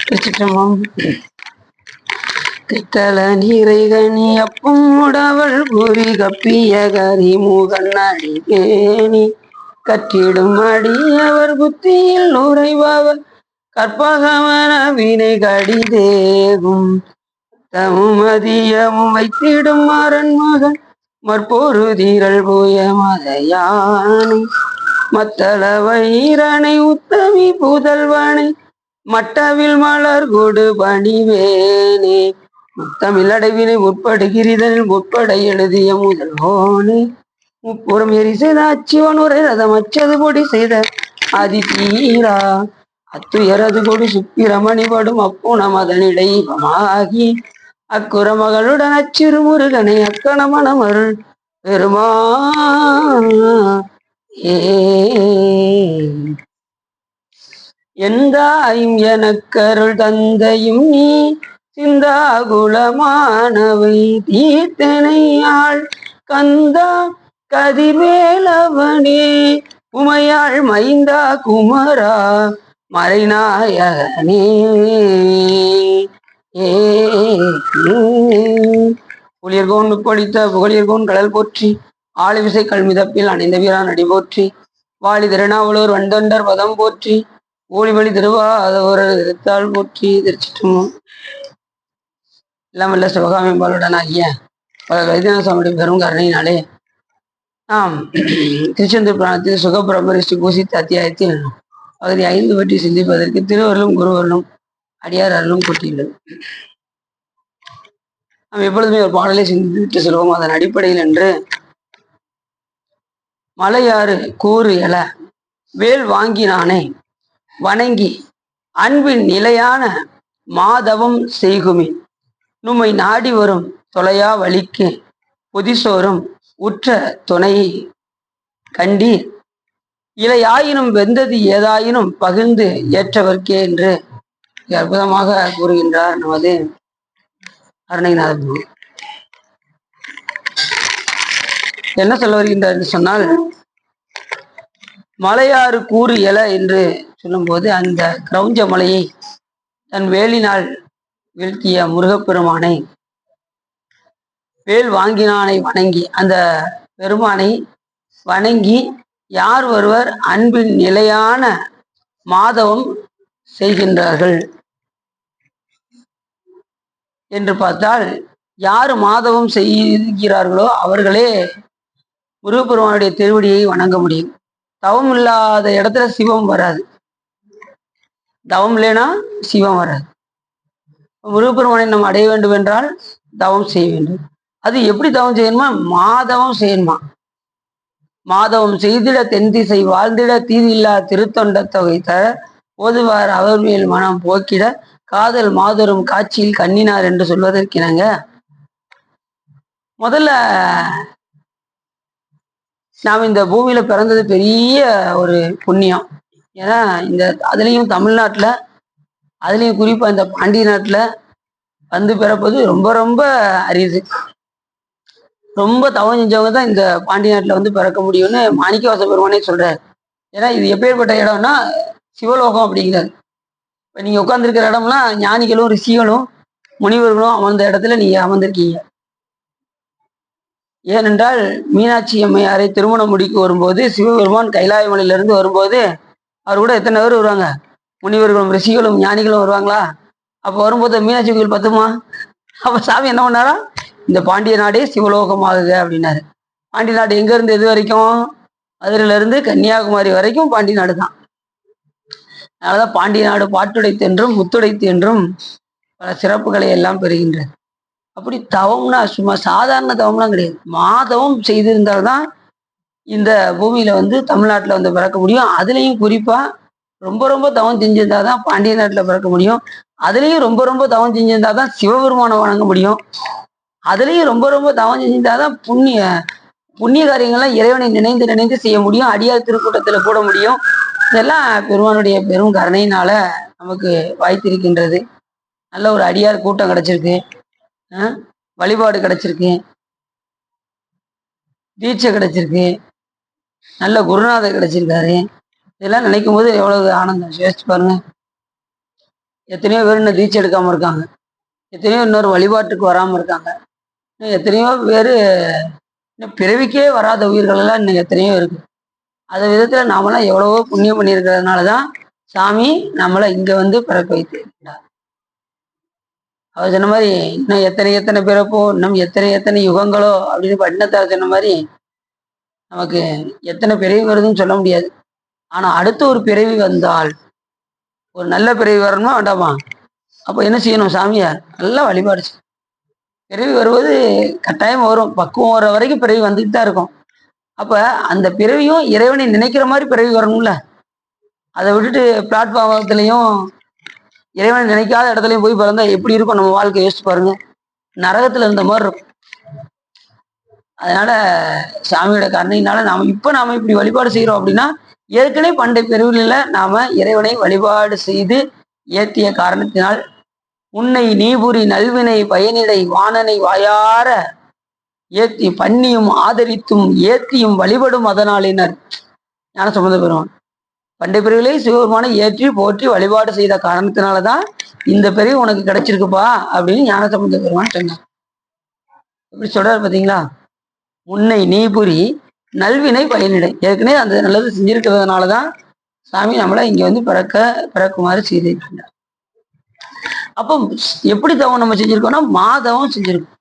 திருச்சிற்றம்பலம். கிட்டல நீரைகனி அப்பும் உடவள் பொறி கப்பிய கரிமுகன் அடிகேணி கற்றிடும் அடி அவர் புத்தியில் நுரைபவர் கற்பகமன வினை கடிதேகும் தமும் அதியமும் வைத்திடும் அரண் மகன் மற்பொரு தீரல் போய மதையானை மத்தள வைரனை உத்தமி புதல்வனை மட்டவில் மலர் கொடு பணிவேனே முத்தமிழ் அடைவினை முற்படுகிறதனில் முற்பட எழுதிய முதல்வோனே முப்புறம் எரி செய்த அச்சுவன் உரை ரதம் அச்சது பொடி செய்த அதிதீரா அத்துயரது கொடு சுப்பிரமணிபடும் அப்புணம் அதனிடைவமாகி அக்குற மகளுடன் அச்சிறு முருகனை அக்கணமணம் அருள் பெருமா எந்தாயும் எனக்கருள் தந்தையும் நீ சிந்தாகுலமானவை தீர்த்தனையாள் கந்தா கதிர்வேலவனே உமையாள் மைந்தா குமரா மறைநாயகனே புலியர்கோன் முப்பொழித்த புகழியர்கோன் கடல் போற்றி ஆளுவிசை கல்மிதப்பில் அணைந்த வீரான் அடி போற்றி வாழி திருநாவலூர் வண்டொண்டர் பதம் போற்றி ஊழிவழி திருவாதவர திருத்தாள் போற்றி. திருச்சிற்றம்பலம். எல்லாம் வல்ல சிவகாமியம்பாளுடன் ஆகிய பல வைத்தியநாத சுவாமியுடைய பெரும் கருணையினாலே நாம் திருச்செந்தூர் புராணத்தில் சுகபிரமரி ஸ்ரீ பூசித்த அத்தியாயத்தில் பகுதி 5 பற்றி சிந்திப்பதற்கு திருவருளும் குருவருளும் அடியார் அருளும் கூட்டியுள்ளது. நாம் எப்பொழுதுமே ஒரு பாடலை சிந்தித்து செல்வோம். அதன் அடிப்படையில் என்று மலையாறு கூறு எல வேல் வாங்கினானே வணங்கி அன்பின் நிலையான மாதவம் செய்குமின் நும்மை நாடி வரும் தொலையா வழிக்கு பொதிசோறும் உற்ற துணையை கண்டீர் இலையாயினும் வெந்தது ஏதாயினும் பகிர்ந்து ஏற்றவர்க்கே என்று அற்புதமாக கூறுகின்றார் நமது அருணைநாத குரு. என்ன சொல்ல வருகின்றார் என்று சொன்னால், மலையாறு கூறு எல என்று சொல்லும்போது அந்த கிரௌஞ்ச மலையை தன் வேலினால் வீழ்த்திய முருகப்பெருமானை வேல் வாங்கினானை வணங்கி அந்த பெருமானை வணங்கி யார் ஒருவர் அன்பின் நிலையான மாதவம் செய்கின்றார்கள் என்று பார்த்தால், யார் மாதவம் செய்கிறார்களோ அவர்களே முருகப்பெருமானுடைய திருவடியை வணங்க முடியும். தவம் இல்லாத இடத்துல சிவம் வராது. தவம் இல்லைன்னா சிவம் வராது. முருகப்பெருமானை நம்ம அடைய வேண்டும் என்றால் தவம் செய்ய வேண்டும். அது எப்படி தவம் செய்யணுமா? மாதவம் செய்யணுமா. மாதவம் செய்திட தென் திசை வாழ்ந்திட தீதில்லா திருத்தொண்ட தொகை தர ஓதுவார் அவர் மேல் மனம் போக்கிட காதல் மாதரும் காட்சியில் கண்ணினார் என்று சொல்வதற்கினங்க முதல்ல நாம் இந்த பூமியில பிறந்தது பெரிய ஒரு புண்ணியம். ஏன்னா இந்த அதுலேயும் தமிழ்நாட்டில், அதுலேயும் குறிப்பாக இந்த பாண்டிய நாட்டில் வந்து பிறப்பது ரொம்ப ரொம்ப அரிது. ரொம்ப தவம் செஞ்சவங்க தான் இந்த பாண்டிய நாட்டில் வந்து பிறக்க முடியும்னு மாணிக்கவாச பெருமானே சொல்றாரு. ஏன்னா இது எப்பேற்பட்ட இடம்னா சிவலோகம் அப்படிங்கிறாரு. இப்போ நீங்கள் உட்காந்துருக்கிற இடம்லாம் ஞானிகளும் ரிஷிகளும் முனிவர்களும் அமர்ந்த இடத்துல நீங்கள் அமர்ந்திருக்கீங்க. ஏனென்றால் மீனாட்சி அம்மையாரை திருமணம் முடிக்க வரும்போது சிவபெருமான் கைலாயமலையிலிருந்து வரும்போது அவர் கூட எத்தனை பேர் வருவாங்க? முனிவர்களும் ரிஷிகளும் ஞானிகளும் வருவாங்களா? அப்போ வரும்போது மீனாட்சி கோயில் பத்துமா? அப்போ சாமி என்ன பண்ணாரா? இந்த பாண்டிய நாடே சிவலோகமாகுக அப்படின்னாரு. பாண்டிய நாடு எங்க இருந்து எது வரைக்கும்? மதுரையிலிருந்து கன்னியாகுமரி வரைக்கும் பாண்டிய நாடு தான். அதனாலதான் பாண்டிய நாடு பாட்டுடைத்து என்றும் முத்துடைத்து என்றும் பல சிறப்புகளை எல்லாம் பெறுகின்றது. அப்படி தவம்னா சும்மா சாதாரண தவம்லாம் கிடையாது. மாதவம் செய்திருந்தால்தான் இந்த பூமியில வந்து தமிழ்நாட்டில் வந்து பிறக்க முடியும். அதுலேயும் குறிப்பா ரொம்ப ரொம்ப தவம் செஞ்சிருந்தாதான் பாண்டிய நாட்டில் பிறக்க முடியும். அதுலேயும் ரொம்ப ரொம்ப தவம் செஞ்சிருந்தாதான் சிவபெருமானை வணங்க முடியும். அதுலேயும் ரொம்ப ரொம்ப தவம் செஞ்சிருந்தாதான் புண்ணிய காரியங்கள்லாம் இறைவனை நினைந்து நினைந்து செய்ய முடியும். அடியார் திருக்கூட்டத்துல கூட முடியும். இதெல்லாம் பெருமானுடைய பெரும் கருணையினால நமக்கு வாய்த்திருக்கின்றது. நல்ல ஒரு அடியார் கூட்டம் கிடைச்சிருக்கு, வழிபாடு கிடைச்சிருக்கு, தீட்சை கிடைச்சிருக்கு, நல்ல குருநாதர் கிடைச்சிருக்காரு. இதெல்லாம் நினைக்கும் போது எவ்வளவு ஆனந்தம். யோசிச்சு பாருங்க. எத்தனையோ பேர் இன்னும் தீட்சை எடுக்காம இருக்காங்க. எத்தனையோ இன்னொரு வழிபாட்டுக்கு வராம இருக்காங்க. இன்னும் எத்தனையோ பேர் இன்னும் பிறவிக்கே வராத உயிர்கள் எல்லாம் இன்னும் எத்தனையோ இருக்கு. அந்த விதத்துல நாமெல்லாம் எவ்வளவோ புண்ணியம் பண்ணியிருக்கிறதுனாலதான் சாமி நம்மளை இங்க வந்து பிறக்க வைத்து இருக்கிறார். அவர் சொன்ன மாதிரி இன்னும் எத்தனை எத்தனை பிறப்போ, இன்னும் எத்தனை எத்தனை யுகங்களோ அப்படின்னு பட்டினத்தார் சொன்ன மாதிரி நமக்கு எத்தனை பிறவி வருதுன்னு சொல்ல முடியாது. ஆனா அடுத்த ஒரு பிறவி வந்தால் ஒரு நல்ல பிறவி வரணுமா வேண்டாமா? அப்போ என்ன செய்யணும்? சாமியார் நல்லா வழிபாடு செய்யணும். பிறவி வருவது கட்டாயம் வரும். பக்குவம் வர வரைக்கும் பிறவி வந்துட்டு தான் இருக்கும். அப்ப அந்த பிறவியும் இறைவனை நினைக்கிற மாதிரி பிறவி வரணும்ல. அதை விட்டுட்டு பிளாட்ஃபார்மத்திலையும் இறைவனை நினைக்காத இடத்துலையும் போய் பிறந்தா எப்படி இருக்கும் நம்ம வாழ்க்கை? யோசிச்சு பாருங்க. நரகத்துல இருந்த மாதிரி இருக்கும். அதனால சாமியோட கருணையினால நாம இப்படி வழிபாடு செய்யறோம் அப்படின்னா ஏற்கனவே பண்டை பிறவில நாம இறைவனை வழிபாடு செய்து ஏற்றிய காரணத்தினால் உன்னை நீபுரி நல்வினை பயனிடை வாணனை வாயார ஏத்தி பண்ணியும் ஆதரித்தும் ஏற்றியும் வழிபடும் அதனாலினர் ஞான சம்பந்த பெருமான் பண்டை பிரிவிலே சிவபெருமானை ஏற்றி போற்றி வழிபாடு செய்த காரணத்தினாலதான் இந்த பிரிவு உனக்கு கிடைச்சிருக்குப்பா அப்படின்னு ஞான சம்பந்த பெருமான் சொன்னார். எப்படி சொல்றாரு பாத்தீங்களா? உன்னை நீபுரி நல்வினை பயனிடை, ஏற்கனவே அந்த நல்லது செஞ்சிருக்கிறதுனாலதான் சாமி நம்மளை இங்க வந்து பிறக்குமாறு செய்திருக்கின்றார். அப்போ எப்படி தவம் நம்ம செஞ்சிருக்கோம்னா மாதவம் செஞ்சிருக்கோம்.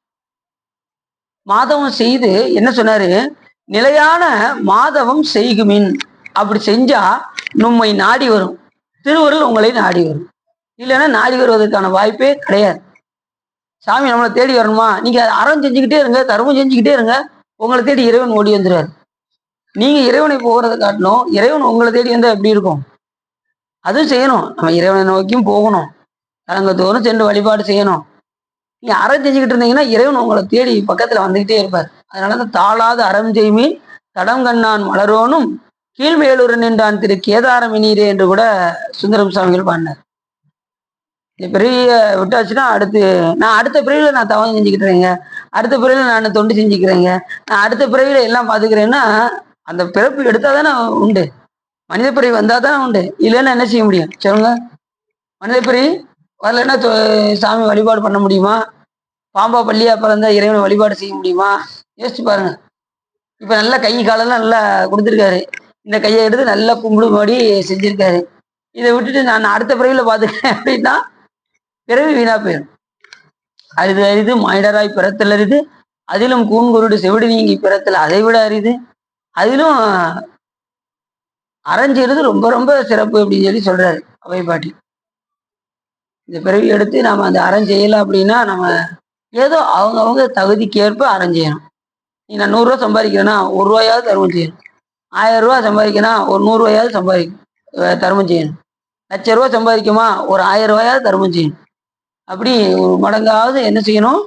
மாதவம் செய்து என்ன சொன்னாரு? நிலையான மாதவம் செய்குமின், அப்படி செஞ்சா நம்மை நாடி வரும், திருவருள் உங்களை நாடி வரும். இல்லைன்னா நாடி வருவதற்கான வாய்ப்பே கிடையாது. சாமி நம்மளை தேடி வரணுமா? நீங்க அறம் செஞ்சுக்கிட்டே இருங்க, தர்மம் செஞ்சுக்கிட்டே இருங்க, உங்களை தேடி இறைவன் ஓடி வந்துடுவார். நீங்க இறைவனை போகிறத காட்டணும், இறைவன் உங்களை தேடி வந்தா எப்படி இருக்கும்? அதுவும் செய்யணும். நம்ம இறைவனை நோக்கியும் போகணும், தலங்கத்தோறும் சென்று வழிபாடு செய்யணும். நீங்க அறம் செஞ்சுக்கிட்டு இருந்தீங்கன்னா இறைவன் உங்களை தேடி பக்கத்துல வந்துகிட்டே இருப்பார். அதனாலதான் தாளாத அறம் செய்மீன் தடம் கண்ணான் மலரோனும் கீழ்வேலூர் நின்றான் திரு கேதாரமினீரே என்று கூட சுந்தரம் சுவாமிகள் பாடினார். இந்த பிறவிய விட்டாச்சுன்னா அடுத்த பிறவில நான் தவம் செஞ்சுக்கிட்டுறேங்க, அடுத்த பிறவில நான் தொண்டு செஞ்சுக்கிறேங்க, நான் அடுத்த பிறவில எல்லாம் பாத்துக்கிறேன்னா அந்த பிறப்பு எடுத்தாதானே உண்டு. மனித பிறவி வந்தாதான் உண்டு. இல்லைன்னா என்ன செய்ய முடியும் சொல்லுங்க? மனித பிறவி வரலைன்னா சாமி வழிபாடு பண்ண முடியுமா? பாம்பா பள்ளியா பிறந்தா இறைவனை வழிபாடு செய்ய முடியுமா? யோசிச்சு பாருங்க. இப்ப நல்லா கை காலெல்லாம் நல்லா கொடுத்துருக்காரு, இந்த கையை எடுத்து நல்லா கும்பிடு மாடி செஞ்சிருக்காரு. இதை விட்டுட்டு நான் அடுத்த பிறவில பாத்துக்கிறேன் அப்படின்னா பிறவி வீணா போயிடும். அரிது அரிது மாயிடராய் பிறத்தல் அரிது, அதிலும் கூன்குருடு செவிடு நீங்கி பிறத்தல் அதை விட அரிது, அதிலும் அரைஞ்சிருது ரொம்ப ரொம்ப சிறப்பு அப்படின்னு சொல்லி சொல்றாரு அவை பாட்டி. இந்த பிறவி எடுத்து நாம அந்த அறம் செய்யலாம் அப்படின்னா நம்ம ஏதோ அவங்க தகுதிக்கு ஏற்ப அறம் செய்யணும். நீ நான் 100 ரூபா சம்பாதிக்கிறேன்னா 1 ரூபாயாவது தர்மம் செய்யணும். 1000 ரூபா சம்பாதிக்கனா ஒரு 100 ரூபாயாவது தர்மம் செய்யணும். 1,00,000 ரூபா சம்பாதிக்குமா ஒரு 1000 ரூபாயாவது தர்மம் செய்யணும். அப்படி ஒரு மடங்காவது என்ன செய்யணும்?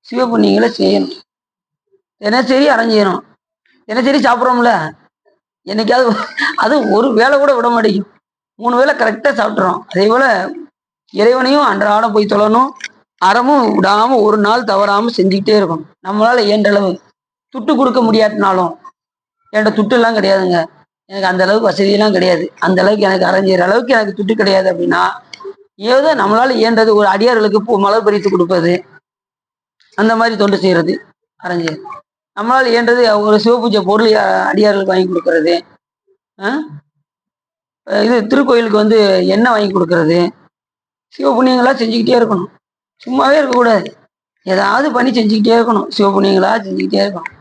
சிவபுண்ணியங்களை செய்யணும். தினசரி அறம் செய்யணும். தினசரி சாப்பிட்றோம்ல, என்னைக்காவது அது ஒரு வேலை கூட விட மாட்டேங்கும். 3 வேளை கரெக்டா சாப்பிட்றோம். அதே போல இறைவனையும் அன்றாடம் போய் தொழணும். அறமும் விடாம ஒரு நாள் தவறாம செஞ்சுக்கிட்டே இருக்கணும். நம்மளால இயன்ற அளவு துட்டு கொடுக்க முடியாட்டினாலும், என்கிட்ட துட்டு எல்லாம் கிடையாதுங்க, எனக்கு அந்த அளவுக்கு வசதியெல்லாம் கிடையாது, அந்த அளவுக்கு எனக்கு அரைஞ்சிற அளவுக்கு எனக்கு துட்டு கிடையாது அப்படின்னா ஏதோ நம்மளால இயன்றது ஒரு அடியார்களுக்கு மலர் பறித்து கொடுப்பது, அந்த மாதிரி தொண்டு செய்யறது அரைஞ்சது. நம்மளால இயன்றது ஒரு சிவபூஜை பொருள் அடியார்களுக்கு வாங்கி கொடுக்கறது, இது திருக்கோயிலுக்கு வந்து எண்ணெய் வாங்கி கொடுக்கறது, சிவபுண்ணியங்களா செஞ்சுக்கிட்டே இருக்கணும். சும்மாவே இருக்கக்கூடாது, ஏதாவது பண்ணி செஞ்சுக்கிட்டே இருக்கணும். சிவபுண்ணியங்களா செஞ்சுக்கிட்டே இருக்கணும்.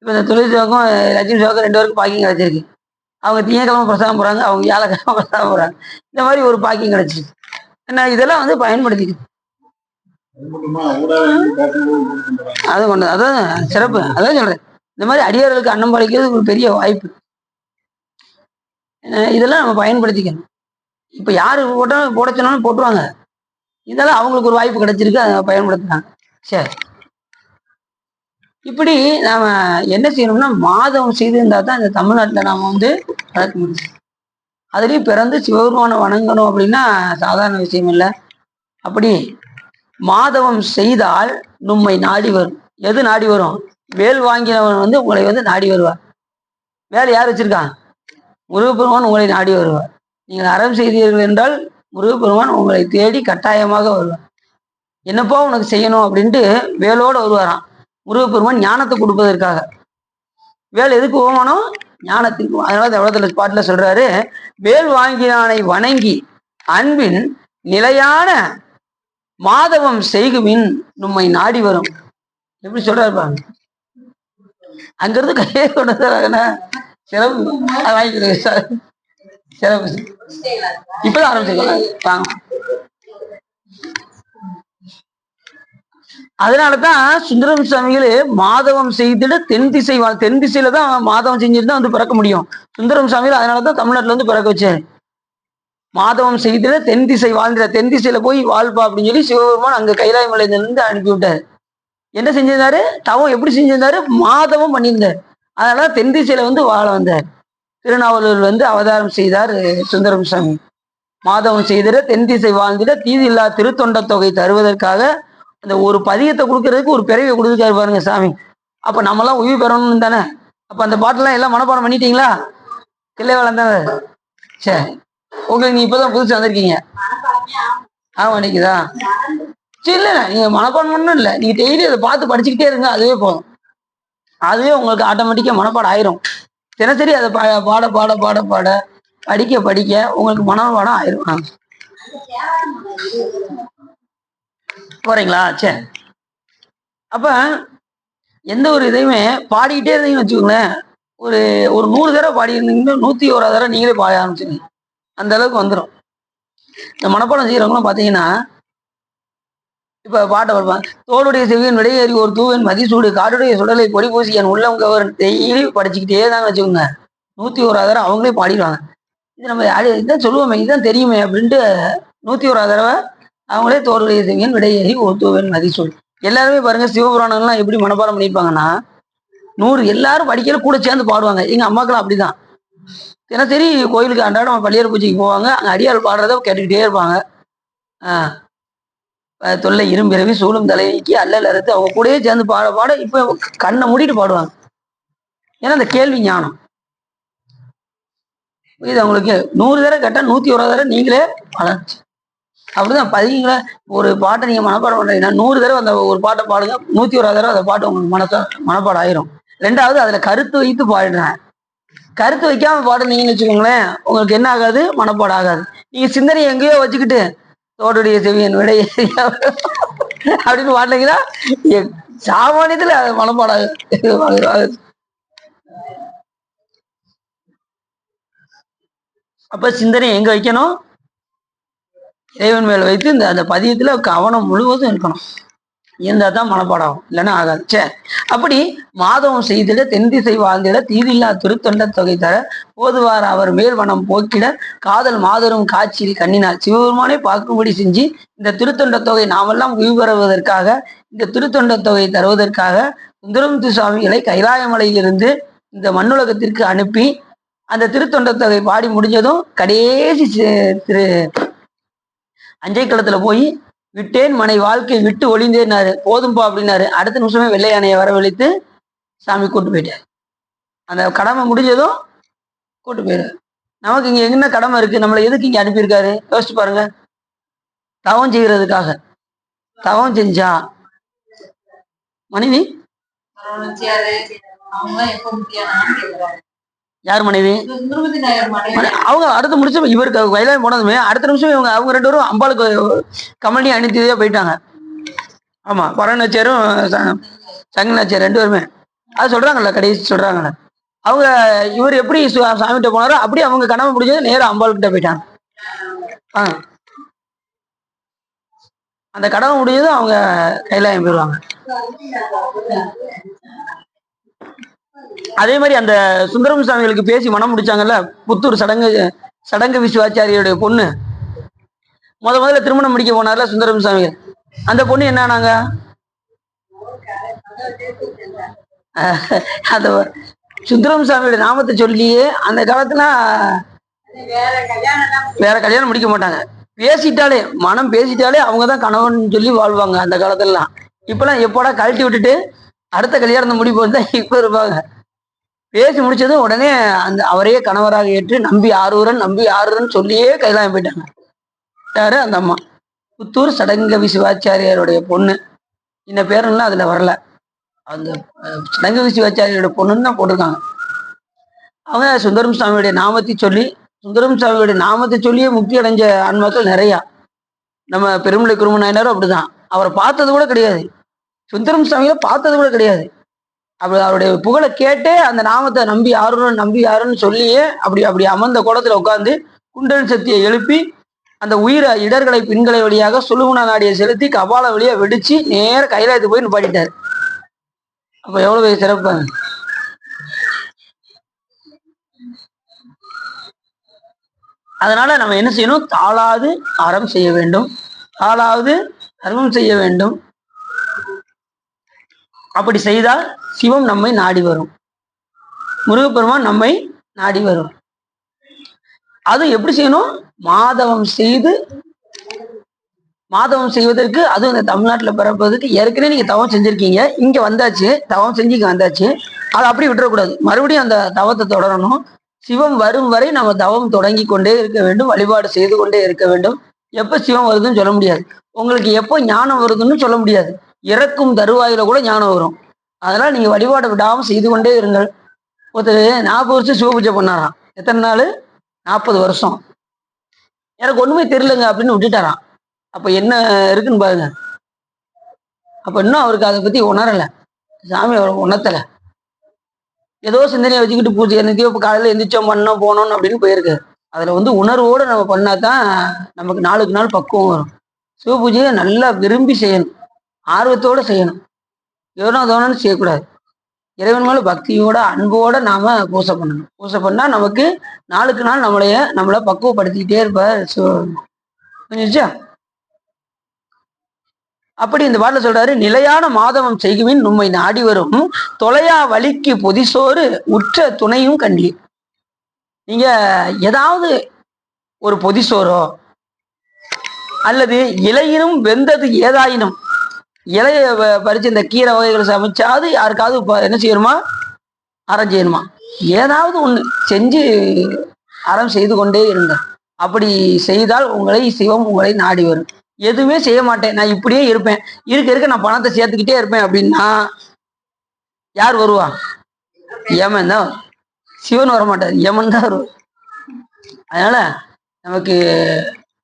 இப்போ இந்த துளசி சிவகம் லட்சுமி சிவகம் 2 பேருக்கும் பாக்கியம் கிடைச்சிருக்கு. அவங்க திங்கக்கிழமை பிரசாதம் போறாங்க, அவங்க வியாழக்கிழமை பிரசாதம் போறாங்க. இந்த மாதிரி ஒரு பாக்கியம் கிடைச்சிருக்கு. என்ன இதெல்லாம் வந்து பயன்படுத்திக்குது. அது கொண்டு அதான் சிறப்பு. அதான் சொல்றேன், இந்த மாதிரி அடியார்களுக்கு அன்னம் படைக்கிறது ஒரு பெரிய வாய்ப்பு. இதெல்லாம் நம்ம பயன்படுத்திக்கணும். இப்ப யாரு போட சொன்னாலும் போட்டுருவாங்க. இதெல்லாம் அவங்களுக்கு ஒரு வாய்ப்பு கிடைச்சிருக்கு, அதை பயன்படுத்துறாங்க. சரி, இப்படி நாம என்ன செய்யணும்னா மாதவம் செய்து இருந்தா தான் இந்த தமிழ்நாட்டில் நாம வந்து வளர்க்க முடியும். அதுலேயும் பிறந்து சிவபெருமானை வணங்கணும் அப்படின்னா சாதாரண விஷயம் இல்லை. அப்படி மாதவம் செய்தால் நம்மை நாடி வரும். எது நாடி வரும்? வேல் வாங்கினவன் வந்து உங்களை வந்து நாடி வருவார். வேலை யார் வச்சிருக்கான்? முருகப்பெருமான் உங்களை நாடி வருவார். நீங்கள் அறம் செய்தீர்கள் என்றால் முருகப்பெருமான் உங்களை தேடி கட்டாயமாக வருவார். என்னப்பா உனக்கு செய்யணும் அப்படின்ட்டு வேலோட வருவாராம். முருகப்பெருமான் ஞானத்தை கொடுப்பதற்காக. வேல் எதுக்கு ஓமனம்? ஞானத்திற்கு. அதனால எவ்வளவு பாட்டுல சொல்றாரு, வேல் வாங்கினானை வணங்கி அன்பின் நிலையான மாதவம் செய்குமின் நம்மை நாடி வரும். எப்படி சொல்றாரு பாருங்க. அங்கிருந்து கையை கொண்டு சிறப்பு வாங்கிக்கிறது சார். சிறப்பு இப்பதான் ஆரம்பிச்சிருக்கோம். அதனாலதான் சுந்தரம் சுவாமிகள் மாதவம் செய்துட்டு தென் திசை தென் திசையில தான் மாதவம் செஞ்சுட்டு வந்து பிறக்க முடியும். சுந்தரம் சுவாமிகள் அதனாலதான் தமிழ்நாட்டுல வந்து பிறக்க வச்சாரு. மாதவம் செய்துட்டு தென் திசை வாழ்ந்த தென் திசையில போய் வாழ்ப்பா அப்படின்னு சொல்லி சிவபெருமான் அங்க கைலாய மலையிலிருந்து அனுப்பி விட்டாரு. என்ன செஞ்சிருந்தாரு? தவம் எப்படி செஞ்சிருந்தாரு? மாதவம் பண்ணியிருந்தார். அதனால தென் திசையில வந்து வாழ வந்தார். திருநாவலூர் வந்து அவதாரம் செய்தார் சுந்தரம் சுவாமி. மாதவம் செய்திட தென் திசை வாழ்ந்திட தீதில்லா திருத்தொண்ட தொகை தருவதற்காக அந்த ஒரு பதியத்தை கொடுக்கறதுக்கு ஒரு பிறவியை கொடுத்துருக்காரு பாருங்க சாமி. அப்ப நம்மளாம் உயிர் பெறணும்னு தானே. அப்ப அந்த பாட்டெல்லாம் எல்லாம் மனப்பாடம் பண்ணிட்டீங்களா? கிள்ளை வேலை தானே. சரி, உங்களுக்கு நீ இப்பதான் புதுசு வந்திருக்கீங்க. ஆமா நினைக்குதா? சரி, இல்லை நீங்க மனப்பாடம் பண்ணணும் இல்லை, நீங்க டெய்லி அதை பார்த்து படிச்சுக்கிட்டே இருங்க, அதுவே போதும். அதுவே உங்களுக்கு ஆட்டோமேட்டிக்கா மனப்பாடம் ஆயிரும். தினசரி அதை பாட பாட பாட பாட படிக்க படிக்க உங்களுக்கு மனப்பாடம் ஆயிரும். போறீங்களா? சரி. அப்ப எந்த ஒரு இதையுமே பாடிக்கிட்டே இருந்தீங்கன்னு வச்சுக்கோங்களேன், ஒரு 100 தடவை பாடி இருந்தீங்கன்னா 101 தடவை நீங்களே பாட ஆரம்பிச்சிருங்க. அந்த அளவுக்கு வந்துடும். இந்த மனப்பாடம் செய்யறவங்களும் பாத்தீங்கன்னா, இப்ப பாட்டை வருவாங்க. தோளுடைய செவியன் விடையேறி ஒரு தூவன் மதிசூடு காடுடைய சுடலை பொடி பூசி என் உள்ளம் கவர் டெய்லி படிச்சுக்கிட்டே தாங்க வச்சுக்கோங்க. 101 தடவை அவங்களே பாடிடுவாங்க. இது நம்ம இதான் சொல்லுவோமே, இதுதான் தெரியுமே அப்படின்ட்டு 101 தடவை அவங்களே தோளுடைய செவியன் விடையேறி ஒரு தூவன் மதிசூடு. எல்லாருமே பாருங்க சிவபுராணம்லாம் எப்படி மனப்பாடம் பண்ணியிருப்பாங்கன்னா 100 எல்லாரும் படிக்கல கூட சேர்ந்து பாடுவாங்க. எங்க அம்மாக்கெல்லாம் அப்படிதான். தினசரி கோயிலுக்கு அன்றாடம் பள்ளியார் பூஜைக்கு போவாங்க. அங்க அடியாள் பாடுறத கேட்டுக்கிட்டே இருப்பாங்க. தொல்லை இரும்பிறவி சூழும் தலைவிக்கு அல்லல் அறுத்து அவங்க கூடயே சேர்ந்து பாட பாட இப்ப கண்ணை மூடிட்டு பாடுவாங்க. ஏன்னா அந்த கேள்வி ஞானம் இது அவங்களுக்கு 100 தடவை கேட்டா 101 தடவை நீங்களே வளர்ச்சி. அப்படிதான் பதிங்கள ஒரு பாட்டை நீங்க மனப்பாடம் பண்றீங்கன்னா 100 தடவை அந்த ஒரு பாட்டை பாடுங்க, 101 தடவை அந்த பாட்டு உங்களுக்கு மனப்பாடம் ஆயிரும். ரெண்டாவது அதுல கருத்து வைத்து பாடுறேன். கருத்து வைக்காம பாடுனீங்கன்னு வச்சுக்கோங்களேன், உங்களுக்கு என்ன ஆகாது? மனப்பாடம் ஆகாது. நீங்க சிந்தனை எங்கேயோ வச்சுக்கிட்டு தோடுடைய செவியன் விடை அப்படின்னு பாடுனீங்கன்னா சாமானியத்துல மனப்பாடம் ஆகுது. அப்ப சிந்தனை எங்க வைக்கணும்? இறைவன் மேல வைத்து இந்த அந்த பதியத்துல கவனம் முழுவதும் இருக்கணும். இருந்தா தான் மனப்பாடம் ஆகும், இல்லைன்னா ஆகாது. சரி, அப்படி மாதவம் செய்திட தென் திசை வாழ்ந்திட தீதில்லா திருத்தொண்ட தொகை தர போதுவார் அவர் மேல் வனம் போக்கிட காதல் மாதரும் காட்சியில் கண்ணினார். சிவபெருமானே பார்க்கும்படி செஞ்சு இந்த திருத்தொண்ட தொகை நாமெல்லாம் உயிர் பெறுவதற்காக, இந்த திருத்தொண்ட தொகை தருவதற்காக சுந்தரமுத்து சுவாமிகளை கைலாயமலையிலிருந்து இந்த மண்ணுலகத்திற்கு அனுப்பி அந்த திருத்தொண்ட தொகை பாடி முடிஞ்சதும் கடைசி திரு அஞ்சை களத்துல போய் விட்டேன் மனை வாழ்க்கை விட்டு ஒளிந்தேன்னாரு. போதும்பா அப்படின்னாரு. அடுத்த நிமிஷமே வெள்ளை யானையை வரவழைத்து சாமி கூட்டு போயிட்டார். அந்த கடமை முடிஞ்சதும் கூட்டு போயிடுறாரு. நமக்கு இங்க என்ன கடமை இருக்கு? நம்மளை எதுக்கு இங்க அனுப்பியிருக்காரு? யோசிச்சு பாருங்க. தவம் செய்யறதுக்காக. தவம் செஞ்சா மனைவி யார் மனைவி? அவங்க அடுத்து முடிச்சு இவருக்கு கைலாயம் போனதுமே அடுத்த நிமிஷம் இவங்க அவங்க 2 பேரும் அம்பாளுக்கு கமலி அணிந்ததே போயிட்டாங்க. ஆமா, பரவநாச்சியாரும் சங்கநாச்சியார் 2 பேருமே அது சொல்றாங்கல்ல, கடைசி சொல்றாங்கல்ல. அவங்க இவர் எப்படி சாமிகிட்ட போனாரோ அப்படி அவங்க கடமை முடிஞ்சது நேரம் அம்பாள்கிட்ட போயிட்டாங்க. அந்த கடமை முடிஞ்சதும் அவங்க கைலாயம் போயிடுவாங்க. அதே மாதிரி அந்த சுந்தரம் சாமிகளுக்கு பேசி மனம் முடிச்சாங்கல்ல, புத்தூர் சடங்கு விஸ்வாச்சாரியோடைய பொண்ணு முதல்ல திருமணம் முடிக்க போனார்ல சுந்தரம் சாமிகள். அந்த பொண்ணு என்ன ஆனாங்க? அந்த சுந்தரம் சாமியோட நாமத்தை சொல்லியே அந்த காலத்துல வேற கல்யாணம் முடிக்க மாட்டாங்க. பேசிட்டாலே மனம் பேசிட்டாலே அவங்கதான் கணவன் சொல்லி வாழ்வாங்க அந்த காலத்துலலாம். இப்பெல்லாம் எப்போடா கழட்டி விட்டுட்டு அடுத்த கல்யாணத்தை முடிப்போம் தான் இப்ப இருப்பாங்க. பேசி முடிச்சதும் உடனே அந்த அவரையே கணவராக ஏற்று நம்பி ஆரூரன் சொல்லியே கைலாயம் போயிட்டாங்க. யாரு அந்த அம்மா புத்தூர் சடங்கவி சிவாச்சாரியாருடைய பொண்ணு. இந்த பேரெல்லாம் அதுல வரல. அந்த சடங்கவி சிவாச்சாரியோட பொண்ணுன்னு தான் போட்டிருக்காங்க. அவங்க சுந்தரம் சுவாமியுடைய நாமத்தை சொல்லி, சுந்தரம் சுவாமியுடைய நாமத்தை சொல்லியே முக்தி அடைஞ்ச ஆன்மாக்கள் நிறையா. நம்ம பெருமலை குரும நாயனாரும் அப்படிதான். அவரை பார்த்தது கூட கிடையாது. சுந்தரம் சுவாமியை பார்த்தது கூட கிடையாது. அவருடைய புகழை கேட்டே அந்த நாமத்தை நம்பி யாருன்னு சொல்லியே அப்படி அப்படி அமர்ந்த குளத்துல உட்காந்து குண்டல் சக்தியை எழுப்பி அந்த உயிரை இடர்களை பின்களை வழியாக சுழுகுண நாடியை செலுத்தி கபால வழியா வெடிச்சு நேர கைலாயத்துக்கு போய் நிப்பாட்டிட்டாரு. அப்ப எவ்வளவு சிறப்பு. அதனால நம்ம என்ன செய்யணும்? தாளாது அறம் செய்ய வேண்டும், தாளாவது தர்மம் செய்ய வேண்டும். அப்படி செய்தால் சிவம் நம்மை நாடி வரும், முருகப்பெருமான் நம்மை நாடி வரும். அது எப்படி செய்யணும்? மாதவம் செய்வதற்கு, அதுவும் இந்த தமிழ்நாட்டில் பிறப்பதற்கு ஏற்கனவே நீங்க தவம் செஞ்சிருக்கீங்க, இங்க வந்தாச்சு, தவம் செஞ்சு இங்க வந்தாச்சு, அதை அப்படி விட்டுறக்கூடாது. மறுபடியும் அந்த தவத்தை தொடரணும். சிவம் வரும் வரை நம்ம தவம் தொடங்கி கொண்டே இருக்க வேண்டும், வழிபாடு செய்து கொண்டே இருக்க வேண்டும். எப்ப சிவம் வருதுன்னு சொல்ல முடியாது. உங்களுக்கு எப்போ ஞானம் வருதுன்னு சொல்ல முடியாது. இறக்கும் தருவாயில கூட ஞானம் வரும். அதனால நீங்க வழிபாடு விடாம செய்து கொண்டே இருங்கள். ஒருத்தர் 40 வருஷம் சிவபூஜை பண்ணாராம். எத்தனை நாள்? 40 வருஷம். எனக்கு ஒண்ணுமே தெரியலங்க அப்படின்னு விட்டுட்டாராம். அப்ப என்ன இருக்குன்னு பாருங்க. அப்ப இன்னும் அவருக்கு அதை பத்தி உணரல, சாமி அவரை உணர்த்தல. ஏதோ சிந்தனையை வச்சுக்கிட்டு பூஜை என்னத்தையோ இப்போ காலையில் எந்திரிச்சோம் பண்ணோம் போனோம் அப்படின்னு போயிருக்கு. அதில் உணர்வோடு நம்ம பண்ணாதான் நமக்கு நாளுக்கு நாள் பக்குவம் வரும். சிவ பூஜையை நல்லா விரும்பி செய்யணும், ஆர்வத்தோடு செய்யணும், எவனோ தோணுன்னு செய்யக்கூடாது. இறைவன் மேலே பக்தியோட அன்போட நாம பூசை பண்ணணும். பூசை பண்ணா நமக்கு நாளுக்கு நாள் நம்மளை பக்குவப்படுத்திக்கிட்டே இருப்பார் புரிஞ்சுச்சா? அப்படி இந்த பாட்டில் சொல்றாரு, நிலையான மாதவம் செய்குவின் நும்மை நாடி வரும், தொலையா வலிக்கு பொதிசோறு உற்ற துணையும் கண்டி. நீங்க ஏதாவது ஒரு பொதிசோரோ அல்லது இலையினும் வெந்தது ஏதாயினும், இலைய பறிச்சு இந்த கீரை வகைகளை சமைச்சாது யாருக்காவது என்ன செய்யணுமா? அறம் செய்யணுமா? ஏதாவது ஒண்ணு செஞ்சு அறம் செய்து கொண்டே இருங்க. அப்படி செய்தால் சிவம் உங்களை நாடி வரும். எதுவுமே செய்ய மாட்டேன், நான் இப்படியே இருப்பேன், இருக்க நான் பணத்தை சேர்த்துக்கிட்டே இருப்பேன் அப்படின்னா யார் வருவா? யமன் தான். சிவன் வரமாட்டார், யமன் தான் வருவார். அதனால நமக்கு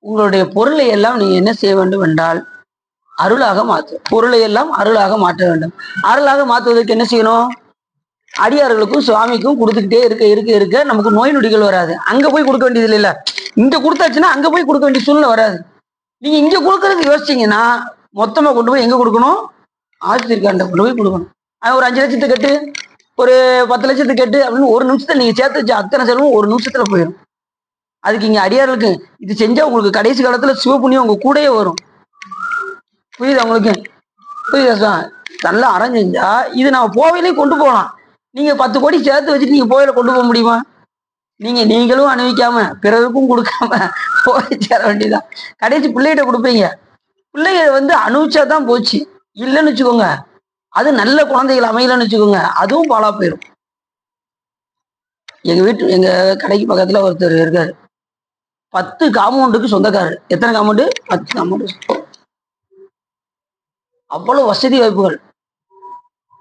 உங்களுடைய பொருளை எல்லாம் நீங்க என்ன செய்ய வேண்டும் என்றால் அருளாக பொருளை எல்லாம் அருளாக மாற்ற வேண்டும். அருளாக மாற்றுவதற்கு என்ன செய்யணும்? அடியார்களுக்கும் சுவாமிக்கும் கொடுத்துக்கிட்டே இருக்க நமக்கு நோய் நொடிகள் வராது. அங்க போய் கொடுக்க வேண்டியது இல்லை. இங்க கொடுத்தாச்சுன்னா அங்க போய் கொடுக்க வேண்டிய சூழ்நிலை வராது. நீங்க இங்க கொடுக்கறதுக்கு யோசிச்சீங்கன்னா மொத்தமா கொண்டு போய் எங்க கொடுக்கணும்? ஆசிரியர்காண்ட கொண்டு போய் கொடுக்கணும். ஒரு 5 லட்சத்துக்கு கட்டு, ஒரு 10 லட்சத்துக்கு கட்டு அப்படின்னு ஒரு நிமிஷத்துல நீங்க சேர்த்து வச்ச அத்தனை செலவும் ஒரு நிமிஷத்துல போயிடும். அதுக்கு இங்க அடியார்களுக்கு இது செஞ்சா உங்களுக்கு கடைசி காலத்துல சிவபுண்ணியம் உங்க கூடயே வரும். புரியுதா உங்களுக்கு? புரியுதா? நல்லா அறம் செஞ்சா இது நம்ம போவையிலே கொண்டு போகலாம். நீங்க 10 கோடி சேர்த்து வச்சுட்டு நீங்க போவையில கொண்டு போக முடியுமா? நீங்களும் அனுபவிக்காம பிறருக்கும் கொடுக்காம போய் சேர வேண்டியதான். கடைசி பிள்ளைகிட்ட கொடுப்பீங்க. பிள்ளைங்க அனுபவிச்சாதான் போச்சு. இல்லைன்னு வச்சுக்கோங்க, அது நல்ல குழந்தைகள் அமையலன்னு வச்சுக்கோங்க, அதுவும் பாலா போயிடும். எங்க கடைக்கு பக்கத்துல ஒருத்தர் இருக்காரு, 10 காம்பவுண்டுக்கு சொந்தக்காரர். எத்தனை காம்பவுண்டு? 10 காம்பவுண்டு. அவ்வளவு வசதி வாய்ப்புகள்.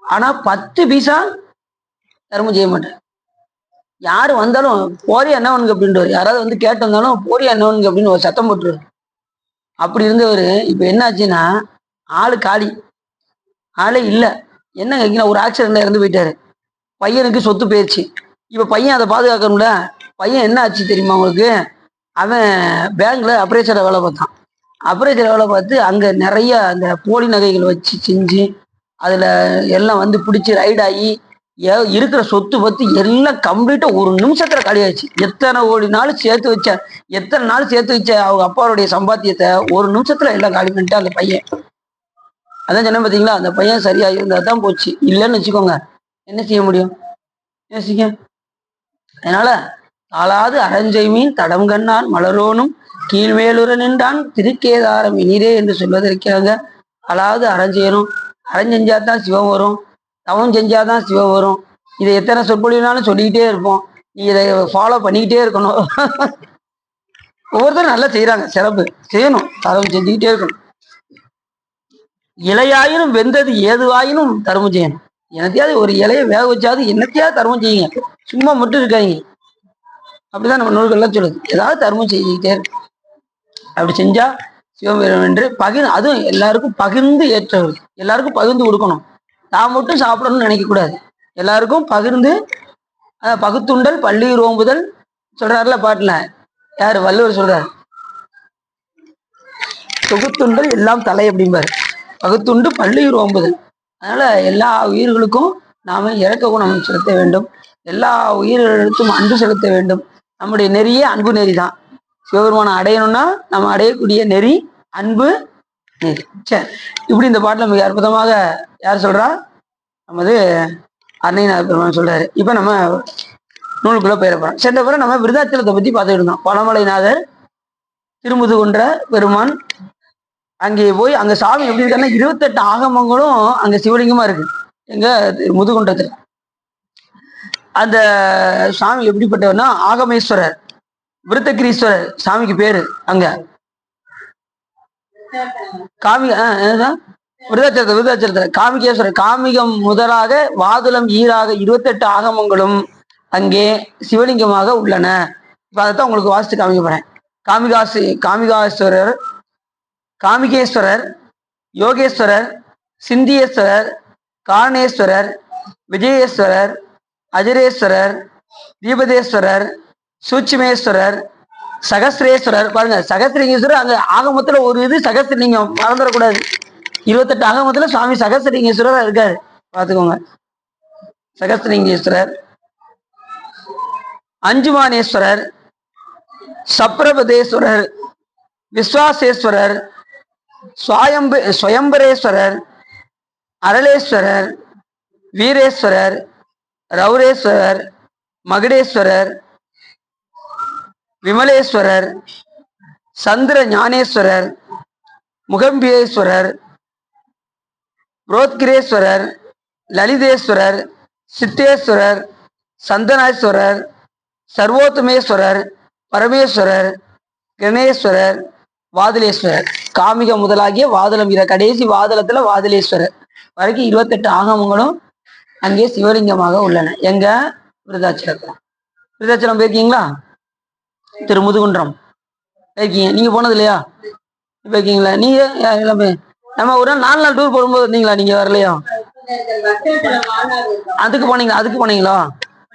ஆனா 10 பைசா தர்மம் செய்ய மாட்டேன். யாரு வந்தாலும் போரியா என்னவனுக்கு அப்படின்ட்டு, யாராவது கேட்டு வந்தாலும் போரியா என்னவனுக்கு அப்படின்னு ஒரு சத்தம் போட்டுருவாரு. அப்படி இருந்தவர் இப்ப என்னாச்சுன்னா ஆளு காலி, ஆளே இல்லை. என்ன கேட்கலாம், ஒரு ஆக்சிடென்ட்ல இறந்து போயிட்டாரு. பையனுக்கு சொத்து போயிடுச்சு. இப்ப பையன் அதை பாதுகாக்கணும்ல. பையன் என்ன ஆச்சு தெரியுமா உங்களுக்கு? அவன் பேங்க்ல அப்ரேச்சரை வேலை பார்த்தான். அப்ரேச்சரை வேலை பார்த்து அங்க நிறைய அந்த போலி நகைகள் வச்சு செஞ்சு அதுல எல்லாம் பிடிச்சி ரைட் ஆகி இருக்கிற சொத்து பத்தி எல்லாம் கம்ப்ளீட்டா ஒரு நிமிஷத்துல காலியாச்சு. எத்தனை நாள் சேர்த்து வச்ச அவங்க அப்பாவுடைய சம்பாத்தியத்தை ஒரு நிமிஷத்துல எல்லாம் காலி பண்ணிட்டு அந்த பையன். அதான் சொன்ன பார்த்தீங்களா, அந்த பையன் சரியா இருந்தா தான் போச்சு. இல்லைன்னு வச்சுக்கோங்க, என்ன செய்ய முடியும்? யோசிக்க. அதனால தாளாது அறஞ்செய்மீன் தடம் கண்ணான் மலரோனும் கீழ்மேலுற நின்றான் திருக்கேதாரம் இனிரே என்று சொல்வதற்காக தாளாது அறஞ்செய்யணும். அறஞ்செஞ்சாதான் சிவம் வரும், தவம் செஞ்சாதான் சிவம் வரும். இதை எத்தனை சொற்பொழிவுனாலும் சொல்லிக்கிட்டே இருப்போம். நீ இதை ஃபாலோ பண்ணிக்கிட்டே இருக்கணும். ஒவ்வொருத்தரும் நல்லா செய்யறாங்க, சிறப்பு செய்யணும், தர்மம் செஞ்சுக்கிட்டே இருக்கணும். இலையாயினும் வெந்தது ஏதுவாயினும் தர்மம் செய்யணும். என்னத்தையாவது ஒரு இலையை வேக வச்சாவது என்னத்தையாவது தர்மம் செய்யுங்க, சும்மா மட்டும் இருக்காங்க. அப்படிதான் நம்ம நூல்கள்லாம் சொல்லுது, ஏதாவது தர்மம் செஞ்சுக்கிட்டே இருக்கு. அப்படி செஞ்சா சிவபெருமான் என்று அதுவும் எல்லாருக்கும் பகிர்ந்து ஏற்றவர், எல்லாருக்கும் பகிர்ந்து கொடுக்கணும். நான் மட்டும் சாப்பிடணும்னு நினைக்க கூடாது, எல்லாருக்கும் பகிர்ந்து. பகுத்துண்டல் பள்ளி ரோம்புதல் சொல்றாருல பாட்டுல, யாரு வள்ளுவர் சொல்றாரு, தொகுத்துண்டல் எல்லாம் தலை அப்படிம்பாரு, பகுத்துண்டு பள்ளி ரோம்புதல். அதனால எல்லா உயிர்களுக்கும் நாம இறக்க குணம் செலுத்த வேண்டும், எல்லா உயிர்களுக்கும் அன்பு செலுத்த வேண்டும். நம்முடைய நெறியே அன்பு நெறி தான். சிவபெருமானை அடையணும்னா நம்ம அடையக்கூடிய நெறி அன்பு நெறி. சரி, இப்படி இந்த பாட்டுல மிக அற்புதமாக யார் சொல்றா, நமது அருணைநாத பெருமான் சொல்றாரு. இப்ப நம்ம நூலுக்குள்ள போயிட போறோம். சென்ற பிறகு நம்ம விருதாச்சலத்தை பத்தி பார்த்துட்டு இருந்தோம். பழமலைநாதர் திருமுதுகுன்ற பெருமான் அங்கே போய் அங்க சாமி எப்படி இருக்காருன்னா 28 ஆகமங்களும் அங்க சிவலிங்கமா இருக்கு எங்க முதுகுன்றத்துல. அந்த சாமி எப்படிப்பட்டவர்னா ஆகமேஸ்வரர், விருத்தகிரீஸ்வரர் சாமிக்கு பேரு. அங்க விருதாச்சலத்துல காமிகேஸ்வரர், காமிகம் முதலாக வாதுலம் ஈராக 28 ஆகமங்களும் அங்கே சிவலிங்கமாக உள்ளன. இப்ப அதைத்தான் உங்களுக்கு வாசித்து காமிக்க போறேன். காமிகாஸ்வரர், காமிகேஸ்வரர், யோகேஸ்வரர், சிந்தியேஸ்வரர், காரணேஸ்வரர், விஜயேஸ்வரர், அஜரேஸ்வரர், தீபதேஸ்வரர், சூட்சுமேஸ்வரர், சகஸ்ரேஸ்வரர். பாருங்க, சகஸ்ரலிங்கேஸ்வரர் அங்க ஆகமத்துல ஒரு இது சகஸ்ரலிங்கம், மறந்துடக்கூடாது. 28 ஆகமத்துல சுவாமி சகஸ்ரலிங்கேஸ்வரர் இருக்காரு, பாத்துக்கோங்க. சகஸ்ரலிங்கேஸ்வரர், அஞ்சுமானேஸ்வரர், சப்ரபதேஸ்வரர், விஸ்வாசேஸ்வரர், ஸ்வயம்பரேஸ்வரர், அரளேஸ்வரர், வீரேஸ்வரர், ரௌரேஸ்வரர், மகுடேஸ்வரர், விமலேஸ்வரர், சந்திர ஞானேஸ்வரர், முகம்பியேஸ்வரர், புரோத்கிரேஸ்வரர், லலிதேஸ்வரர், சித்தேஸ்வரர், சந்தனேஸ்வரர், சர்வோத்தமேஸ்வரர், பரமேஸ்வரர், கணேஸ்வரர், வாதிலேஸ்வரர். காமிக முதலாகிய வாதலம், இத கடைசி வாதலத்துல வாதிலேஸ்வரர் வரைக்கும் 28 ஆகமங்களும் அங்கே சிவலிங்கமாக உள்ளன. எங்க விருதாச்சலத்துல. விருதாச்சலம் போயிருக்கீங்களா? திருமுதுகுன்றம் போயிருக்கீங்க? நீங்க போனது இல்லையா? போயிருக்கீங்களா? நீங்க எல்லாமே நம்ம ஒரு நாள் 4 நாள் டூர் போகும்போது வந்தீங்களா? நீங்க வரலையா? அதுக்கு போனீங்களா?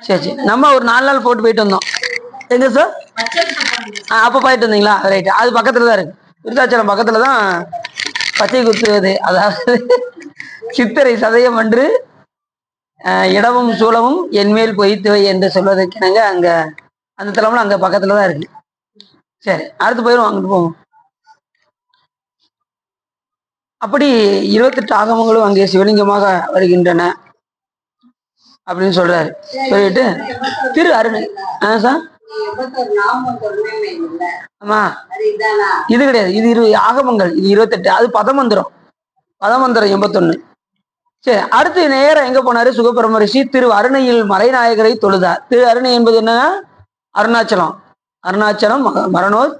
சரி சரி, நம்ம ஒரு 4 நாள் போயிட்டு வந்தோம். எங்க சார்? அப்ப போயிட்டு வந்தீங்களா? ரைட், அது பக்கத்துல தான் இருக்கு. விருதாச்சலம் பக்கத்துல தான் பச்சை குத்துவது, அதாவது சித்தரை சதயம் என்று இடமும் சூழமும் என்மேல் பொய்த்துவை என்று சொல்வதற்கிணங்க அங்க அந்த தலமும் அங்க பக்கத்துலதான் இருக்கு. சரி, அடுத்து போயிடும், அங்கிட்டு போவோம். அப்படி 28 ஆகமங்களும் அங்கே சிவலிங்கமாக வருகின்றன அப்படின்னு சொல்றாரு. சொல்லிட்டு திரு அருணை சார், ஆமா இது கிடையாது, இது 20 ஆகமங்கள், இது 28, அது பதமந்திரம் 81. சரி, அடுத்து நேரம் எங்க போனாரு? சுகபிரம ரிஷி திரு அருணையில் மலைநாயகரை தொழுதார். திரு அருணை என்பது என்னன்னா அருணாச்சலம். அருணாச்சலம் மரணோர்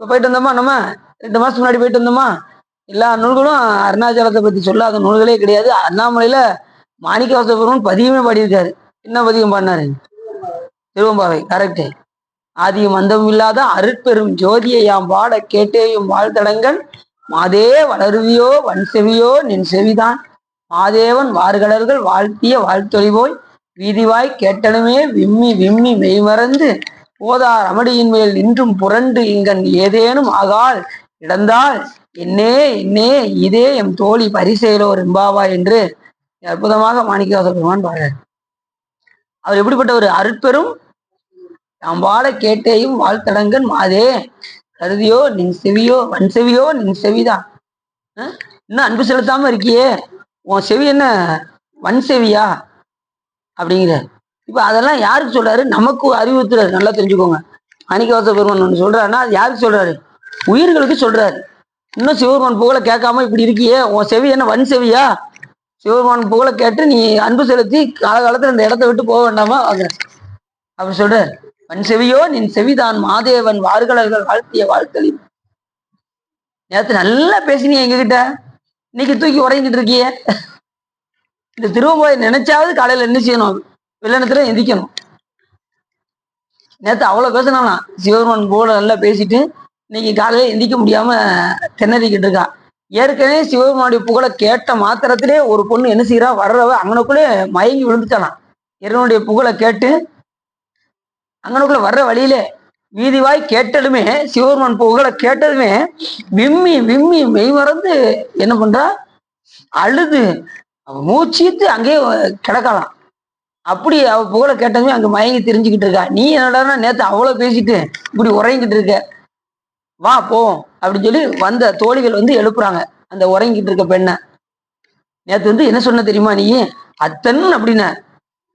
போயிட்டு வந்தோமா, நம்ம 2 மாசத்துக்கு முன்னாடி போயிட்டு வந்தோமா. எல்லா நூல்களும் அருணாச்சலத்தை பத்தி சொல்லாத நூல்களே கிடையாது. அண்ணாமலையில மாணிக்கவாச பெருமான் பதிகமே பாடியிருக்காரு. என்ன பதிகம் பாடினாரு? திருவம்பாவை. கரெக்டு. ஆதியும் அந்தமும் இல்லாத அருட்பெரும் ஜோதியை யாம் பாட கேட்டேயும் வாழ்த்தடங்கள் மாதே வளருவியோ வன் செவியோ நின் செவிதான் மாதேவன் வார்கடல்கள் வாழ்த்திய வாழ்த்தொழிவோய் வீதிவாய் கேட்டனுமே விம்மி விம்மி மெய்மறந்து போதார் அமடியின் மேல் இன்றும் புரண்டு இங்கன் ஏதேனும் ஆகால் இடந்தால் என்னே என்னே இதே எம் தோழி பரிசெயலோர் எம்பாவா என்று அற்புதமாக மாணிக்கவாச பெருமான் பாடுறார். அவர் எப்படிப்பட்ட ஒரு அருட்பெரும் நாம் வாழ கேட்டேயும் வாழ்த்தடங்கன் மாதே கருதியோ நின் செவியோ வன் செவியோ நின் செவிதான். இன்னும் அன்பு செலுத்தாம இருக்கியே, உன் செவி என்ன வன் செவியா அப்படிங்கிற. இப்ப அதெல்லாம் யாருக்கு சொல்றாரு? நமக்கு அறிவுறுத்துறாரு. நல்லா தெரிஞ்சுக்கோங்க. மாணிக்கவாச பெருமான் ஒன்று சொல்றாருன்னா அது யாருக்கு சொல்றாரு? உயிர்களுக்கு சொல்றாரு. இன்னும் சிவபெருமான் புகழை கேட்காம இப்படி இருக்கியே, உன் செவி என்ன வன் செவியா? சிவபெருமான் புகழை கேட்டு நீ அன்பு செலுத்தி காலகாலத்துல இந்த இடத்த விட்டு போக வேண்டாமா அப்படி சொல்றாரு. வன் செவியோ நின் செவிதான் மாதேவன் வார்களர்கள் வாழ்த்திய வாழ்த்தலி. நேற்று நல்லா பேசினீங்க எங்ககிட்ட, இன்னைக்கு தூக்கி உறங்கிட்டு இருக்கிய. இந்த திருவம்பாவை நினைச்சாவது காலையில என்ன செய்யணும், வெள்ளனத்துல எந்திக்கணும். நேற்று அவ்வளவு பேசினானா சிவபெருமான் போல நல்லா பேசிட்டு இன்னைக்கு காலையில எந்திக்க முடியாம திணறிக்கிட்டு இருக்கான். ஏற்கனவே சிவபெருமானுடைய புகழை கேட்ட மாத்திரத்திலே ஒரு பொண்ணு என்ன செய்யறா, வர்றவ அங்கனக்குள்ளே மயங்கி விழுந்துட்டானா. இறைவனுடைய புகழை கேட்டு அங்கனக்குள்ள வர்ற வழியிலே வீதிவாய் கேட்டதுமே, சிவபெருமான் புகழை கேட்டதுமே விம்மி விம்மி மெய் மறந்து என்ன பண்றா, அழுது மூச்சித்து அங்கேயே கிடக்கலாம். அப்படி அவ புகழை கேட்டதுமே அங்க மயங்கி தெரிஞ்சுக்கிட்டு இருக்கா. நீ என்னடா நேத்து அவ்வளவு பேசிட்டு இப்படி உறங்கிட்டு இருக்க, வா போவோம் அப்படின்னு சொல்லி வந்த தோழிகள் எழுப்புறாங்க அந்த உறங்கிட்டு இருக்க பெண்ணை. நேத்து என்ன சொன்ன தெரியுமா, நீ அத்தன் அப்படின்ன,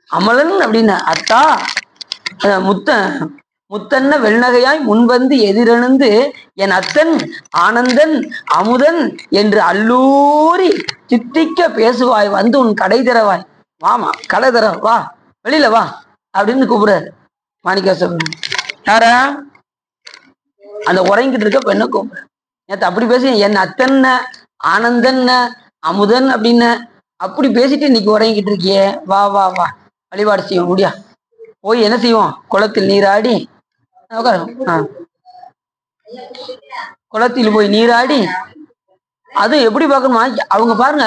அமலன் அப்படின்ன, அத்தா முத்தன்ன வெள்நகையாய் முன்வந்து எதிரணிந்து என் அத்தன் ஆனந்தன் அமுதன் என்று அல்லூரி சித்திக்க பேசுவாய், வந்து உன் கடை தரவாய், வாமா கடை தர வா, வெளியில வா அப்படின்னு கூப்பிடுறாரு மாணிக்கவாசகர். யாரா, அந்த உறங்கிட்டு இருக்க பெண்ணை கூப்பிடுற. நேற்று அப்படி பேசி என் அத்தன்ன ஆனந்தன் அமுதன் அப்படின்னு அப்படி பேசிட்டு இன்னைக்கு உறங்கிட்டு இருக்கியே, வா வா வா வழிபாடு செய்வோம் முடியா, போய் என்ன செய்வோம், குளத்தில் நீராடி குளத்தில் போய் நீராடி. அது எப்படி பார்க்கணுமா, அவங்க பாருங்க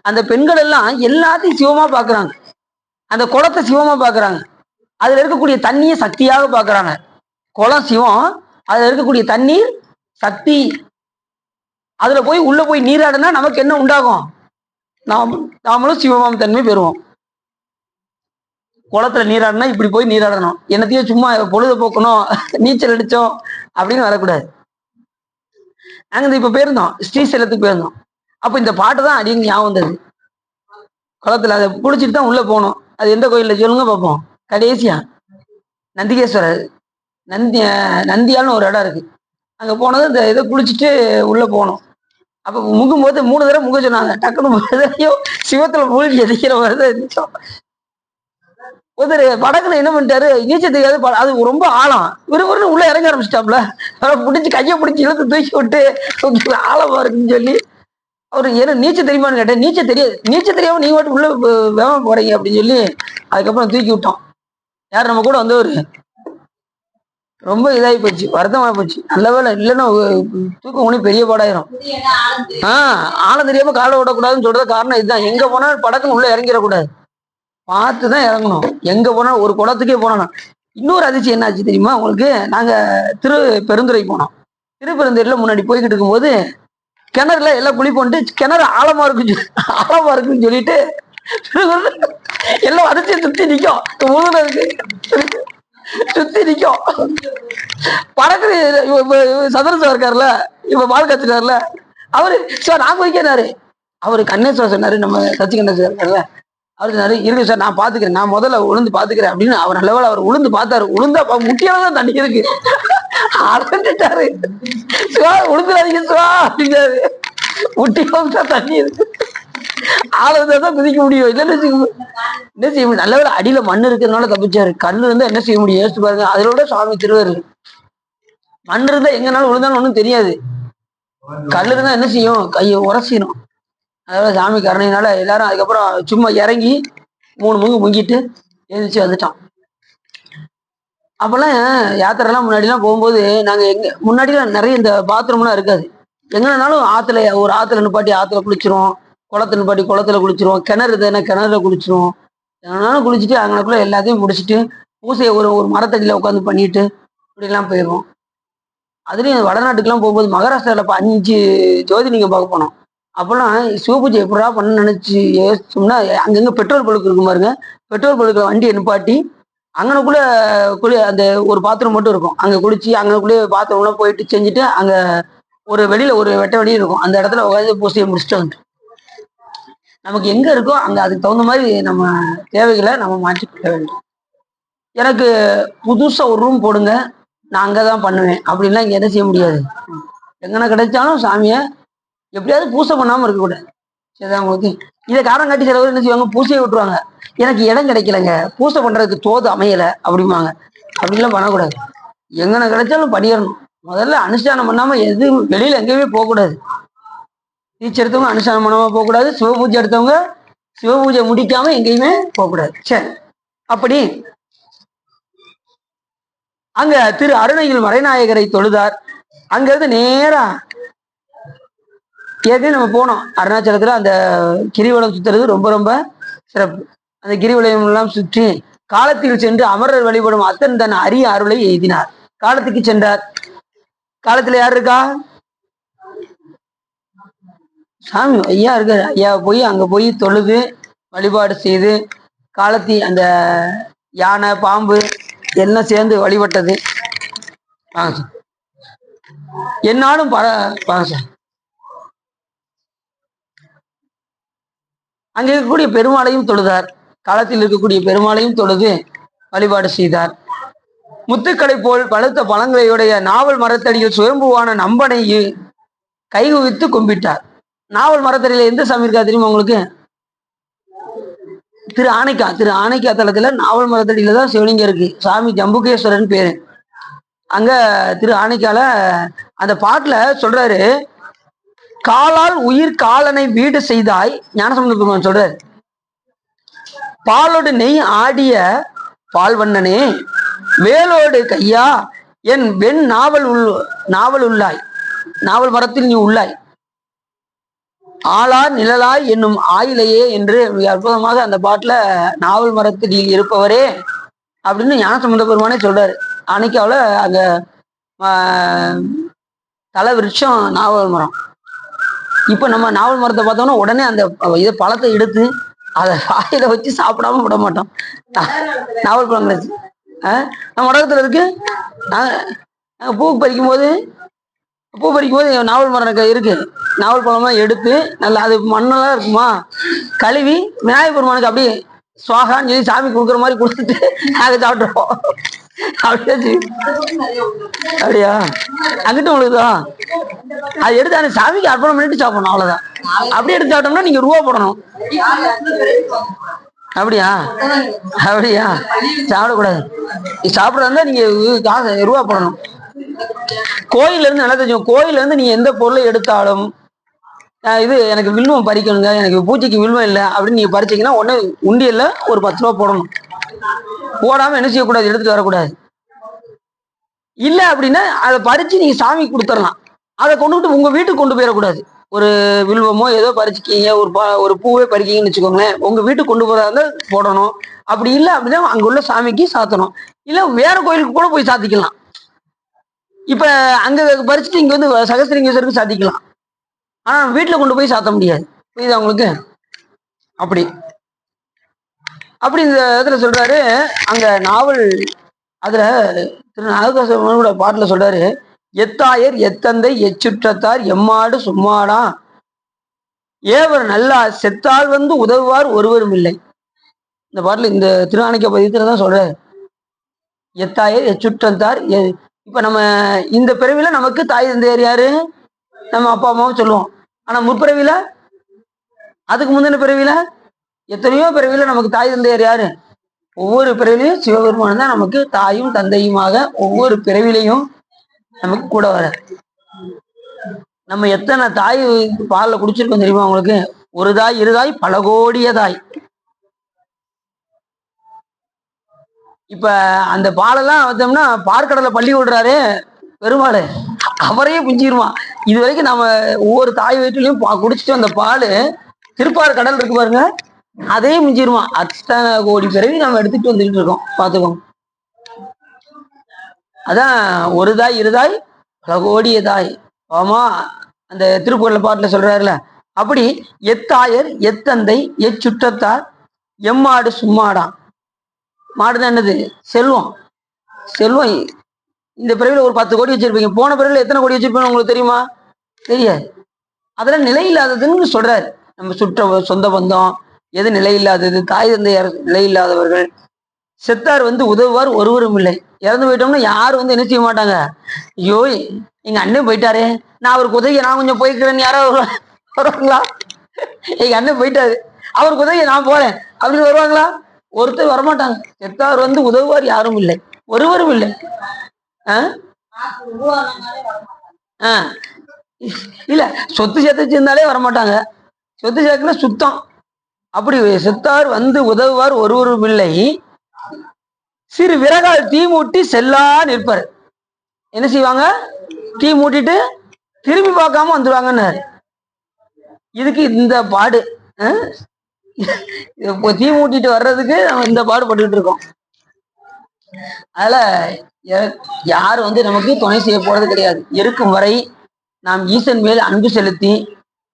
அந்த பெண்கள் எல்லாம் எல்லாத்தையும் சிவமா பாக்குறாங்க, அந்த குளத்தை சிவமா பாக்குறாங்க, அதுல இருக்கக்கூடிய தண்ணியை சக்தியாக பாக்குறாங்க. குளம் சிவம், அதுல இருக்கக்கூடிய தண்ணீர் சக்தி. அதுல போய் உள்ள போய் நீராடுனா நமக்கு என்ன உண்டாகும், நாமளும் சிவமாம் தன்மை பெறுவோம். குளத்துல நீராடினா இப்படி போய் நீராடணும், என்னத்தையும் சும்மா பொழுது போக்கணும் நீச்சல் அடிச்சோம் அப்படின்னு வரக்கூடாது. நாங்க இப்ப போயிருந்தோம், ஸ்ரீசைலத்துக்கு போயிருந்தோம். அப்ப இந்த பாட்டு தான் அடின்னு ஞாபகம் வந்தது. குளத்துல அதை புடிச்சிட்டு தான் உள்ள போனோம். அது எந்த கோயில்ல சொல்லுங்க பார்ப்போம். கடைசியா நந்திகேஸ்வரர், நந்தியால்னு ஒரு இடம் இருக்கு. அங்க போனது இந்த இதை குளிச்சுட்டு உள்ள போனோம். அப்ப முகும்போது 3 தடவை முக சொன்னாங்க. டக்குனு சிவத்துல மூழ்கி எதிக்கிற மாதிரி இருந்துச்சோம். ஒருத்தர் படக்குல என்ன பண்ணிட்டாரு, நீச்சல் தெரியாது, அது ரொம்ப ஆழம், விறுவிறுன்னு உள்ள இறங்க ஆரம்பிச்சிட்டாப்ல. பிடிச்சி கையை பிடிச்சி இழுத்து தூக்கி விட்டு ஆழமா இருக்குன்னு சொல்லி அவரு என்ன நீச்சல் தெரியுமான்னு கேட்டேன். நீச்சல் தெரியாது. நீச்சல் தெரியாம நீ மட்டும் உள்ள வேகமா போறீங்க அப்படின்னு சொல்லி அதுக்கப்புறம் தூக்கி விட்டோம். யார் நம்ம கூட ஒரு ரொம்ப இதாகி போச்சு, வருத்தமா போச்சு. நல்ல வேலை இல்லைன்னா தூக்கம் ஒண்ணு பெரிய பாடாயிரும். ஆழம் தெரியாம காலை விடக்கூடாதுன்னு சொல்றது காரணம் இதுதான். எங்க போனாலும் படக்குன்னு உள்ள இறங்கிடக்கூடாது, பார்த்துதான் இறங்கணும். எங்க போனாலும் ஒரு குளத்துக்கே போனோம். இன்னொரு அதிர்ச்சி என்ன ஆச்சு தெரியுமா உங்களுக்கு, நாங்க பெருந்துறை போனோம். திருப்பெருந்துறையில முன்னாடி போய்கிட்டு இருக்கும்போது கிணறுல எல்லாம் குழி போட்டு, கிணறு ஆழமா இருக்குன்னு சொல்லிட்டு எல்லாம் அதிர்ச்சி சுத்தி நிக்கும், சுத்தி நிக்கும். பறக்கு சதரசம் இருக்காருல்ல, இப்ப பால் காய்ச்சினாருல அவரு, சார் நான் போய்க்கிறாரு. அவரு கண்ணேஸ்வரர் சொன்னாரு, நம்ம சச்சி கண்ணேஸ்வரர் இருக்காருல்ல, அவரு சொன்னாரு இருக்கு சார் நான் பாத்துக்கிறேன், நான் முதல்ல உளுந்து பாத்துக்கிறேன் அப்படின்னு. அவர் நல்லவேளை அவர் உளுந்து பார்த்தாரு. உளுந்தா முட்டியாலதான் தண்ணி இருக்கு, அடைஞ்சிட்டாரு. சிவா உளுந்துடாதீங்க சிவா அப்படிங்கிறாரு. முட்டியாலதான் தண்ணி இருக்கு, ஆளதான் குதிக்க முடியும், இல்லைன்னு என்ன செய்ய முடியும். நல்லவேளை அடியில மண் இருக்கிறதுனால தப்பிச்சாரு. கண்ணு இருந்தா என்ன செய்ய முடியும் யோசிச்சு பாருங்க. அதோட சுவாமி திருவாரு. மண் இருந்தா எங்கனாலும் விழுந்தாலும் ஒண்ணும் தெரியாது, கல்லு இருந்தா என்ன செய்யும், கையை உரசிடும். அதோட சாமி கருணையினால எல்லாரும் அதுக்கப்புறம் சும்மா இறங்கி 3 முங்கு முங்கிட்டு எழுந்திரிச்சு வந்துட்டோம். அப்பெல்லாம் யாத்திரைலாம் முன்னாடிலாம் போகும்போது நாங்க முன்னாடிலாம் நிறைய இந்த பாத்ரூம்லாம் இருக்காது. எங்கனாலும் ஆத்துல, ஒரு ஆத்துல நிப்பாட்டி ஆத்துல குளிச்சிருவோம், குளத்துல நிப்பாட்டி குளத்துல குளிச்சிருவோம், கிணறு தானே கிணறுல குளிச்சிருவோம். எங்கனாலும் குளிச்சுட்டு அங்கனக்குள்ள எல்லாத்தையும் முடிச்சுட்டு பூசையை ஒரு மரத்தடியில உட்காந்து பண்ணிட்டு இப்படிலாம் போயிடுவோம். அதுலயும் வடநாட்டுக்கெல்லாம் போகும்போது மகாராஷ்டிரால 5 ஜோதிலிங்கம் பார்க்க போனோம். அப்பெல்லாம் சிவபூஜை எப்படா பண்ண நினைச்சு யோசிச்சோம்னா, அங்கங்க பெட்ரோல் பழுக்கு இருக்கும் பாருங்க, பெட்ரோல் பழுக்க வண்டியை நிப்பாட்டி அங்கனக்குள்ள அந்த ஒரு பாத்ரூம் மட்டும் இருக்கும், அங்க குளிச்சு அங்கனக்குள்ளே பாத்ரூம்லாம் போயிட்டு செஞ்சுட்டு அங்க ஒரு வெளியில ஒரு வெட்ட வெளியே இருக்கும், அந்த இடத்துல உட்காந்து பூசையை முடிச்சுட்டு வந்து நமக்கு எங்க இருக்கோ அங்க அதுக்கு தகுந்த மாதிரி நம்ம தேவைகளை நம்ம மாற்றி கொள்ள வேண்டும். எனக்கு புதுசா ஒரு ரூம் போடுங்க, நான் அங்கதான் பண்ணுவேன் அப்படின்லாம் இங்க என்ன செய்ய முடியாது. எங்கன்னா கிடைச்சாலும் சாமியை எப்படியாவது பூசை பண்ணாம இருக்கக்கூடாது. சரிதான் உங்களுக்கு. இதை காரணம் காட்டி சிலவர் என்ன செய்வாங்க, பூசையை விட்டுருவாங்க. எனக்கு இடம் கிடைக்கலங்க, பூசை பண்றதுக்கு தோது அமையல அப்படிம்பாங்க. அப்படிலாம் பண்ணக்கூடாது. எங்கன கிடைச்சாலும் பண்ணிடணும். முதல்ல அனுஷ்டானம் பண்ணாம எதுவும் வெளியில எங்கேயுமே போகக்கூடாது. தீட்சை எடுத்தவங்க அனுஷ்டானம் பண்ணாம போகக்கூடாது. சிவபூஜை எடுத்தவங்க சிவபூஜை முடிக்காம எங்கேயுமே போகக்கூடாது. சரி, அப்படி அங்க திரு அருணையில் மறைநாயகரை தொழுதார். அங்கிருந்து நேரா ஏற்கனவே நம்ம போனோம். அருணாச்சலத்துல அந்த கிரிவலம் சுத்துறது ரொம்ப ரொம்ப சிறப்பு. அந்த கிரிவலம் எல்லாம் சுற்றி காலத்தில் சென்று அமரர் வழிபடும் அத்தன் தன் அரிய அருளை எய்தினார். காலத்துக்கு சென்றார். காலத்துல யார் இருக்கா? சாமி ஐயா இருக்காரு. ஐயா போய் அங்க போய் தொழுது வழிபாடு செய்து காலத்தி அந்த யானை பாம்பு எல்லாம் சேர்ந்து வழிபட்டது. வாங்க சார், என்னாலும் வாங்க சார். அங்க இருக்கக்கூடிய பெருமாளையும் தொழுதார். காலத்தில் இருக்கக்கூடிய பெருமாளையும் தொழுது வழிபாடு செய்தார். முத்துக்களை போல் பழுத்த பழங்களையுடைய நாவல் மரத்தடியில் சுயம்புவான நம்பனை கைகுவித்து கும்பிட்டார். நாவல் மரத்தடியில எந்த சாமி இருக்கா தெரியுமா உங்களுக்கு? திரு ஆனைக்கா தலத்துல நாவல் மரத்தடியில தான் சிவலிங்கம் இருக்கு. சாமி ஜம்புகேஸ்வரன் பேரு. அங்க திரு ஆனைக்கால அந்த பாட்டுல சொல்றாரு, காலால் உயிர் காலனை வீடு செய்தாய். ஞானசம்பந்த பெருமான் சொல்றாரு, பாலோடு நெய் ஆடிய பால்வண்ணனே வேலோடு கையா என் வெண் நாவல் உள்ளாய், நாவல் மரத்தில் நீ உள்ளாய், ஆளார் நிழலாய் என்னும் ஆயிலையே என்று அற்புதமாக அந்த பாட்டுல நாவல் மரத்தில் இருப்பவரே அப்படின்னு ஞானசம்பந்த பெருமானே சொல்றாரு. அன்னைக்காவில் அங்க தலை விருட்சம் நாவல் மரம். இப்ப நம்ம நாவல் மரத்தை பார்த்தோம்னா உடனே அந்த இதை பழத்தை எடுத்து அதை வாயில வச்சு சாப்பிடாம விட மாட்டோம். நாவல் பழம் வச்சு நம்ம உலகத்துல இருக்கு. நாங்க பூ பறிக்கும் போது நாவல் மரம் இருக்கு. நாவல் பழம்லாம் எடுத்து நல்லா அது மண்ணெல்லாம் இருக்குமா கழுவி விநாயகர் பெருமானுக்கு அப்படியே சுவாகான்னு சொல்லி சாமி கொடுக்குற மாதிரி கொடுத்துட்டு நாங்க சாப்பிட்ருப்போம். அப்படியா? அங்கிட்ட உங்களுக்குதான் அது எடுத்து அந்த சாமிக்கு அர்ப்பணம் பண்ணிட்டு சாப்பிடணும், அவ்வளவுதான். அப்படி எடுத்து சாப்பிட்டோம்னா நீங்க ரூபா போடணும். அப்படியா? சாப்பிடக்கூடாது. சாப்பிடறதா நீங்க காசு ரூபா போடணும். கோயில்ல இருந்து நல்லா தெரியும். கோயில்ல இருந்து நீங்க எந்த பொருளை எடுத்தாலும் இது எனக்கு வில்வம் பறிக்கணுங்க, எனக்கு பூஜைக்கு வில்வம் இல்லை அப்படின்னு நீங்க பறிச்சீங்கன்னா உடனே உண்டியல்ல ஒரு 10 ரூபா போடணும். போடாம என்ன செய்யக்கூடாது, எடுத்துட்டு வரக்கூடாது. இல்ல அப்படின்னா அதை பறிச்சு நீங்க சாமி கொடுத்துடலாம். அதை கொண்டுகிட்டு உங்க வீட்டுக்கு கொண்டு போயிடக்கூடாது. ஒரு வில்வமோ ஏதோ பறிச்சுக்கீங்க, ஒரு பூவே பறிக்கீங்கன்னு வச்சுக்கோங்களேன், உங்க வீட்டுக்கு கொண்டு போறதா போடணும். அப்படி இல்லை அப்படின்னா அங்க உள்ள சாமிக்கு சாத்தணும். இல்ல வேற கோயிலுக்கு கூட போய் சாத்திக்கலாம். இப்ப அங்க பறிச்சுட்டு இங்க வந்து சகஸ்திரலிங்கேஸ்வருக்கு சாத்திக்கலாம். ஆனா வீட்டுல கொண்டு போய் சாத்த முடியாது. புரியுதா உங்களுக்கு? அப்படி இந்த இடத்துல சொல்றாரு. அங்க நாவல் அதுல திரு நாகேஸ்வரனோட பாட்டுல சொல்றாரு, எத்தாயர் எத்தந்தை எச்சுற்றத்தார் எம்மாடு சும்மாடா ஏவர் நல்லா செத்தால் வந்து உதவுவார் ஒருவரும் இல்லை. இந்த பாட்டுல இந்த திருஆனைக்க பதியத்துலதான் சொல்றாரு, எத்தாயர் எச்சுற்றத்தார். இப்ப நம்ம இந்த பிறவில நமக்கு தாய் தந்தையர் யாரு? நம்ம அப்பா அம்மாவும் சொல்லுவோம். ஆனா முற்பிறவில, அதுக்கு முந்தின பிறவில, எத்தனையோ பிறவில நமக்கு தாய் தந்தையர் யாரு? ஒவ்வொரு பிறவிலையும் சிவபெருமான் தான் நமக்கு தாயும் தந்தையுமாக ஒவ்வொரு பிறவிலையும் நமக்கு கூட வர. நம்ம எத்தனை தாய் பாலில் குடிச்சிருக்கோம் தெரியுமா உங்களுக்கு? ஒரு தாய், இருதாய், பல கோடிய தாய். இப்ப அந்த பாலெல்லாம் வச்சோம்னா பார்க்கடலை பள்ளி விடுறாரு பெருமாள், அவரையே புஞ்சிருவான். இது வரைக்கும் நம்ம ஒவ்வொரு தாய் வயிற்றுலையும் குடிச்சிட்டு அந்த பால் திருப்பார் கடல் இருக்கு பாருங்க, அதையே மிஞ்சிருவான். அத்தனை கோடி பிறவி நம்ம எடுத்துட்டு வந்துட்டு இருக்கோம், பார்த்துக்கோங்க. அதான் ஒரு தாய், இருதாய், பல கோடிய தாய். ஆமா, அந்த திருக்குறள் பாட்டுல சொல்றாருல, அப்படி எத்தாயர் எத்தந்தை எச்சுற்றத்தார் எம்மாடு சும்மாடா. மாடுதான் என்னது? செல்வம். இந்த பிறவில ஒரு 10 கோடி வச்சிருப்பீங்க, போன பிறவில எத்தனை கோடி வச்சிருப்பீங்க உங்களுக்கு தெரியுமா? தெரியாது. அதெல்லாம் நிலை இல்லாததுன்னு சொல்றாரு. நம்ம சொந்த பந்தம் எது நிலை இல்லாதது? தாய் தந்தையார் நிலை இல்லாதவர்கள். செத்தார் வந்து உதவுவார் ஒருவரும் இல்லை. இறந்து போயிட்டோம்னா யாரும் வந்து என்ன செய்ய மாட்டாங்க. ஐயோ எங்க அண்ணன் போயிட்டாரே, நான் அவருக்கு உதவி நான் கொஞ்சம் போய்க்கிறேன்னு யாராவது வருவாங்களா? எங்க அண்ணன் போயிட்டாரு, அவருக்கு உதவி நான் போறேன் அப்படின்னு வருவாங்களா? ஒருத்தர் வரமாட்டாங்க. செத்தார் வந்து உதவுவார் யாரும் இல்லை. ஒருவரும் இல்லை. ஆஹ் ஆஹ் இல்ல, சொத்து சேர்த்து வச்சிருந்தாலே வரமாட்டாங்க. சொத்து சேர்க்கல சுத்தம். அப்படி செத்தார் வந்து உதவுவார் ஒருவரும் இல்லை. சிறு விறகால் தீ மூட்டி செல்லா நிற்பார். என்ன செய்வாங்க? தீ மூட்டிட்டு திரும்பி பார்க்காம வந்துருவாங்கன்னு. இதுக்கு இந்த பாடு. தீ மூட்டிட்டு வர்றதுக்கு நம்ம இந்த பாடு பட்டுக்கிட்டு இருக்கோம். அதுல யாரும் வந்து நமக்கு துணை செய்ய போறது கிடையாது. இருக்கும் வரை நாம் ஈசன் மேல் அன்பு செலுத்தி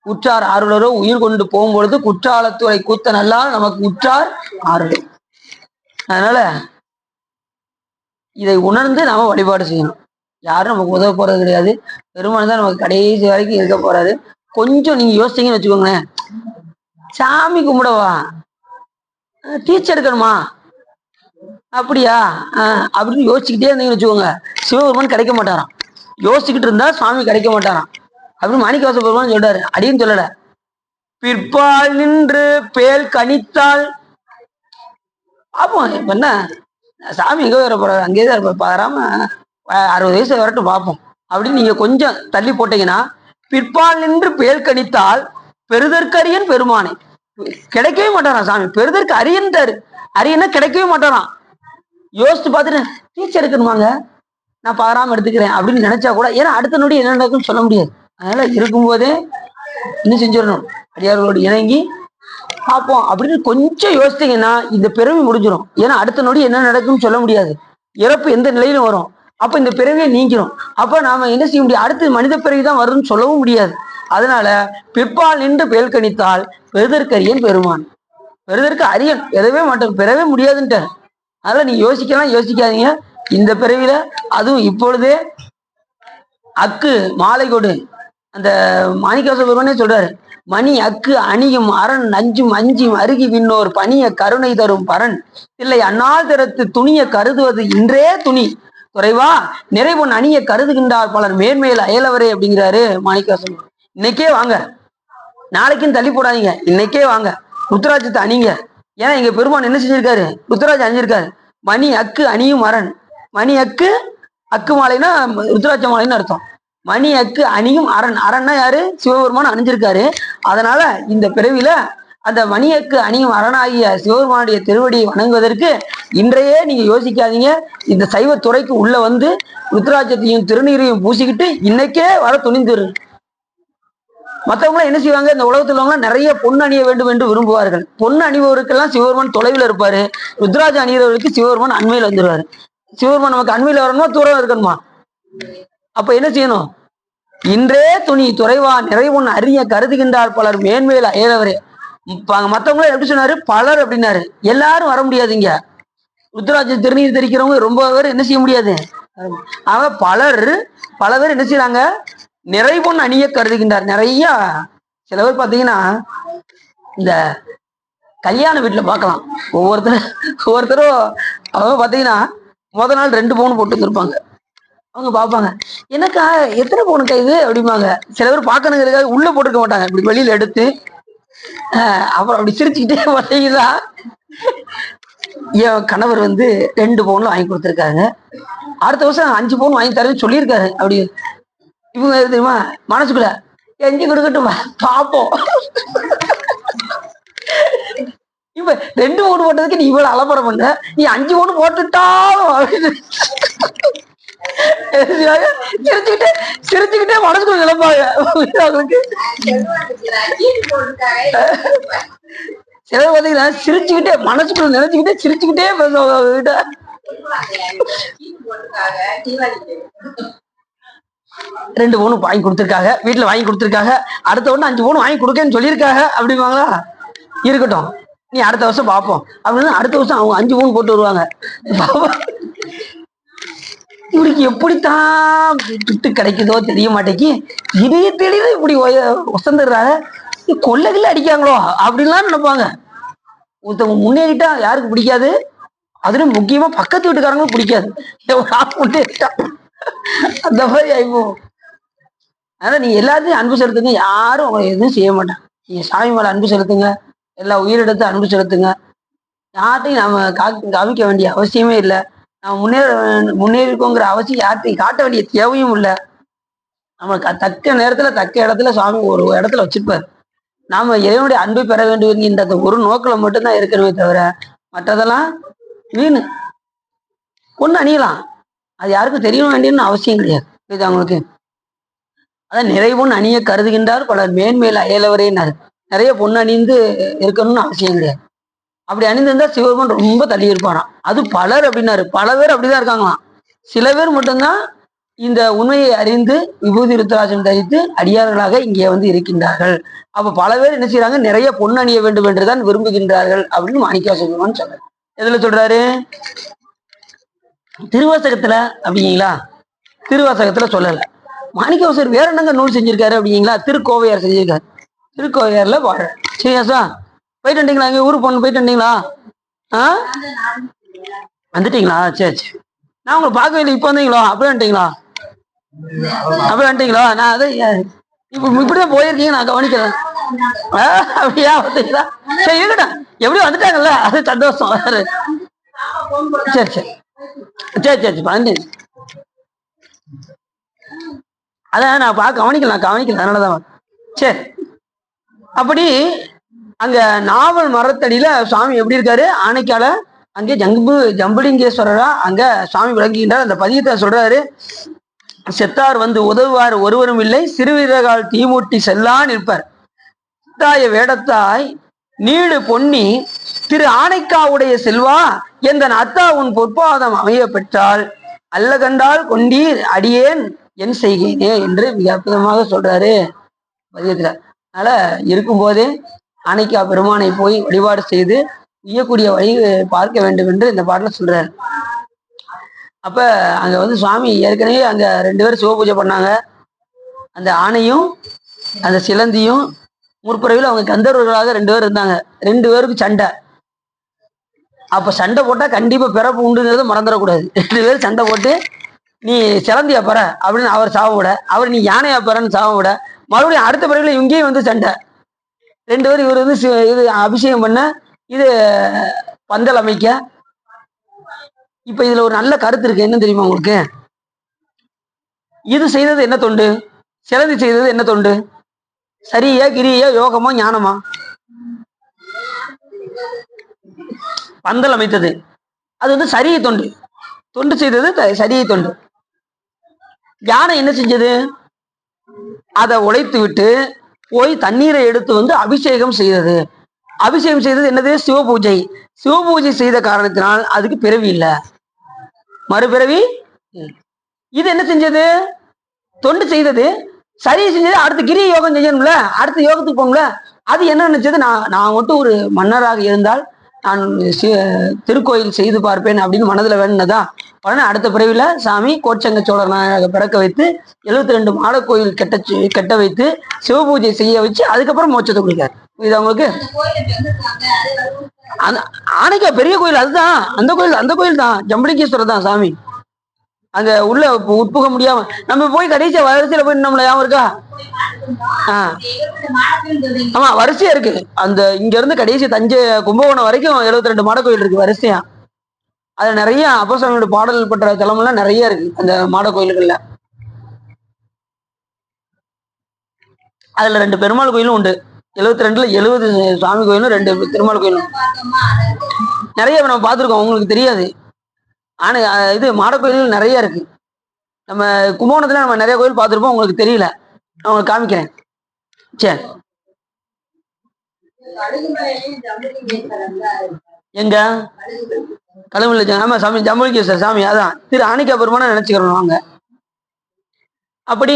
உற்றார் ஆறுலரோ உயிர் கொண்டு போகும்பொழுது குற்றாலத்துறை கூத்த நல்லால் நமக்கு உற்றார் ஆறுலர். அதனால இதை உணர்ந்து நாம வழிபாடு செய்யணும். யாரும் நமக்கு உதவ போறது கிடையாது. பெருமாள் தான் நமக்கு கடைசி வரைக்கும் இருக்க போறாரு. கொஞ்சம் நீங்க யோசிச்சீங்கன்னு வச்சுக்கோங்களேன், சாமி கும்பிடவா, டீச்சர் எடுக்கணுமா, அப்படியா அப்படின்னு யோசிச்சுக்கிட்டே இருந்தீங்கன்னு வச்சுக்கோங்க, சிவபெருமான் கிடைக்க மாட்டாராம். யோசிச்சுக்கிட்டு இருந்தா சுவாமி கிடைக்க மாட்டாராம் அப்படின்னு மாணிக்கவாச பெருமான் சொல்றாரு. அடின்னு சொல்லல. பிற்பால் நின்று பேல் கணித்தால் அப்போ இப்ப என்ன, சாமி எங்க வர போறாரு, அங்கேயே இருப்பார், பாராம 60 வயசு வரட்டும் பார்ப்போம் அப்படின்னு நீங்க கொஞ்சம் தள்ளி போட்டீங்கன்னா, பிற்பால் நின்று பேல் கணித்தால் பெருதற்கு அரியன் பெருமானை கிடைக்கவே மாட்டாராம் சாமி. பெருதற்கு அரியன்றாரு, அரியன்னா கிடைக்கவே மாட்டாராம். யோசிச்சு பார்த்துட்டு டீச்சர் இருக்கணுமாங்க, நான் பாராம எடுத்துக்கிறேன் அப்படின்னு நினைச்சா கூட, ஏன்னா அடுத்த நொடி என்ன நடக்கும்னு சொல்ல முடியாது. அதனால இருக்கும்போதே இன்னும் செஞ்சிடணும், அடியார்களோடு இணங்கி பார்ப்போம் அப்படின்னு கொஞ்சம் யோசித்தீங்கன்னா இந்த பிறவி முடிஞ்சிடும். ஏன்னா அடுத்த நொடி என்ன நடக்கும்னு சொல்ல முடியாது. இறப்பு எந்த நிலையிலும் வரும். அப்ப இந்த பிறவியை நீங்கிரும். அப்ப நாம என்ன செய்ய முடியும், அடுத்து மனித பிறவி தான் வரும்னு சொல்லவும் முடியாது. அதனால பிற்பால் நின்று பேல் கணித்தால் பெருதற்கு அரியன் பெருமான். பெருதற்கு அரியன் எதவே மாட்டோம், பெறவே முடியாதுன்ட்டு. அதனால நீ யோசிக்கலாம், யோசிக்காதீங்க. இந்த பிறவில அதுவும் இப்பொழுதே அக்கு மாலை கொடு. அந்த மாணிக்கவாச பெருமானே சொல்றாரு, மணி அக்கு அணியும் அரண் நஞ்சும் அஞ்சும் அருகி விண்ணோர் பணிய கருணை தரும் பரன் இல்லை அந்நாள் திறத்து துணிய கருதுவது இன்றே துணி குறைவா நிறைவொன் அணிய கருதுகின்றார் பலர் மேன்மேல் அயலவரே அப்படிங்கிறாரு மாணிக்கவாசன். இன்னைக்கே வாங்க, நாளைக்குன்னு தள்ளி போடாதீங்க, இன்னைக்கே வாங்க, ருத்ராட்சத்தை அணிங்க. ஏன்னா எங்க பெருமான் என்ன செஞ்சிருக்காரு, ருத்ராட்சம் அணிஞ்சிருக்காரு. மணி அக்கு அணியும் அரண். மணி அக்கு, அக்கு மாலைன்னா ருத்ராட்ச மாலைன்னு அர்த்தம். மணி அக்கு அணியும் அரண். அரண்னா யாரு, சிவபெருமான் அணிஞ்சிருக்காரு. அதனால இந்த பிறவில அந்த மணியக்கு அணியும் அரணாகிய சிவபெருமானுடைய திருவடியை வணங்குவதற்கு இன்றையே நீங்க யோசிக்காதீங்க. இந்த சைவ துறைக்கு உள்ள வந்து ருத்ராட்சத்தையும் திருநீரையும் பூசிக்கிட்டு இன்னைக்கே வர துணிந்துரு. மற்றவங்களாம் என்ன செய்வாங்க, இந்த உலகத்தில் உள்ளவங்களாம் நிறைய பொண்ணு அணிய வேண்டும் என்று விரும்புவார்கள். பொண்ணு அணிபவருக்கெல்லாம் சிவபெருமான் தொலைவில் இருப்பாரு. ருத்ராஜ அணிகிறவருக்கு சிவபெருமான் அண்மையில் வந்துருவாரு. சிவபெருமான் நமக்கு அண்மையில் வரணுமா தூரம் இருக்கணுமா? அப்ப என்ன செய்யணும், இன்றே துணி துறைவா நிறைவொன் அறிய கருதுகின்றார் பலர் மேன்மேல் அயலவரே. மற்றவங்களும் எப்படி சொன்னாரு, பலர் அப்படின்னாரு. எல்லாரும் வர முடியாதுங்க. ருத்ராட்ச திருநீர் தெரிக்கிறவங்க ரொம்ப பேர் என்ன செய்ய முடியாது. ஆக பல பேர் என்ன செய்யறாங்க, நிறைவொன் அணிய கருதுகின்றார். நிறைய சில பேர் பாத்தீங்கன்னா இந்த கல்யாண வீட்டுல பார்க்கலாம், ஒவ்வொருத்தரும் அவங்க பாத்தீங்கன்னா முத நாள் 2 பவுன் போட்டு வந்திருப்பாங்க. அவங்க பார்ப்பாங்க, எனக்கா எத்தனை பவுனுக்கா இது அப்படிம்பாங்க. சில பேர் பார்க்கணுங்கிறதுக்காக உள்ள போட்டுருக்க மாட்டாங்க, இப்படி வெளியில எடுத்து அப்புறம் அப்படி சிரிச்சுக்கிட்டே பார்த்தீங்கன்னா என் கணவர் வந்து 2 பவுன்ல வாங்கி கொடுத்துருக்காங்க, அடுத்த வருஷம் 5 பவுன் வாங்கி தரேன்னு சொல்லியிருக்காரு. அப்படி இவங்க தெரியுமா மனசுக்குள்ள எஞ்சி கொடுக்கட்டும் பாப்போம். இப்ப 2 பவுன் போட்டதுக்கு நீ இவ்வளவு அலப்பறம் பண்ண, நீ 5 பவுன் போட்டுட்டா அப்படின்னு சிரிச்சுக்கிட்டே மனசுக்குள்ள நினைப்பாங்க. அவங்களுக்கு சில பாத்தீங்கன்னா சிரிச்சுக்கிட்டே மனசுக்குள்ள நினைச்சுக்கிட்டே சிரிச்சுக்கிட்டே பேசுவாங்க அவங்க கிட்ட. 2 பவுன் வாங்கி கொடுத்துருக்காங்க, வீட்டுல வாங்கி கொடுத்துருக்காங்க, அடுத்த ஒண்ணு 5 பவுன் வாங்கி கொடுக்கன்னு சொல்லியிருக்காங்க அப்படிவாங்களா. இருக்கட்டும், நீ அடுத்த வருஷம் பார்ப்போம் அப்படின்னு அடுத்த வருஷம் அவங்க 5 பவுன் போட்டு வருவாங்க. இவருக்கு எப்படித்தான் துட்டு கிடைக்குதோ தெரிய மாட்டேங்கி, திடீர்னு இப்படி வசந்துடுறாங்க, கொள்ளைகள் அடிக்காங்களோ அப்படின்லாம் நினைப்பாங்க. ஒருத்தவங்க முன்னேறிட்டா யாருக்கு பிடிக்காது, அதுவும் முக்கியமா பக்கத்து வீட்டுக்காரங்களும் பிடிக்காது. முன்னேறிட்டா அந்த மாதிரி ஆயிப்போம். அதனால நீங்க எல்லாத்தையும் அன்பு செலுத்துங்க, யாரும் அவங்க எதுவும் செய்ய மாட்டாங்க. நீங்க சாமி மேல அன்பு செலுத்துங்க, எல்லா உயிரிடத்தை அன்பு செலுத்துங்க. யார்ட்டையும் நாம காமிக்க வேண்டிய அவசியமே இல்லை. நம்ம முன்னேறிக்கோங்கிற அவசியம் யார்கிட்டையும் காட்ட வேண்டிய தேவையும் இல்லை. நம்மளுக்கு தக்க நேரத்துல தக்க இடத்துல சுவாமி ஒரு இடத்துல வச்சிருப்பாரு. நாம இறைவனுடைய அன்பை பெற வேண்டும் என்கின்ற அந்த ஒரு நோக்கில் மட்டும்தான் இருக்கணுமே தவிர மற்றதெல்லாம் வீணு. பொண்ணு அணியலாம், அது யாருக்கும் தெரிய வேண்டியன்னு அவசியம் கிடையாது. இது அவங்களுக்கு அதான் நிறைய பொண்ணு அணிய கருதுகின்றார் பலர் மேன்மேல் அயலவரேன்னாரு. நிறைய பொண்ணு அணிந்து இருக்கணும்னு அவசியம் கிடையாது. அப்படி அணிந்திருந்தா சிவபெருமான் ரொம்ப தள்ளி இருப்பாராம். அது பலர் அப்படின்னாரு. பல பேர் அப்படிதான் இருக்காங்களாம். சில பேர் மட்டும்தான் இந்த உண்மையை அறிந்து விபூதி ருத்ராட்சம் தரித்து அடியார்களாக இங்கே வந்து இருக்கின்றார்கள். அப்ப பல பேர் என்ன செய்யறாங்க, நிறைய பொண்ணு அணிய வேண்டும் என்றுதான் விரும்புகின்றார்கள் அப்படின்னு மாணிக்கவாசகர் சொல்றாரு. எதுல சொல்றாரு? திருவாசகத்துல அப்படிங்களா? திருவாசகத்துல சொல்லல. மாணிக்கவாசகர் வேற என்னங்க நூல் செஞ்சிருக்காரு அப்படிங்களா? திருக்கோவையார் செஞ்சிருக்காரு. திருக்கோவையார்ல பாரு. சரியா சார்? போயிட்டு வந்தீங்களா? எங்க ஊருக்கு பொண்ணு போயிட்டு வந்தீங்களா? வந்துட்டீங்களா? சரி சரி. நான் உங்களை பார்க்கவே இல்லை. இப்போ வந்தீங்களா? அப்படியே வந்துட்டீங்களா? அப்படியே வந்துட்டீங்களா? நான் அதை இப்படிதான் போயிருக்கீங்க, நான் கவனிக்கிறேன். அப்படியா வந்தீங்களா? சரி இருக்கட்டும், எப்படி வந்துட்டாங்கல்ல, அது சந்தோஷம். சரி சரி சரி சரி வந்து அதான் நான் கவனிக்கல அதனாலதான். சரி. அப்படி அங்க நாவல் மரத்தடியில சுவாமி எப்படி இருக்காரு? ஆனைக்கால அங்கே ஜம்புலிங்கேஸ்வரரா அங்க சுவாமி விளங்குகின்றார். அந்த பதியத்தை சொல்றாரு. செத்தார் வந்து உதவுவார் ஒருவரும் இல்லை, சிறுவீரகால் தீமூட்டி செல்லா நிற்பார். தாய வேடத்தாய் நீடு பொன்னி திரு ஆனைக்காவுடைய செல்வா எந்த அத்தா உன் பொற்பாதம் அமைய பெற்றால் அல்ல கண்டால் கொண்டீர் அடியேன் என் செய்கிறேனே என்று மிக அற்புதமாக சொல்றாரு பதியத்துல. அதனால இருக்கும்போதே ஆனைக்கா பெருமானை போய் வழிபாடு செய்து செய்யக்கூடிய வழி பார்க்க வேண்டும் என்று இந்த பாட்டில் சொல்றாரு. அப்ப அங்க வந்து சுவாமி ஏற்கனவே அங்க 2 பேரும் சிவ பூஜை பண்ணாங்க. அந்த ஆணையும் அந்த சிலந்தியும் முற்பிறவில அவங்க கந்தர்வர்களாக 2 பேர் இருந்தாங்க. 2 பேருக்கு சண்டை. அப்ப சண்டை போட்டா கண்டிப்பா பிறப்பு உண்டுங்கிறத மறந்துடக்கூடாது. 2 பேரும் சண்டை போட்டு நீ சிலந்தியா பெற அப்படின்னு அவர் சாபம் விட, அவர் நீ யானையா பெறன்னு சாபம் விட, மறுபடியும் அடுத்த பிறவில இங்கேயும் வந்து சண்டை. 2 பேரும் இவர் வந்து இது அபிஷேகம் பண்ண, இது பந்தல் அமைக்க. இப்ப இதுல ஒரு நல்ல கருத்து இருக்கு. என்ன தெரியுமா உங்களுக்கு? இது செய்தது என்ன தொண்டு? சிலந்தி செய்தது என்ன தொண்டு? சரியா கிரியா யோகமா ஞானமா? பந்தல் அமைத்தது அது வந்து சரிய தொண்டு. தொண்டு செய்தது சரிய தொண்டு. யானை என்ன செஞ்சது? அதை உழைத்து விட்டு போய் தண்ணீரை எடுத்து வந்து அபிஷேகம் செய்தது. அபிஷேகம் செய்தது என்னது? சிவபூஜை. சிவபூஜை செய்த காரணத்தினால் அதுக்கு பிறவி இல்லை, மறுபிறவி. இது என்ன செஞ்சது? தொண்டு செய்தது. சரி செஞ்சது. அடுத்து கிரி யோகம் செய்யணும்ல, அடுத்த யோகத்துக்கு போகணும்ல. அது என்ன நினைச்சது? நான் மட்டும் ஒரு மன்னராக இருந்தால் நான் திருக்கோயில் செய்து பார்ப்பேன் அப்படின்னு மனதுல வேணுனதா. உடனே அடுத்த பிறவில சாமி கோச்சங்க சோழனாக பிறக்க வைத்து 72 மாட கோயில் கெட்ட வைத்து சிவபூஜை செய்ய வச்சு அதுக்கப்புறம் மோட்சத்தை கொடுக்காரு. இது அவங்களுக்கு ஆனைக்கா பெரிய கோயில் அதுதான். அந்த கோயில் தான் ஜம்புலிங்கேஸ்வரர் தான் சாமி. அங்க உள்ள உட்புக முடியாம நம்ம போய் கடைசியா வரிசையில போய் நம்மள ஞாபகம் இருக்கா? ஆமா, வரிசையா இருக்கு. அந்த இங்க இருந்து கடைசி தஞ்சை கும்பகோணம் வரைக்கும் 72 மாட கோயில் இருக்கு வரிசையா. அதுல நிறைய அப்பசாமியோட பாடல் பற்ற தலமெல்லாம் நிறைய இருக்கு அந்த மாட கோயில்கள்ல. அதுல 2 பெருமாள் கோயிலும் உண்டு. 72ல 70 சுவாமி கோயிலும் 2 திருமால் கோயிலும் நிறைய நம்ம பார்த்துருக்கோம். உங்களுக்கு தெரியாது. ஆனா இது மாட கோயில்கள் நிறைய இருக்கு. நம்ம கும்பகோணத்துல நம்ம நிறைய கோயில் பார்த்துருப்போம், உங்களுக்கு தெரியல. நான் உங்களுக்கு காமிக்கிறேன். சரி. எங்க கழுவுல? ஆமா சாமி, ஜம்புலிங்கேஸ்வரர் சாமி. அதான் திரு ஆனைக்கா பெருமானை நினைச்சுக்கிறோம் வாங்க. அப்படி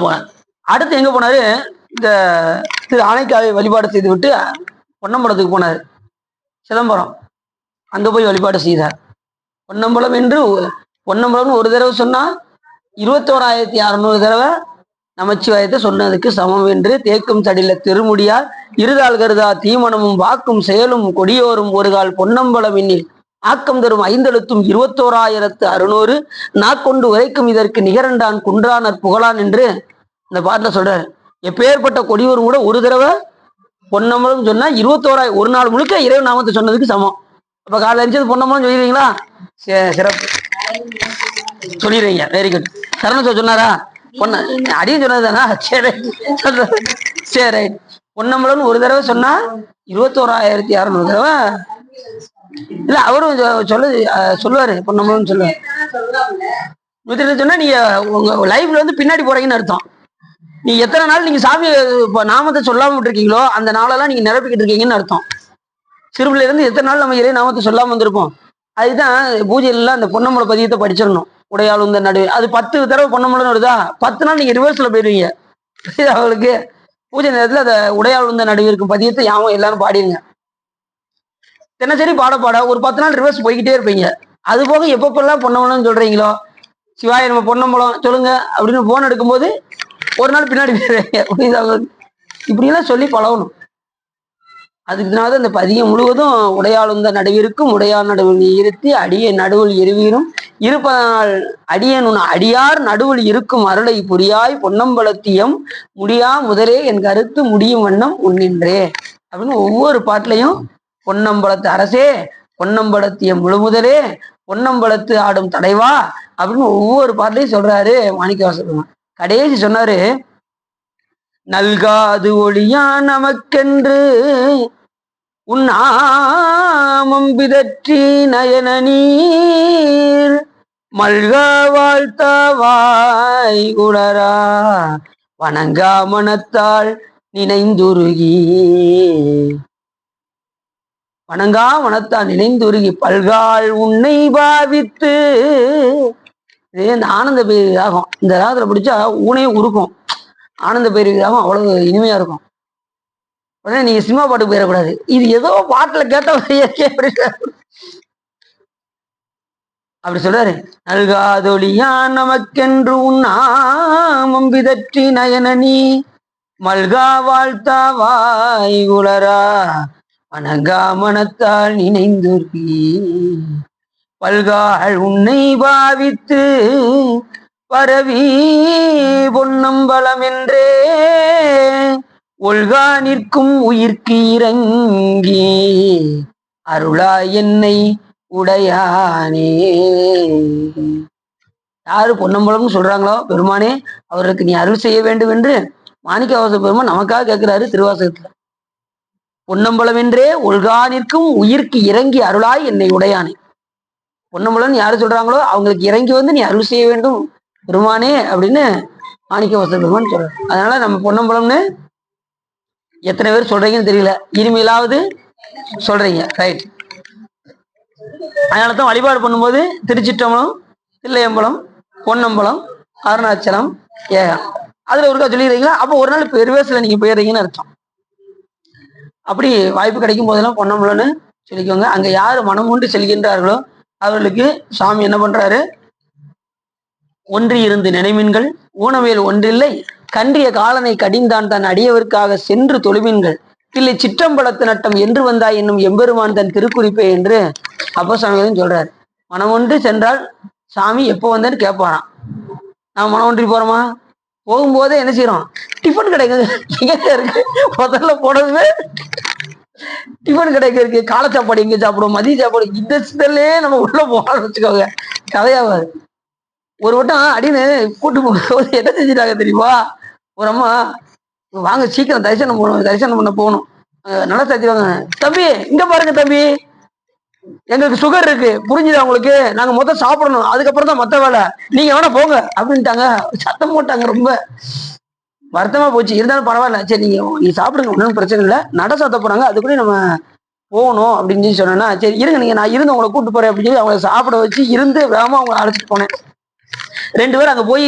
போன அடுத்து எங்க போனாரு? இந்த திரு ஆனைக்காவை வழிபாடு செய்து விட்டு பொன்னம்பலத்துக்கு போனார். சிதம்பரம் அங்க போய் வழிபாடு செய்தார். பொன்னம்பலம் என்று பொன்னம்பலம்னு ஒரு தடவை சொன்னா 21,600 தடவை நமச்சிவாயத்தை சொன்னதுக்கு சமம் என்று தேக்கும் தடில திருமுடியார் இருதாள் கருதா தீமனமும் வாக்கும் செயலும் கொடியோரும் ஒரு கால் பொன்னம்பலம் எண்ணில் ஆக்கம் தரும் 5 எழுத்தும் 21,600 நாக்கொண்டு உரைக்கும் இதற்கு நிகரண்டான் குன்றானர் புகழான் என்று இந்த பாட்டுல சொல்றாரு. எப்பேற்பட்ட கொடியோரும் கூட ஒரு தடவை பொன்னம்பலம் சொன்னா 21,000 ஒரு நாள் முழுக்க இறைவன் நாமத்தை சொன்னதுக்கு சமம். அப்ப காலைல எழுந்து பொன்னம்பலம் சொல்லிடுறீங்களா? சிறப்பு சொல்லிடுறீங்க. Very good. சரண சொன்னாரா? பொன்ன அடியும் சொன்னதுதானா? சரி சரி ரைட். பொன்னம்பலம்னு ஒரு தடவை சொன்னா 21,600 தடவை இல்ல அவரும் சொல்லுவாரு. பொன்னம்பலம் சொல்லுவாரு. சொன்னா நீங்க உங்க லைஃப்ல வந்து பின்னாடி போறீங்கன்னு அர்த்தம். நீ எத்தனை நாள் நீங்க சாமி நாமத்தை சொல்லாம விட்டுருக்கீங்களோ அந்த நாளெல்லாம் நீங்க நிரப்பிக்கிட்டு இருக்கீங்கன்னு அர்த்தம். சிறுபிள்ளைல இருந்து எத்தனை நாள் நம்ம இறை நாமத்தை சொல்லாம வந்திருப்போம். அதுதான் பூஜையில அந்த பொன்னம்பல பதியத்தை படிச்சிடணும். உடையாள் இந்த நடுவே அது 10 தடவை பொன்னம்பலம்னு வருதா, 10 நாள் நீங்க ரிவர்ஸ்ல போயிருவீங்க. அவங்களுக்கு பூஜை நேரத்துல அந்த உடையாள் இந்த நடுவே இருக்கும் பதியத்தை யாவும் எல்லாரும் பாடிடுங்க. தினசரி பாட பாட ஒரு 10 நாள் ரிவர்ஸ் போய்கிட்டே இருப்பீங்க. அது போக எப்பப்பெல்லாம் பொன்னம்பலம்னு சொல்றீங்களோ, சிவாய நம்ம பொன்னம்பலம் சொல்லுங்க அப்படின்னு போன் எடுக்கும்போது ஒரு நாள் பின்னாடி போயிருவீங்க. இப்படிலாம் சொல்லி பழகணும். அதுக்குனால இந்த பதியம் முழுவதும் உடையாளுந்த நடுவிற்கும் உடையார் நடுவில் இருத்தி அடிய நடுவில் இருவீரும் இருப்பதனால் அடியன் உன் அடியார் நடுவில் இருக்கும் அருளை புரியாய் பொன்னம்பலத்தியம் முடியா முதலே என் கருத்து முடியும் வண்ணம் உன்னின்றே அப்படின்னு ஒவ்வொரு பாட்டிலையும் பொன்னம்பலத்து அரசே, பொன்னம்பலத்தியம் முழுமுதலே, பொன்னம்பலத்து ஆடும் தடைவா அப்படின்னு ஒவ்வொரு பாட்டிலையும் சொல்றாரு மாணிக்கவாசகர். கடைசி சொன்னாரு, நல்காது ஒளியா நமக்கென்று உன்னாமம் பிதற்றி நயன நீர் மல்கா வாழ்த்தாவாய் உளரா வணங்கா மனத்தால் நினைந்துருகி வணங்கா மனத்தால் நினைந்துருகி பல்கால் உன்னை பாவித்து. இந்த ஆனந்த பேரு ராகம் இந்த ராகத்துல பிடிச்சா ஊனையும் உருக்கும். ஆனந்த பேரு ராகம் அவ்வளவு இனிமையா இருக்கும். உடனே நீங்க சினிமா பாட்டுக்கு போயிடக்கூடாது. இது ஏதோ பாட்டுல கேட்ட அப்படி சொல்றாரு. நல்காதொழியா நமக்கென்று உன்னாமம் பிதற்றி நயனி மல்கா வாழ்த்தாவாய் உளரா வணங்கா மனத்தால் நினைந்துருகி பல்காள் உன்னை பாவித்து பரவி பொன்னம்பலம் என்றே ஒல்கா நிற்கும் உயிர்க்கு இறங்கி அருளா என்னை உடையானே. யாரு பொன்னம்பலம்னு சொல்றாங்களோ பெருமானே அவருக்கு நீ அருள் செய்ய வேண்டும் என்று மாணிக்கவாசக பெருமான் நமக்காக கேட்கிறாரு திருவாசகத்துல. பொன்னம்பலம் என்றே ஒல்கா நிற்கும் உயிர்க்கு இறங்கி அருளாய் என்னை உடையானே. பொன்னம்பலம் யாரு சொல்றாங்களோ அவங்களுக்கு இறங்கி வந்து நீ அருள் செய்ய வேண்டும் பெருமானே அப்படின்னு மாணிக்கவாசக பெருமான் சொல்றாரு. அதனால நம்ம பொன்னம்பலம்னு எத்தனை பேர் சொல்றீங்கன்னு தெரியல, இனிமேலாவது சொல்றீங்க. ரைட். அதனாலதான் வழிபாடு பண்ணும்போது திருச்சிற்றம்பலம், தில்லையம்பலம், பொன்னம்பலம், அருணாச்சலம், ஏகம் அதுல ஒருக்கா சொல்லிடுறீங்களா? அப்போ ஒரு நாள் ரிவர்ஸ்ல நீங்க போயிடுறீங்கன்னு அர்த்தம். அப்படி வாய்ப்பு கிடைக்கும் போதெல்லாம் பொன்னம்பலம்னு சொல்லிக்கோங்க. அங்க யாரு மனம் கொண்டு செல்கின்றார்களோ அவர்களுக்கு சாமி என்ன பண்றாரு? ஒன்றி இருந்து நினைமீன்கள் ஊனவேல் ஒன்றில்லை கன்றிய காலனை கடிந்தான் தன் அடியவர்க்காக சென்று தொழுமீன்கள் இல்லை சிற்றம்பலத்து நட்டம் என்று வந்தாய் என்னும் எம்பெருமான் தன் திருக்குறிப்பே என்று அப்பசாமி சொல்றாரு. மனம் ஒன்று சென்றால் சாமி எப்போ வந்தேன்னு கேட்பாராம். நான் மனம் ஒன்றி போறோமா? போகும்போதே என்ன செய்யறோம்? டிஃபன் கிடைக்கு இருக்கு. முதல்ல போனதுமே டிஃபன் கிடைக்க இருக்கு. காலை சாப்பாடு எங்க சாப்பிடுவோம், மதிய சாப்பாடு, இந்த சிதல்லே நம்ம உள்ள போகணும்னு வச்சுக்கோங்க, கதையாவாது. ஒரு வட்டம் அப்படின்னு கூட்டு போகும்போது என்ன செஞ்சுட்டாங்க தெரியுமா? ஒரு அம்மா, வாங்க சீக்கிரம் தரிசனம் போகணும், தரிசனம் பண்ண போகணும். நல்லா தச்சுவாங்க. தம்பி இங்க பாருங்க தம்பி, எங்களுக்கு சுகர் இருக்கு, புரிஞ்சுதா உங்களுக்கு? நாங்க மொத்தம் சாப்பிடணும், அதுக்கப்புறம் தான் மொத்த வேலை, நீங்க வேணா போங்க அப்படின்ட்டாங்க. சத்தம் போட்டாங்க. ரொம்ப வருத்தமா போச்சு. இருந்தாலும் பரவாயில்ல, சரி நீங்க சாப்பிடுங்க, ஒன்றும் பிரச்சனை இல்லை. நட சாத்த போறாங்க, அதுக்குள்ளே நம்ம போகணும் அப்படின்னு சொல்லி சொன்னேன்னா, சரி இருங்க நீங்க, நான் இருந்து உங்களை கூப்பிட்டு போறேன் அப்படின்னு சொல்லி அவங்களை சாப்பிட வச்சு இருந்து வேகமா அவங்களை அழைச்சிட்டு போனேன். 2 பேரும் அங்க போய்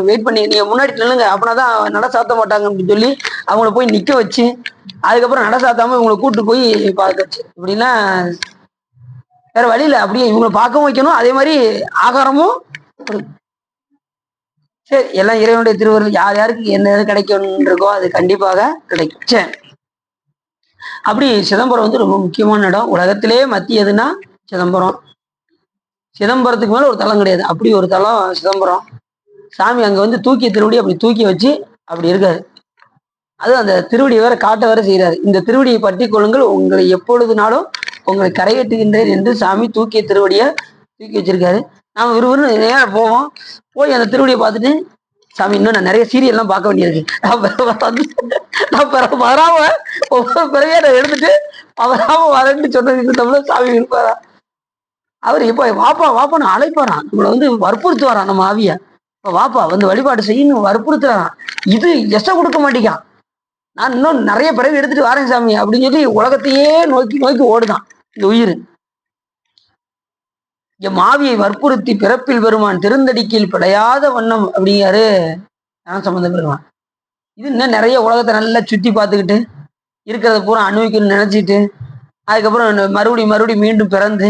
வெயிட் பண்ணி, நீங்க முன்னாடி நில்லுங்க அப்படின்னாதான் நட சாத்த மாட்டாங்க அப்படின்னு சொல்லி அவங்கள போய் நிக்க வச்சு அதுக்கப்புறம் நட சாத்தாம இவங்களை கூப்பிட்டு போய் பார்த்துச்சு. இப்படின்னா வேற வழியில அப்படியே இவங்களை பார்க்கவும் வைக்கணும், அதே மாதிரி ஆகாரமும். சரி, எல்லாம் இறைவனுடைய திருவருள். யார் யாருக்கு என்ன கிடைக்கும் இருக்கோ அது கண்டிப்பாக கிடைக்கும். சரி, அப்படி சிதம்பரம் வந்து ரொம்ப முக்கியமான இடம். உலகத்திலே மத்தியதுன்னா சிதம்பரம். சிதம்பரத்துக்கு மேல ஒரு தலம் கிடையாது. அப்படி ஒரு தலம் சிதம்பரம். சாமி அங்க வந்து தூக்கி திருவடி அப்படி தூக்கி வச்சு அப்படி இருக்காரு. அது அந்த திருவடியை வேற காட்ட வேற செய்யறாரு. இந்த திருவடியை பற்றி கொள்ளுங்கள், உங்களை எப்பொழுதுனாலும் உங்களை கரையேற்றுகின்றேன் என்று சாமி தூக்கிய திருவடியை தூக்கி வச்சிருக்காரு. நாம விறுவிறுன்னு நேரம் போவோம். போய் அந்த திருவடியை பார்த்துட்டு, சாமி இன்னும் நான் நிறைய சீரியல்லாம் பார்க்க வேண்டியிருக்கு, நான் வராம ஒவ்வொரு பிறவையா நான் எடுத்துட்டு வராம வரேன்னு சொன்னது சாமி இருப்பாரா? அவர் இப்ப வாப்பா வாப்பான்னு அழைப்பாரான், நம்மளை வந்து வற்புறுத்துவாரான். நம்ம ஆவிய வாப்பா வந்து வழிபாடு செய்யணும் வற்புறுத்துறான். இது எச கொடுக்க மாட்டேங்கான். நான் இன்னும் நிறைய பிறகு எடுத்துட்டு வரேன் சாமி அப்படின்னு சொல்லி உலகத்தையே நோக்கி நோக்கி ஓடுதான் இந்த உயிர். என் மாவியை வற்புறுத்தி பிறப்பில் பெருமான் திருந்தடிக்கில் பிழையாத வண்ணம் அப்படிங்காரு ஞானசம்பந்த பெருமான். இது இன்னும் நிறைய உலகத்தை நல்லா சுத்தி பார்த்துக்கிட்டு இருக்கிறத பூரா அனுபவிக்கணும்னு நினைச்சிட்டு அதுக்கப்புறம் மறுபடியும் மீண்டும் பிறந்து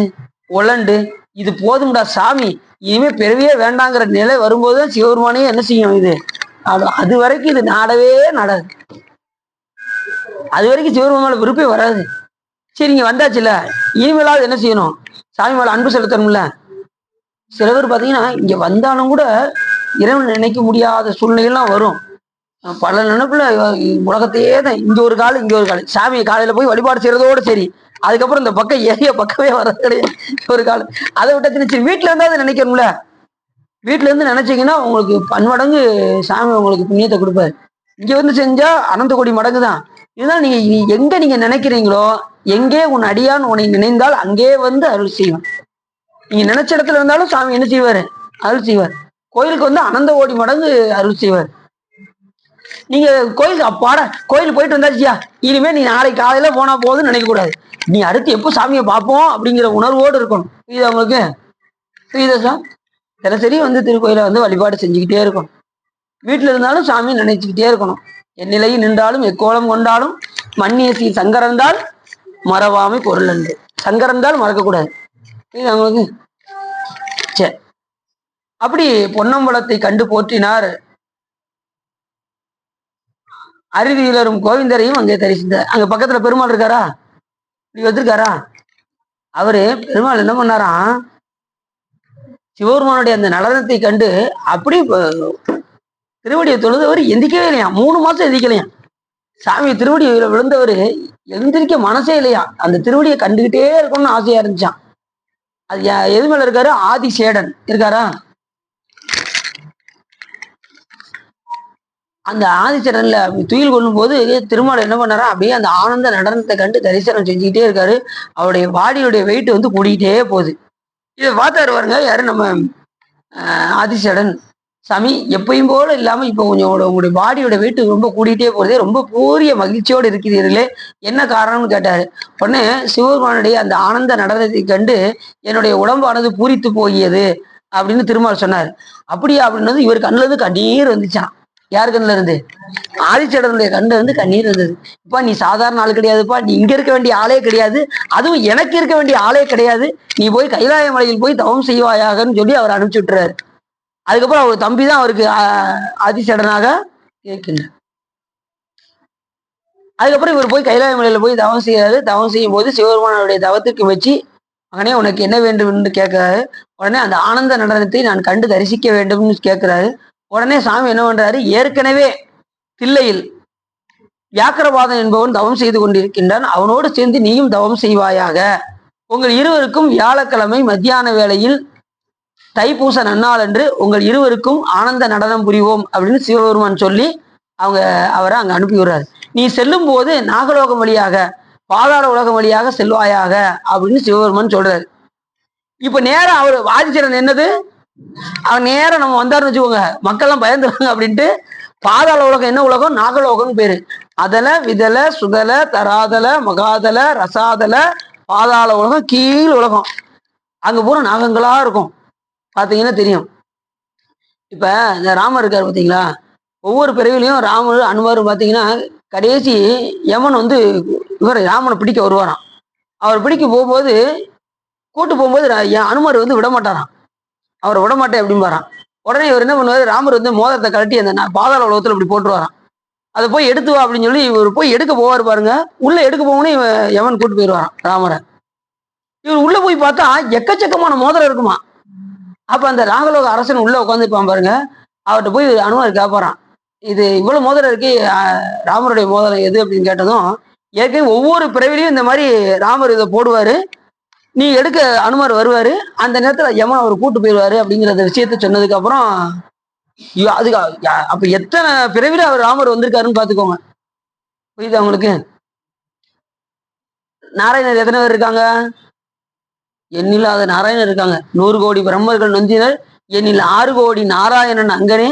உழண்டு இது போதும்டா சாமி இனிமே பிறவியே வேண்டாங்கிற நிலை வரும்போதுதான் சிவபெருமானே என்ன செய்யும் இது. அது வரைக்கும் இது நாடவே நாடாது. அது வரைக்கும் சிவபெருமான விருப்பே வராது. சரி இங்க வந்தாச்சுல்ல, இனிமேலாவது என்ன செய்யணும், சாமி மேல அன்பு செலுத்தணும்ல. சில பேர் பாத்தீங்கன்னா இங்க வந்தாலும் கூட இறைவன் நினைக்க முடியாத சூழ்நிலைகள்லாம் வரும். பல நினைப்புல உலகத்தையே தான் இங்க ஒரு காலம் இங்க ஒரு காலம். சாமியை காலையில போய் வழிபாடு செய்யறதோட சரி, அதுக்கப்புறம் இந்த பக்கம் ஏரிய பக்கமே வர்றது கிடையாது ஒரு காலம். அதை விட்ட சரி வீட்டுல இருந்தாவது நினைக்கணும்ல. வீட்டுல இருந்து நினைச்சீங்கன்னா உங்களுக்கு பன்மடங்கு சாமி உங்களுக்கு புண்ணியத்தை கொடுப்பாரு. இங்க வந்து செஞ்சா அனந்த கோடி மடங்கு தான். இதுதான் நீங்க எங்க நீங்க நினைக்கிறீங்களோ, எங்கே உன் அடியான் உன்னை நினைந்தால் அங்கே வந்து அருள் செய்வான். நீங்க நினைச்ச இடத்துல இருந்தாலும் சாமி என்ன செய்வாரு, அருள் செய்வார். கோயிலுக்கு வந்து அனந்த கோடி மடங்கு அருள் செய்வார். நீங்க கோயிலுக்கு அப்பாட கோயிலுக்கு போயிட்டு வந்தாச்சியா, இனிமே நீ நாளைக்கு காலையில போனா போதுன்னு நினைக்க கூடாது. நீ அடுத்து எப்போ சாமியை பார்ப்போம் அப்படிங்கிற உணர்வோடு இருக்கணும். இது அவங்களுக்கு புரியுதா சார்? தினசரி வந்து திருக்கோயில வந்து வழிபாடு செஞ்சுக்கிட்டே இருக்கணும். வீட்டுல இருந்தாலும் சாமி நினைச்சுக்கிட்டே இருக்கணும். என் நிலையில் நின்றாலும் எக்கோலம் கொண்டாலும் மண்ணியசி சங்கரந்தால் மறவாமை பொருள் அன்று. சங்கரந்தால் மறக்கக்கூடாது. இது அவங்களுக்கு சரி. அப்படி பொன்னம்பலத்தை கண்டு போற்றினார். அருவியிலரும் கோவிந்தரையும் அங்கே தரிசித்தார். அங்க பக்கத்துல பெருமாள் இருக்காரா, இப்படி வச்சிருக்காரா? அவரு பெருமாள் என்ன பண்ணாராம், சிவபெருமானுடைய அந்த நடனத்தை கண்டு அப்படி திருவடியை தொழுதவர் எந்திக்கவே இல்லையா. 3 மாசம் எந்திக்கலையா. சாமி திருவடி விழுந்தவர் எந்திரிக்க மனசே இல்லையா. அந்த திருவடியை கண்டுகிட்டே இருக்கணும்னு ஆசையா இருந்துச்சான். அது எது மேல இருக்காரு, ஆதிசேடன் இருக்காரா? அந்த ஆதிச்சடன்ல துயில் கொள்ளும் போது திருமால் என்ன பண்ணாரா, அப்படியே அந்த ஆனந்த நடனத்தை கண்டு தரிசனம் செஞ்சுக்கிட்டே இருக்காரு. அவருடைய பாடியுடைய வெயிட் வந்து கூடிக்கிட்டே போகுது. இதை பார்த்தாரு பாருங்க யாரு, நம்ம ஆதிசேடன். சாமி எப்பயும் போல இல்லாம இப்போ கொஞ்சம் உங்களுடைய பாடியோட வெயிட் ரொம்ப கூடிட்டே போறதே, ரொம்ப பூரிய மகிழ்ச்சியோடு இருக்கிறீர்களே, என்ன காரணம்னு கேட்டாரு. உடனே சிவபெருமானுடைய அந்த ஆனந்த நடனத்தை கண்டு என்னுடைய உடம்பானது பூரித்து போகியது அப்படின்னு திருமால் சொன்னார். அப்படியா அப்படின்னது இவர் கண்ணுல இருந்து கண்ணீர் வந்துச்சான். யார் கண்ணுல இருந்து, ஆதிச்சேடனுடைய கண்ணுல இருந்து கண்ணீர் இருந்தது. இப்பா நீ சாதாரண ஆள் கிடையாதுப்பா, நீ இங்க இருக்க வேண்டிய ஆளே கிடையாது, அதுவும் எனக்கு இருக்க வேண்டிய ஆளே கிடையாது, நீ போய் கைலாய மலையில் போய் தவம் செய்வாயாகன்னு சொல்லி அவர் அனுப்பிச்சு விட்டுறாரு. அதுக்கப்புறம் அவர் தம்பி தான் அவருக்கு ஆதிசேடனாக இருக்கின்றார். அதுக்கப்புறம் இவர் போய் கைலாய மலையில போய் தவம் செய்யறாரு. தவம் செய்யும் போது சிவபெருமானுடைய தவத்திற்கு வச்சு, மகனே உனக்கு என்ன வேண்டும் என்று கேட்கிறாரு. உடனே அந்த ஆனந்த நடனத்தை நான் கண்டு தரிசிக்க வேண்டும்னு கேட்கிறாரு. உடனே சாமி என்ன பண்றாரு, ஏற்கனவே தில்லையில் வியாக்கரவாதம் என்பவன் தவம் செய்து கொண்டிருக்கின்றான், அவனோடு சேர்ந்து நீயும் தவம் செய்வாயாக, உங்கள் இருவருக்கும் வியாழக்கிழமை மத்தியான வேளையில் தைப்பூச நன்னாள் என்று உங்கள் இருவருக்கும் ஆனந்த நடனம் புரிவோம் அப்படின்னு சிவபெருமான் சொல்லி அவரை அங்க அனுப்பி விடுறாரு. நீ செல்லும் போது நாகலோகம் வழியாக பாதாள உலகம் வழியாக செல்வாயாக அப்படின்னு சிவபெருமான் சொல்றாரு. இப்ப நேரம் அவர் ஆதிச்சேடன் என்னது, அவன் நேரம் நம்ம வந்தாருன்னு வச்சுக்கோங்க, மக்கள்லாம் பயந்துருவாங்க அப்படின்ட்டு பாதாள உலகம் என்ன உலகம், நாகலோகம்னு பேரு. அதல விதல சுதல தராதல மகாதல ரசாதல பாதாள உலகம், கீழ் உலகம். அங்க பூரா நாகங்களா இருக்கும், பாத்தீங்கன்னா தெரியும். இப்ப இந்த ராமர் இருக்காரு பாத்தீங்களா, ஒவ்வொரு பிறவிலையும் ராமர் அனுமார் பாத்தீங்கன்னா கடைசி யமன் வந்து இவர் ராமனை பிடிக்க வருவாராம். அவர் பிடிக்க போகும்போது கூட்டு போகும்போது அனுமார் வந்து விடமாட்டாராம். அவரை விடமாட்டேன் அப்படின்பாரான். உடனே இவர் என்ன பண்ணுவாரு, ராமர் வந்து மோதிரத்தை கழட்டி அந்த பாதாள உலகத்துல இப்படி போட்டுருவாராம். அதை போய் எடுத்து வா அப்படின்னு சொல்லி இவர் போய் எடுக்க போவார் பாருங்க. உள்ள எடுக்க போகணும் யமன் கூட்டு போயிடுவாராம் ராமரை. இவர் உள்ள போய் பார்த்தா எக்கச்சக்கமான மோதிரம் இருக்குமா. அப்ப அந்த நாகலோக அரசன் உள்ள உட்காந்துருப்பான் பாருங்க, அவர்கிட்ட போய் அனுமார் கேட்பாரான், இது இவ்வளவு மோதிரம் இருக்கு, ராமருடைய மோதிரம் எது அப்படின்னு கேட்டதும், ஏற்கனவே ஒவ்வொரு பிறவிலையும் இந்த மாதிரி ராமர் இதை போடுவாரு, நீ எடுக்க அனுமார் வருவாரு, அந்த நேரத்துல யமன் அவர் கூட்டு போயிடுவாரு அப்படிங்கிற விஷயத்த சொன்னதுக்கு அப்புறம் அதுக்கு அப்ப எத்தனை பிறவில அவர் ராமர் வந்திருக்காருன்னு பாத்துக்கோங்க. புரியுது அவங்களுக்கு? நாராயணர் எத்தனை பேர் இருக்காங்க? எண்ணில்லாத நாராயணர் இருக்காங்க. 100 கோடி பிரம்மர்கள் நொந்தினர், எண்ணில் 6 கோடி நாராயணன் அங்கனே,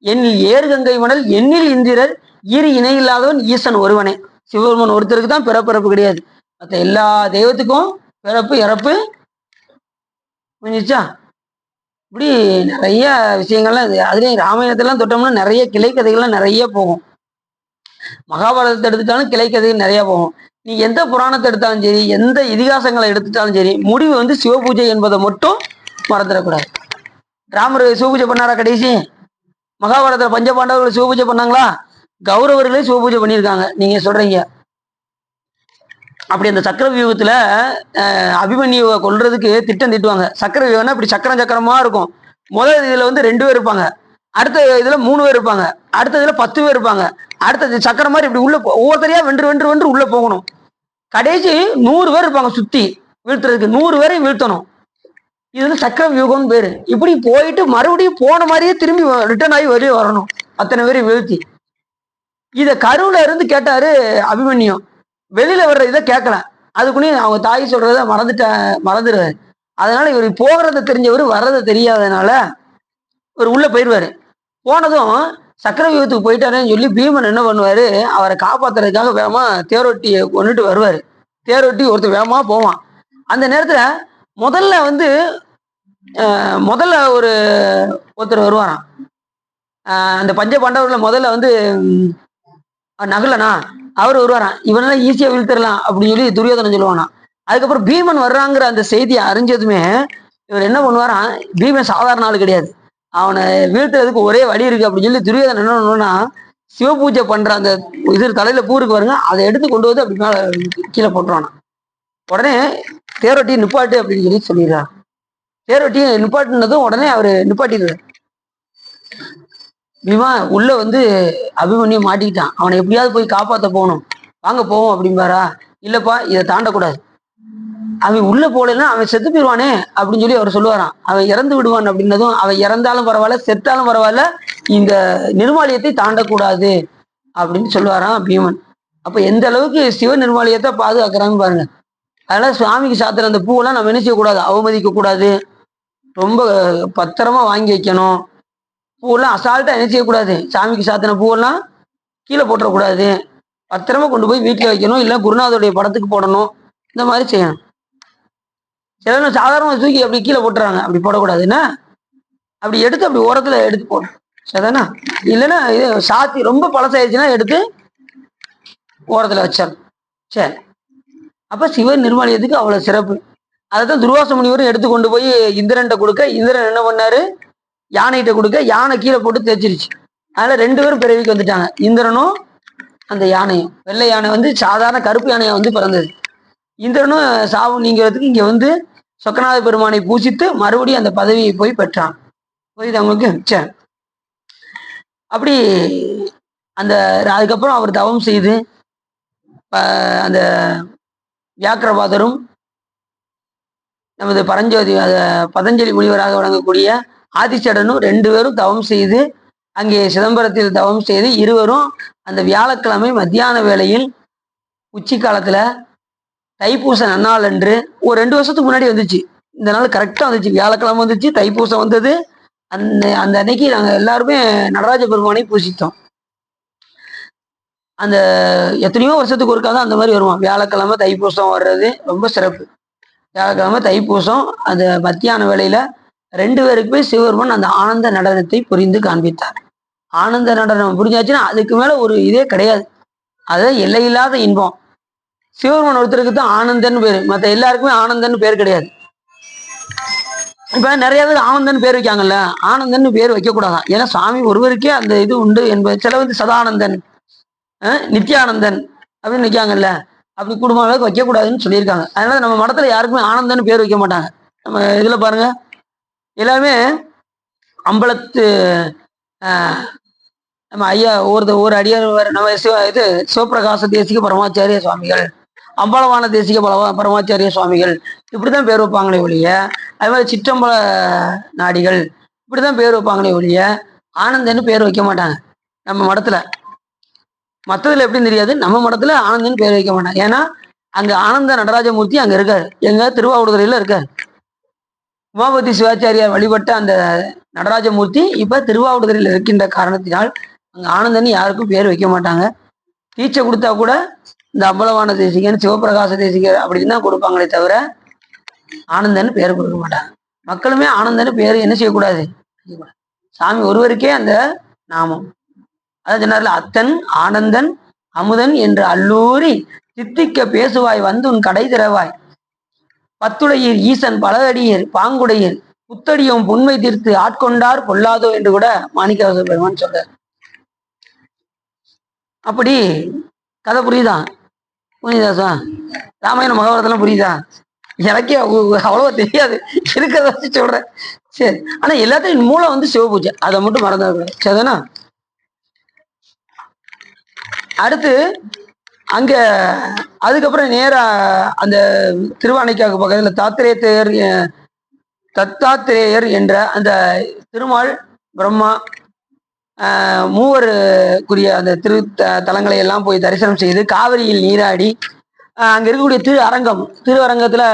எண்ணில் ஏறு கங்கை மணல், எண்ணில் இந்திரர், ஈறு இணையில்லாதவன் ஈசன் ஒருவனே. சிவபெருமன் ஒருத்தருக்கு தான் பிறப்பிறப்பு கிடையாது, மற்ற எல்லா தெய்வத்துக்கும் பிறப்பு இறப்பு புரிஞ்சிச்சா? இப்படி நிறைய விஷயங்கள்லாம் அதுலயும் ராமாயணத்தெல்லாம் தொட்டோம்னா நிறைய கிளை கதைகள்லாம் நிறைய போகும். மகாபாரதத்தை எடுத்துட்டாலும் கிளை கதைகள் நிறைய போகும். நீ எந்த புராணத்தை எடுத்தாலும் சரி, எந்த இதிகாசங்களை எடுத்துட்டாலும் சரி, முடிவு வந்து சிவபூஜை என்பதை மட்டும் மறந்துடக்கூடாது. ராமர் சிவபூஜை பண்ணாரா கடைசி? மகாபாரதத்துல பஞ்ச பாண்டவர்கள் சிவபூஜை பண்ணாங்களா? கௌரவர்களே சிவபூஜை பண்ணியிருக்காங்க. நீங்க சொல்றீங்க. அப்படி அந்த சக்கர வியூகத்துல அபிமன்யுவை கொல்றதுக்கு திட்டம் திட்டுவாங்க. சக்கர வியூகம்னா இப்படி சக்கரம் சக்கரமா இருக்கும். முதல் இதுல வந்து 2 பேர் இருப்பாங்க, அடுத்த இதுல 3 பேர் இருப்பாங்க, அடுத்த இதுல 10 பேர் இருப்பாங்க, அடுத்த சக்கரம் மாதிரி இப்படி உள்ள ஒவ்வொருத்தரையா வென்று உள்ள போகணும். கடைசி 100 பேர் இருப்பாங்க சுத்தி வீழ்த்துறதுக்கு. 100 பேரையும் வீழ்த்தணும். இது வந்து சக்கர வியூகம்னு பேரு. இப்படி போயிட்டு மறுபடியும் போன மாதிரியே திரும்பி ரிட்டர்ன் ஆகி வெளியே வரணும், அத்தனை பேரையும் வீழ்த்தி. இத கருவுல இருந்து கேட்டாரு அபிமன்யும், வெளியில வர்ற இதை கேட்கல. அதுக்குள்ளேயும் அவங்க தாய் சொல்றத மறந்துடுவாரு. அதனால இவர் போகிறத தெரிஞ்சவர் வர்றதை தெரியாதனால இவர் உள்ள போயிடுவாரு. போனதும் சக்கர வியூகத்துக்கு போயிட்டாருன்னு சொல்லி பீமன் என்ன பண்ணுவாரு, அவரை காப்பாத்துறதுக்காக வேகமா தேரோட்டியை கொண்டுட்டு வருவாரு. தேரோட்டி ஒருத்தர் வேகமா போவான். அந்த நேரத்துல முதல்ல ஒருத்தர் வருவாராம். அந்த பஞ்ச பாண்டவர்ல முதல்ல வந்து நகுலனா அவர் வருவாராம். இவனெல்லாம் ஈஸியா வீழ்த்திடலாம் அப்படின்னு சொல்லி துரியோதனன் சொல்லுவானா. அதுக்கப்புறம் பீமன் வர்றாங்கிற அந்த செய்தியை அறிஞ்சதுமே இவர் என்ன பண்ணுவாராம், பீமன் சாதாரண ஆள் கிடையாது, அவனை வீழ்த்துறதுக்கு ஒரே வழி இருக்கு அப்படின்னு சொல்லி துரியோதனன் என்ன பண்ணுவான்னா, சிவபூஜை பண்ற அந்த இது தலையில பூருக்கு வருங்க, அதை எடுத்து கொண்டு வந்து அப்படி மேல கீழே போட்டுருவானா. உடனே தேரோட்டியை நிப்பாட்டு அப்படின்னு சொல்லிடுறான். தேரோட்டியை நிப்பாட்டினதும் உடனே அவரு நிப்பாட்டிடுறாரு. பீமா உள்ள வந்து அபிமன்யு மாட்டிக்கிட்டான், அவனை எப்படியாவது போய் காப்பாற்ற போகணும், வாங்க போவோம் அப்படிம்பாரா. இல்லப்பா இதை தாண்டக்கூடாது, அவன் உள்ள போகலன்னா அவன் செத்து போயிடுவானே அப்படின்னு சொல்லி அவர் சொல்லுவாராம். அவன் இறந்து விடுவான் அப்படின்னதும், அவன் இறந்தாலும் பரவாயில்ல செத்தாலும் பரவாயில்ல, இந்த நிர்மாலயத்தை தாண்டக்கூடாது அப்படின்னு சொல்லுவாராம் பீமன். அப்ப எந்த அளவுக்கு சிவ நிர்மாலயத்தை பாதுகாக்கிறான்னு பாருங்க. அதனால சுவாமிக்கு சாத்துற அந்த பூவெல்லாம் நம்ம என்ன செய்யக்கூடாது, அவமதிக்க கூடாது, ரொம்ப பத்திரமா வாங்கி வைக்கணும். பூவெல்லாம் அசால்ட்டா என்ன செய்யக்கூடாது, சாமிக்கு சாத்தின பூவெல்லாம் கீழே போட்டுறக்கூடாது, பத்திரமா கொண்டு போய் வீட்டில் வைக்கணும், இல்லை குருநாதருடைய படத்துக்கு போடணும், இந்த மாதிரி செய்யணும். சிலர் சாதாரணமாக தூக்கி அப்படி கீழே போட்டுறாங்க, அப்படி போடக்கூடாதுன்னா அப்படி எடுத்து அப்படி ஓரத்தில் எடுத்து போடணும், சரிதானா? இல்லைன்னா இது சாத்தி ரொம்ப பழசாயிடுச்சுன்னா எடுத்து ஓரத்தில் வச்சிடணும். சரி, அப்ப சிவ நிர்மாலயத்துக்கு அவ்வளவு சிறப்பு. அதைத்தான் துர்வாச முனிவரும் எடுத்து கொண்டு போய் இந்திரன்ட்ட கொடுக்க, இந்திரன் என்ன பண்ணாரு, யானைகிட்ட கொடுக்க, யானை கீழே போட்டு தேய்ச்சிருச்சு. அதனால 2 பேரும் பிறவிக்கு வந்துட்டாங்க, இந்திரனும் அந்த யானையும். வெள்ளை யானை வந்து சாதாரண கருப்பு யானையா வந்து பிறந்தது. இந்திரனும் சாவு நீங்கிறதுக்கு இங்க வந்து சொக்கநாத பெருமானை பூசித்து மறுபடியும் அந்த பதவியை போய் பெற்றான். புரியுது அவங்களுக்கு? சரி, அப்படி அந்த அதுக்கப்புறம் அவர் தவம் செய்து அந்த வியாக்கிரபாதரும் நமது பரஞ்சோதி பதஞ்சலி முனிவராக வழங்கக்கூடிய ஆதிச்சடனும் 2 பேரும் தவம் செய்து அங்கே சிதம்பரத்தில் தவம் செய்து இருவரும் அந்த வியாழக்கிழமை மத்தியான வேளையில் உச்சி காலத்துல தைப்பூச நன்னாள் அன்று, ஒரு 2 வருஷத்துக்கு முன்னாடி வந்துச்சு, இந்த நாள் கரெக்டா வந்துச்சு, வியாழக்கிழமை வந்துச்சு, தைப்பூசம் வந்தது. அந்த அன்னைக்கு நாங்க எல்லாருமே நடராஜ பெருமானை பூசித்தோம். அந்த எத்தனையோ வருஷத்துக்கு ஒருக்கா தான் அந்த மாதிரி வருவான், வியாழக்கிழமை தைப்பூசம் வர்றது ரொம்ப சிறப்பு. வியாழக்கிழமை தைப்பூசம் அந்த மத்தியான வேளையில 2 பேருக்குமே சிவபெருமான் அந்த ஆனந்த நடனத்தை புரிந்து காண்பித்தார். ஆனந்த நடனம் புரிஞ்சாச்சுன்னா அதுக்கு மேல ஒரு இதே கிடையாது, அது எல்லையில்லாத இன்பம். சிவபெருமான் ஒருத்தருக்கு தான் ஆனந்தன்னு பேரு, மற்ற எல்லாருக்குமே ஆனந்தன்னு பேர் கிடையாது. இப்ப நிறைய பேர் ஆனந்தன் பேர் வைக்காங்கல்ல, ஆனந்தன் பேர் வைக்க கூடாதான், ஏன்னா சுவாமி ஒருவருக்கே அந்த இது உண்டு என்பது. சில வந்து சதானந்தன், நித்யானந்தன் அப்படின்னு வைக்காங்கல்ல, அப்படி குடும்ப அளவுக்கு வைக்க கூடாதுன்னு சொல்லியிருக்காங்க. அதனால நம்ம மடத்துல யாருக்குமே ஆனந்தன் பேர் வைக்க மாட்டாங்க. நம்ம இதுல பாருங்க, எல்லாருமே அம்பலத்து நம்ம ஐயா ஒவ்வொரு அடியார் நம்ம இது சிவபிரகாச தேசிக பரமாச்சாரிய சுவாமிகள், அம்பலவான தேசிக பரமாச்சாரிய சுவாமிகள், இப்படிதான் பேர் வைப்பாங்களே ஒழிய, அது மாதிரி சிற்றம்பல நாடிகள் இப்படிதான் பேர் வைப்பாங்களே ஒழிய ஆனந்தன்னு பேர் வைக்க மாட்டாங்க நம்ம மடத்துல. மற்றதுல எப்படின்னு தெரியாது, நம்ம மடத்துல ஆனந்தன்னு பேர் வைக்க மாட்டாங்க. ஏன்னா அங்க ஆனந்த நடராஜமூர்த்தி அங்க இருக்காரு, எங்க திருவாவூடுதுறையில இருக்காரு. உமாபதி சிவாச்சாரியார் வழிபட்ட அந்த நடராஜமூர்த்தி இப்ப திருவாவூடுதுறையில் இருக்கின்ற காரணத்தினால் அங்க ஆனந்தன்னு யாருக்கும் பேர் வைக்க மாட்டாங்க. டீச்சை கொடுத்தா கூட இந்த அம்பலவான தேசிகன், சிவபிரகாச தேசிகர் அப்படின்னு தான் கொடுப்பாங்களே தவிர ஆனந்தன்னு பேர் கொடுக்க மாட்டாங்க. மக்களுமே ஆனந்தன்னு பேர் என்ன செய்யக்கூடாது, சாமி ஒருவருக்கே அந்த நாமம். அதான் சொன்னார்ல, அத்தன் ஆனந்தன் அமுதன் என்று அல்லூரி தித்திக்க பேசுவாய் வந்து உன் கடை திறவாய், பத்துடையீர் ஈசன் பலதடியீர் பாங்குடையீர் புத்தடியும் புண்மை தீர்த்து ஆட்கொண்டார் பொல்லாதோ என்று கூட மாணிக்கவாச பெருமான் சொல்றார். அப்படி கதை புரியுதா? புரியுதாசா? ராமாயண மகாபாரதெல்லாம் புரியுதா? எனக்கே அவ்வளவா தெரியாது, இருக்கிறத வச்சு சொல்றேன். சரி, ஆனா எல்லாத்தையும் மூலம் வந்து சிவபூஜை, அதை மட்டும் மறந்துடக்கூடாது. சரிதானா? அடுத்து அங்க அதுக்கப்புறம் நேரா அந்த திருவானைக்காக பக்கத்துல தத்தாத்திரேயர் என்ற அந்த திருமால் பிரம்மா மூவருக்குரிய அந்த தலங்களை எல்லாம் போய் தரிசனம் செய்து காவிரியில் நீராடி அங்க இருக்கக்கூடிய திருவரங்கத்துல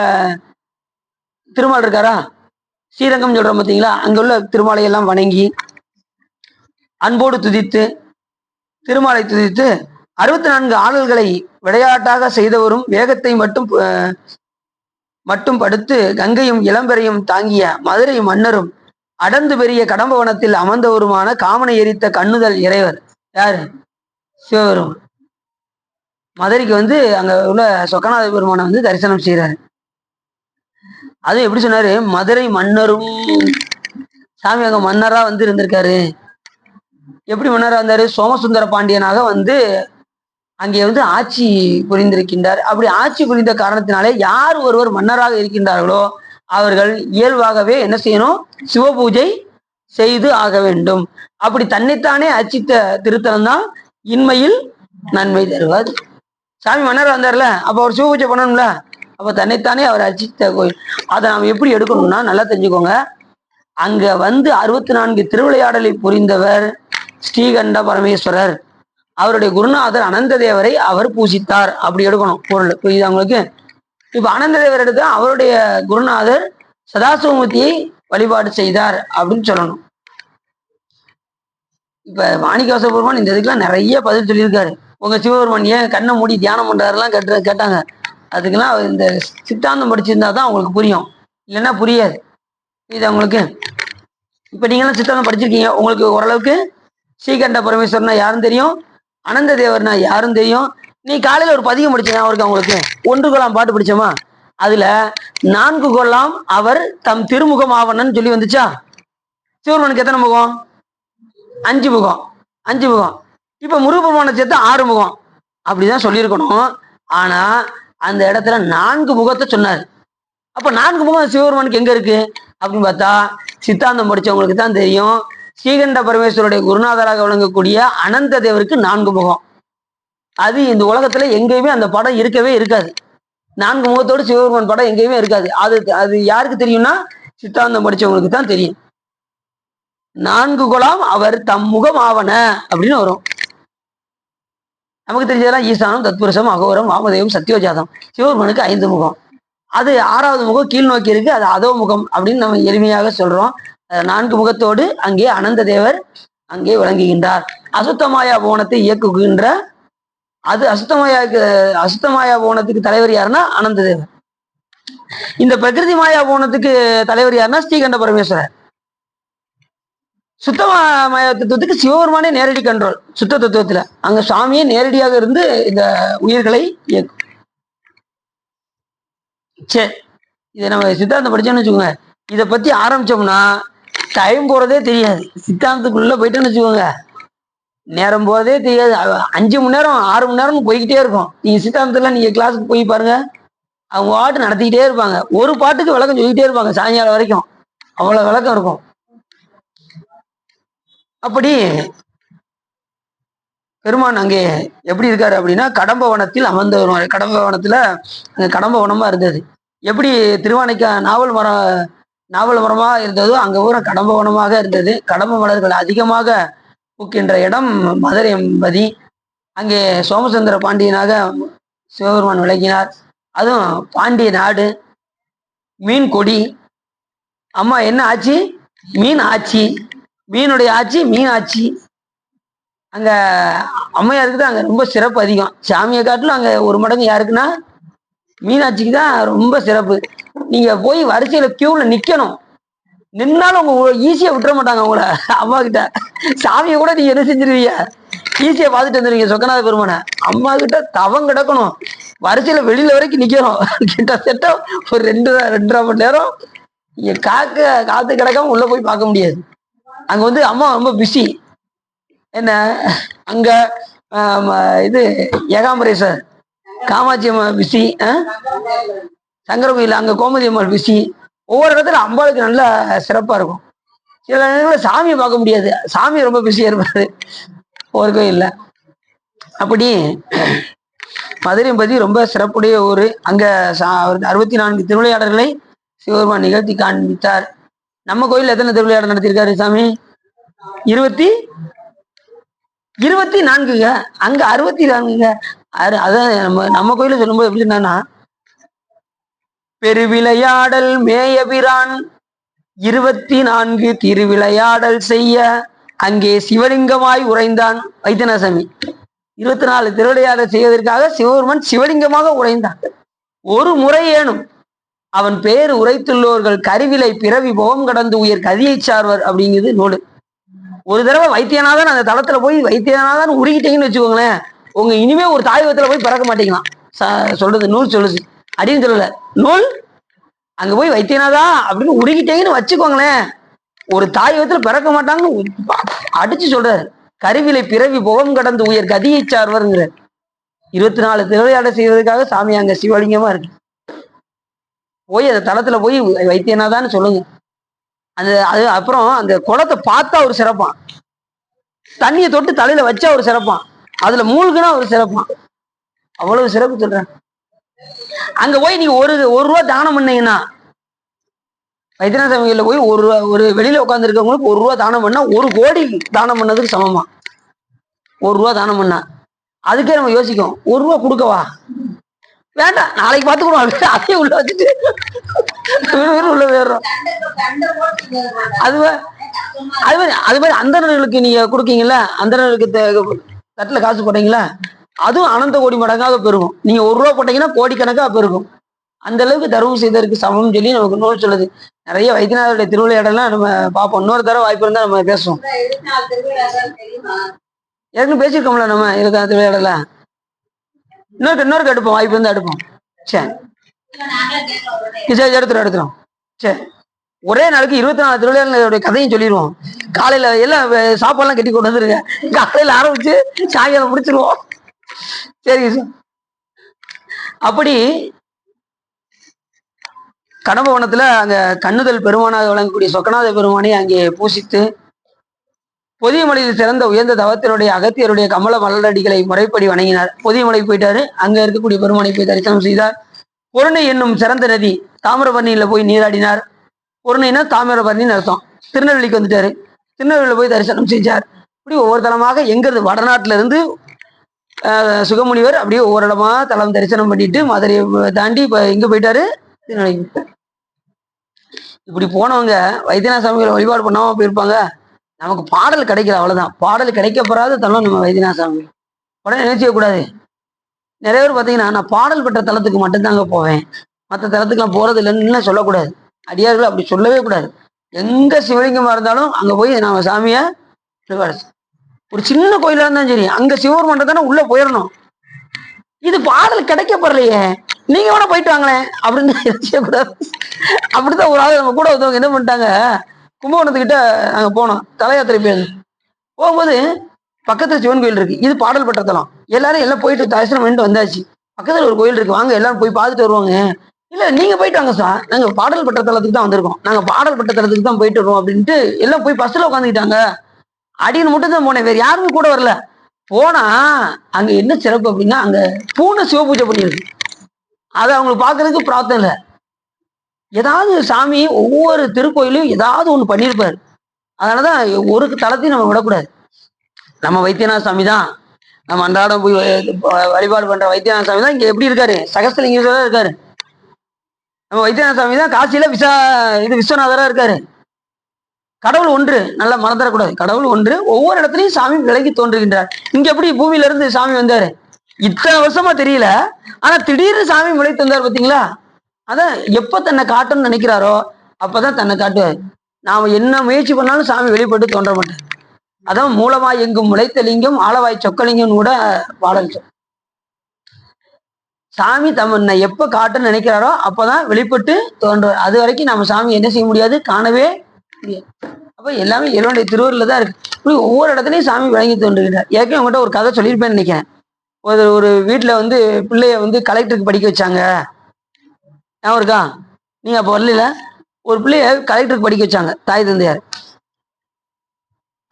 திருமால் இருக்காரா, ஸ்ரீரங்கம் சொல்றோம் பார்த்தீங்களா, அங்க உள்ள திருமாலை எல்லாம் வணங்கி அன்போடு துதித்து திருமாலை துதித்து 64 ஆடல்களை விளையாட்டாக செய்தவரும் வேகத்தை மட்டும் படுத்து கங்கையும் இளம்பெறையும் தாங்கிய மதுரை மன்னரும் அடர்ந்து பெரிய கடம்பவனத்தில் அமர்ந்தவருமான காமனை எரித்த கண்ணுதல் இறைவர் யாரு? சிவபெருமான். மதுரைக்கு வந்து அங்க உள்ள சொக்கநாத பெருமானை வந்து தரிசனம் செய்யறாரு. அதுவும் எப்படி சொன்னாரு, மதுரை மன்னரும். சாமி அங்க மன்னரா வந்து இருந்திருக்காரு. எப்படி மன்னரா இருந்தாரு? சோமசுந்தர பாண்டியனாக வந்து அங்கே வந்து ஆட்சி புரிந்திருக்கின்றார். அப்படி ஆட்சி புரிந்த காரணத்தினாலே யார் ஒருவர் மன்னராக இருக்கின்றார்களோ அவர்கள் இயல்பாகவே என்ன செய்யணும், சிவபூஜை செய்து ஆக வேண்டும். அப்படி தன்னைத்தானே அர்ச்சித்த திருத்தலம் தான் இன்மையில் நன்மை தருவார். சாமி மன்னராக வந்தார்ல, அப்ப அவர் சிவபூஜை பண்ணணும்ல, அப்ப தன்னைத்தானே அவர் அர்ச்சித்த கோயில். அதை நாம் எப்படி எடுக்கணும்னா நல்லா தெரிஞ்சுக்கோங்க. அங்க வந்து 64 திருவிளையாடலை புரிந்தவர் ஸ்ரீகண்ட பரமேஸ்வரர். அவருடைய குருநாதர் அனந்த தேவரை அவர் பூசித்தார். அப்படி எடுக்கணும் பொருள். புரியுது உங்களுக்கு? இப்ப அனந்த தேவர் எடுத்தா அவருடைய குருநாதர் சதாசிவமூர்த்தியை வழிபாடு செய்தார் அப்படின்னு சொல்லணும். இப்ப மாணிக்கவாச பெருமான் இந்த இதுக்கெல்லாம் நிறைய பதில் சொல்லியிருக்காரு. உங்க சிவபெருமான் ஏன் கண்ணை மூடி தியானம் பண்றாருலாம் கேட்டாங்க. அதுக்கெல்லாம் இந்த சித்தாந்தம் படிச்சிருந்தா தான் உங்களுக்கு புரியும், இல்லைன்னா புரியாது. இது உங்களுக்கு இப்ப நீங்களாம் சித்தாந்தம் படிச்சிருக்கீங்க, உங்களுக்கு ஓரளவுக்கு ஸ்ரீகண்ட பரமேஸ்வரனா யாரும் தெரியும், அனந்த தேவர்னா யாரும் தெரியும். நீ காலையில ஒரு பதிகம் படிச்சீங்க அவருக்கு, அவங்களுக்கு 1 கொலாம் பாட்டு படிச்சோமா, அதுல 4 கொலாம் அவர் தம் திருமுகம் ஆவணன்னு சொல்லி வந்துச்சா? சிவபெருமானுக்கு எத்தனை முகம்? 5 முகம். 5 முகம். இப்ப முருகபெருமான சேர்த்து 6 முகம் அப்படிதான் சொல்லியிருக்கணும். ஆனா அந்த இடத்துல 4 முகத்தை சொன்னார். அப்ப 4 முகம் சிவபெருமானுக்கு எங்க இருக்கு அப்படின்னு பார்த்தா, சித்தாந்தம் படிச்சவங்களுக்கு தான் தெரியும். ஸ்ரீகண்ட பரமேஸ்வருடைய குருநாதராக விளங்கக்கூடிய அனந்த தேவருக்கு 4 முகம். அது இந்த உலகத்துல எங்கேயுமே அந்த படம் இருக்கவே இருக்காது. 4 முகத்தோடு சிவபெருமான் படம் எங்கேயுமே இருக்காது. அது யாருக்கு தெரியும்னா சித்தாந்தம் படிச்சவங்களுக்கு தான் தெரியும். 4 குலாம் அவர் தம் முகம் ஆவன அப்படின்னு வரும். நமக்கு தெரிஞ்சதெல்லாம் ஈசானம், தத்புருஷம், அகோரம், வாமதேவம், சத்தியோஜாதம். சிவபெருமானுக்கு 5 முகம். அது 6வது முகம் கீழ் நோக்கி இருக்கு, அது அதோ முகம் அப்படின்னு நம்ம எளிமையாக சொல்றோம். 4 முகத்தோடு அங்கே அனந்த தேவர் அங்கே விளங்குகின்றார். அசுத்தமாயா போனத்தை இயக்குகின்ற அது அசுத்தமாயா போனத்துக்கு தலைவர் யாருன்னா அனந்த தேவர். இந்த பிரகிருதி மாயா போனத்துக்கு தலைவர் யாருன்னா ஸ்ரீகண்ட பரமேஸ்வரர். சுத்தமாய தத்துவத்துக்கு சிவபெருமானே நேரடி கண்ட்ரோல். சுத்த தத்துவத்துல அங்க சுவாமியே நேரடியாக இருந்து இந்த உயிர்களை இயக்கும். சரி, இதை நம்ம சித்தாந்தம் படிச்சோம்னு வச்சுக்கோங்க, இதை பத்தி ஆரம்பிச்சோம்னா டைம் போறதே தெரியாது. சித்தாந்தத்துக்குள்ள போயிட்டோன்னு வச்சுக்கோங்க, நேரம் போறதே தெரியாது. 5 மணி நேரம் 6 மணி நேரம் போய்கிட்டே இருக்கும். நீங்க சித்தாந்தத்துல நீங்க கிளாஸுக்கு போய் பாருங்க, அவங்க பாட்டு நடத்திக்கிட்டே இருப்பாங்க. ஒரு பாட்டுக்கு விளக்கம் சொல்லிக்கிட்டே இருப்பாங்க சாயங்காலம் வரைக்கும். அவ்வளவு விளக்கம் இருக்கும். அப்படி பெருமான் அங்கே எப்படி இருக்காரு அப்படின்னா கடம்ப வனத்தில் அமர்ந்து வருவார். கடம்ப வனத்துல அங்க கடம்ப வனமா இருந்தது. எப்படி திருவானைக்கா நாவல் மரமா இருந்ததோ அங்க ஊர கடம்ப வனமாக இருந்தது. கடம்ப மலர்கள் அதிகமாக பூக்கின்ற இடம் மதுரை என்பதி. அங்கே சோமசுந்தர பாண்டியனாக சிவபெருமான் விளங்கினார். அதுவும் பாண்டிய நாடு, மீன் கொடி. அம்மா என்ன ஆட்சி? மீன் ஆட்சி. மீனுடைய ஆட்சி மீன் ஆட்சி. அங்க அம்மையாருக்கு தான் அங்க ரொம்ப சிறப்பு அதிகம். சாமியை காட்டிலும் அங்க ஒரு மடங்கு யாருக்குன்னா மீனாட்சிக்கு தான் ரொம்ப சிறப்பு. நீங்க போய் வரிசையில கியூல நிக்கணும். நின்னாலும் உங்க ஈஸியா விட்டுற மாட்டாங்க உங்களை. அம்மா கிட்ட சாமியை கூட நீங்க என்ன செஞ்சிருவீங்க, ஈஸியா பார்த்துட்டு வந்துருவீங்க சொக்கநாத பெருமானை. அம்மா கிட்ட தவம் கிடக்கணும், வரிசையில வெளியில வரைக்கும் நிக்கணும். கிட்டத்தட்ட ஒரு 2.5 மணி நேரம் நீங்க காத்து கிடக்காம உள்ள போய் பார்க்க முடியாது. அங்க வந்து அம்மா ரொம்ப பிஸி. என்ன அங்க இது ஏகாம்பரேஸ்வர், காமாட்சி அம்மா பிஸி, சங்கர கோயில் அங்க கோமதி அம்மா பிஸி. ஒவ்வொரு இடத்துல அம்பாளுக்கு நல்ல சிறப்பா இருக்கும். சில நேரங்களில் சாமியை பார்க்க முடியாது, சாமி ரொம்ப பிஸியா இருப்பாரு ஒரு கோயில்ல. அப்படி மதுரை பத்தி ரொம்ப சிறப்புடைய ஊர். அங்க 64 திருவிளையாடல்களை சிவபெருமான் நிகழ்த்தி காண்பித்தார். நம்ம கோயில் எத்தனை திருவிளையாடல் நடத்தியிருக்காரு சாமி? 24ங்க. அங்க 64ங்க. அதான் நம்ம கோயில சொல்லும்போது எப்படி சொன்னா, பெருவிளையாடல் மேயபிரான் 24 திருவிளையாடல் செய்ய அங்கே சிவலிங்கமாய் உறைந்தான். வைத்தியநாசாமி 24 திருவிளையாடல் செய்வதற்காக சிவபெருமான் சிவலிங்கமாக உறைந்தான். ஒரு முறை ஏனும் அவன் பேர் உரைத்துள்ளோர்கள் கருவிலை பிறவி போகம் கடந்து உயர் கதியை சார்வர் அப்படிங்கிறது நூலு. ஒரு தடவை வைத்தியநாதன் அந்த தளத்துல போய் வைத்தியநாதன் உருகிட்டீங்கன்னு வச்சுக்கோங்களேன், உங்க இனிமே ஒரு தாய்வத்துல போய் பிறக்க மாட்டீங்களாம். சொல்றது நூல் சொல்லுது, அப்படின்னு சொல்லல நூல். அங்க போய் வைத்தியநாதா அப்படின்னு உருகிட்டீங்கன்னு வச்சுக்கோங்களேன், ஒரு தாய்வத்துல பிறக்க மாட்டாங்கன்னு அடிச்சு சொல்றாரு. கருவிலை பிறவி புகம் கடந்து உயர் கதியை சார்வருங்கிற 24 திருவிளையாடல் செய்வதற்காக சாமி அங்க சிவலிங்கமா இருக்கு. போய் அந்த தளத்துல போய் வைத்தியநாதான்னு சொல்லுங்க. அது அப்புறம் அந்த குளத்தை பார்த்தா ஒரு சிறப்பான், தண்ணியை தொட்டு தலையில வச்சா ஒரு சிறப்பான், அதுல மூழ்குனா ஒரு சிறப்பான். அவ்வளவு சிறப்பு சொல்றேன். அங்க போய் நீங்க ஒரு ரூபா தானம் பண்ணீங்கன்னா, வைத்தியநாத கோயில போய் ஒரு வெளியில உட்கார்ந்து இருக்கவங்களுக்கு 1 ரூபா தானம் பண்ணா 1 கோடி தானம் பண்ணதுக்கு சமமா. 1 ரூபா தானம் பண்ணா அதுக்கே நம்ம யோசிக்கும், 1 ரூபா கொடுக்கவா, வேண்டாம் நாளைக்கு பார்த்துக்கணும், அதையே உள்ள வச்சுட்டு உள்ள போயிடுறோம். அது மாதிரி அந்தணர்களுக்கு நீங்க கொடுக்கீங்களா, அந்தணர்களுக்கு தட்டுல காசு போட்டீங்களா, அதுவும் அனந்த கோடி மடங்காக பெருகும். நீங்க 1 ரூபா போட்டீங்கன்னா கோடிக்கணக்காக பெருகும். அந்த அளவுக்கு தர்மம் செய்ததற்கு சமம் சொல்லி நமக்கு நூல் சொல்லுது. நிறைய வைத்தியநாதருடைய திருவிளையாடலாம் நம்ம பார்ப்போம். இன்னொரு தடவை வாய்ப்பு இருந்தா நம்ம பேசுவோம். ஏற்கனவே பேசியிருக்கோம்ல நம்ம 24 திருவிளையாடலாம். இன்னொரு எடுப்போம், வாய்ப்பு இருந்தா எடுப்போம். சரி எடுத்துரும். சரி, ஒரே நாளைக்கு 24 திருவிளையாடலுடைய கதையும் சொல்லிடுவோம். காலையில எல்லாம் சாப்பாடுலாம் கட்டி கொண்டு வந்துருங்க, காலையில ஆரம்பிச்சு சாயங்காலம் முடிச்சிருவோம். சரி, அப்படி கடம்பவனத்துல அங்க கண்ணுதல் பெருமானாக வழங்கக்கூடிய சொக்கநாத பெருமானை அங்கே பூசித்து, பொதியமலையில் சிறந்த உயர்ந்த தவத்தினுடைய அகத்தியருடைய கமல மலரடிகளை முறைப்படி வணங்கினார். பொதியமலைக்கு போயிட்டாரு, அங்க இருக்கக்கூடிய பெருமானை போய் தரிசனம் செய்தார். பொருணை என்னும் சிறந்த நதி தாமிரபரணியில போய் நீராடினார். பொருணைனா தாமிரபரணின்னு அர்த்தம். திருநெல்வேலிக்கு வந்துட்டாரு, திருநெல்வேலியில போய் தரிசனம் செஞ்சார். இப்படி ஒவ்வொரு தலமாக எங்கிறது வடநாட்டுல இருந்து சுகமுனிவர் அப்படியே ஒவ்வொரு இடமா தலம் தரிசனம் பண்ணிட்டு மதுரையை தாண்டி இப்ப எங்க போயிட்டாரு, திருநெல்வேலிக்கு. இப்படி போனவங்க வைத்தியநாத சாமிகளை வழிபாடு பண்ணாம போயிருப்பாங்க. நமக்கு பாடல் கிடைக்கல, அவ்வளவுதான். பாடல் கிடைக்கப்படாத தலம் நம்ம வைத்தியநாத சாமி. உடனே என்ன செய்யக்கூடாது, நிறைய பேர் பார்த்தீங்கன்னா நான் பாடல் பெற்ற தலத்துக்கு மட்டும்தாங்க போவேன், மற்ற தலத்துக்குலாம் போறது இல்லைன்னு சொல்லக்கூடாது. அடியார்கள் அப்படி சொல்லவே கூடாது. எங்க சிவலிங்கமா இருந்தாலும் அங்க போய் நாம சாமிய ஒரு சின்ன கோயிலா இருந்தாலும் சரி, அங்க சிவபெருமான் தானே உள்ள போயிடணும். இது பாடல் கிடைக்கப்படலையே, நீங்க வேணா போயிட்டு வாங்களேன் அப்படின்னு செய்யக்கூடாது. அப்படித்தான் ஒரு ஆள் நம்ம கூட ஒருத்தவங்க என்ன பண்ணிட்டாங்க, கும்பகோணத்துக்கிட்ட நாங்க போனோம், தல யாத்திரை போகும்போது பக்கத்துல சிவன் கோயில் இருக்கு, இது பாடல் பெற்ற தலம். எல்லாம் போயிட்டு தரிசனம் பண்ணிட்டு வந்தாச்சு. பக்கத்துல ஒரு கோயில் இருக்கு, வாங்க எல்லாரும் போய் பார்த்துட்டு வருவாங்க. இல்ல நீங்க போயிட்டு வாங்க சார், நாங்க பாடல் பெற்ற தலத்துக்கு தான் வந்திருக்கோம், நாங்க பாடல் பெற்ற தலத்துக்கு தான் போயிட்டு வருவோம் அப்படின்ட்டு எல்லாம் போய் பஸ்ல உட்காந்துக்கிட்டாங்க. அடின்னு மட்டும் தான் போனேன், வேற யாருமே கூட வரல. போனா அங்க என்ன சிறப்பு அப்படின்னா, அங்க பூனை சிவ பூஜை பண்ணிருக்கு. அதை அவங்களுக்கு பாக்குறதுக்கு பிரார்த்தம் இல்லை. ஏதாவது சாமி ஒவ்வொரு திருக்கோயிலையும் ஏதாவது ஒண்ணு பண்ணியிருப்பாரு. அதனாலதான் ஒரு தளத்தையும் நம்ம விடக்கூடாது. நம்ம வைத்தியநாத சாமி தான், நம்ம அன்றாடம் போய் வழிபாடு பண்ற வைத்தியநாத சாமி தான் இங்க எப்படி இருக்காரு, சகஸ்திரலிங்கேஸ்வரர் இருக்காரு. நம்ம வைத்தியநாத சாமி தான் காசியில விஸ்வநாதரா இருக்காரு. கடவுள் ஒன்று, நல்லா மறந்துடக்கூடாது. கடவுள் ஒன்று, ஒவ்வொரு இடத்துலயும் சாமி விலகி தோன்றுகின்றார். இங்க எப்படி பூமியில இருந்து சாமி வந்தாரு, இத்தனை வருஷமா தெரியல, ஆனா திடீர்னு சாமி முளைத்து வந்தார் பாத்தீங்களா. அதான் எப்ப தன்னை காட்டணும்னு நினைக்கிறாரோ அப்பதான் தன்னை காட்டுவார். நாம என்ன முயற்சி பண்ணாலும் சாமி வெளிப்பட்டு தோன்ற மாட்டார். அதான் மூலமாய் எங்கும் முளைத்த லிங்கம் ஆளவாய் சொக்கலிங்கம் கூட பாடல். சாமி தன்னை எப்ப காட்டணும்னு நினைக்கிறாரோ அப்பதான் வெளிப்பட்டு தோன்றுவார். அது வரைக்கும் நம்ம சாமி என்ன செய்ய முடியாது, காணவே முடியாது. அப்ப எல்லாமே இறைவனுடைய திருவருள்ல தான் இருக்கு. இப்படி ஒவ்வொரு இடத்துலயும் சாமி விளங்கி தோன்றுகிறார். ஏற்கனவே உங்கள்கிட்ட ஒரு கதை சொல்லியிருப்பேன்னு நினைக்கிறேன். ஒரு வீட்டுல பிள்ளைய கலெக்டருக்கு படிக்க வச்சாங்க. ஞாபகம் இருக்கா? நீங்க அப்ப வரல. ஒரு பிள்ளைய கலெக்டருக்கு படிக்க வச்சாங்க தாய் தந்தையார்.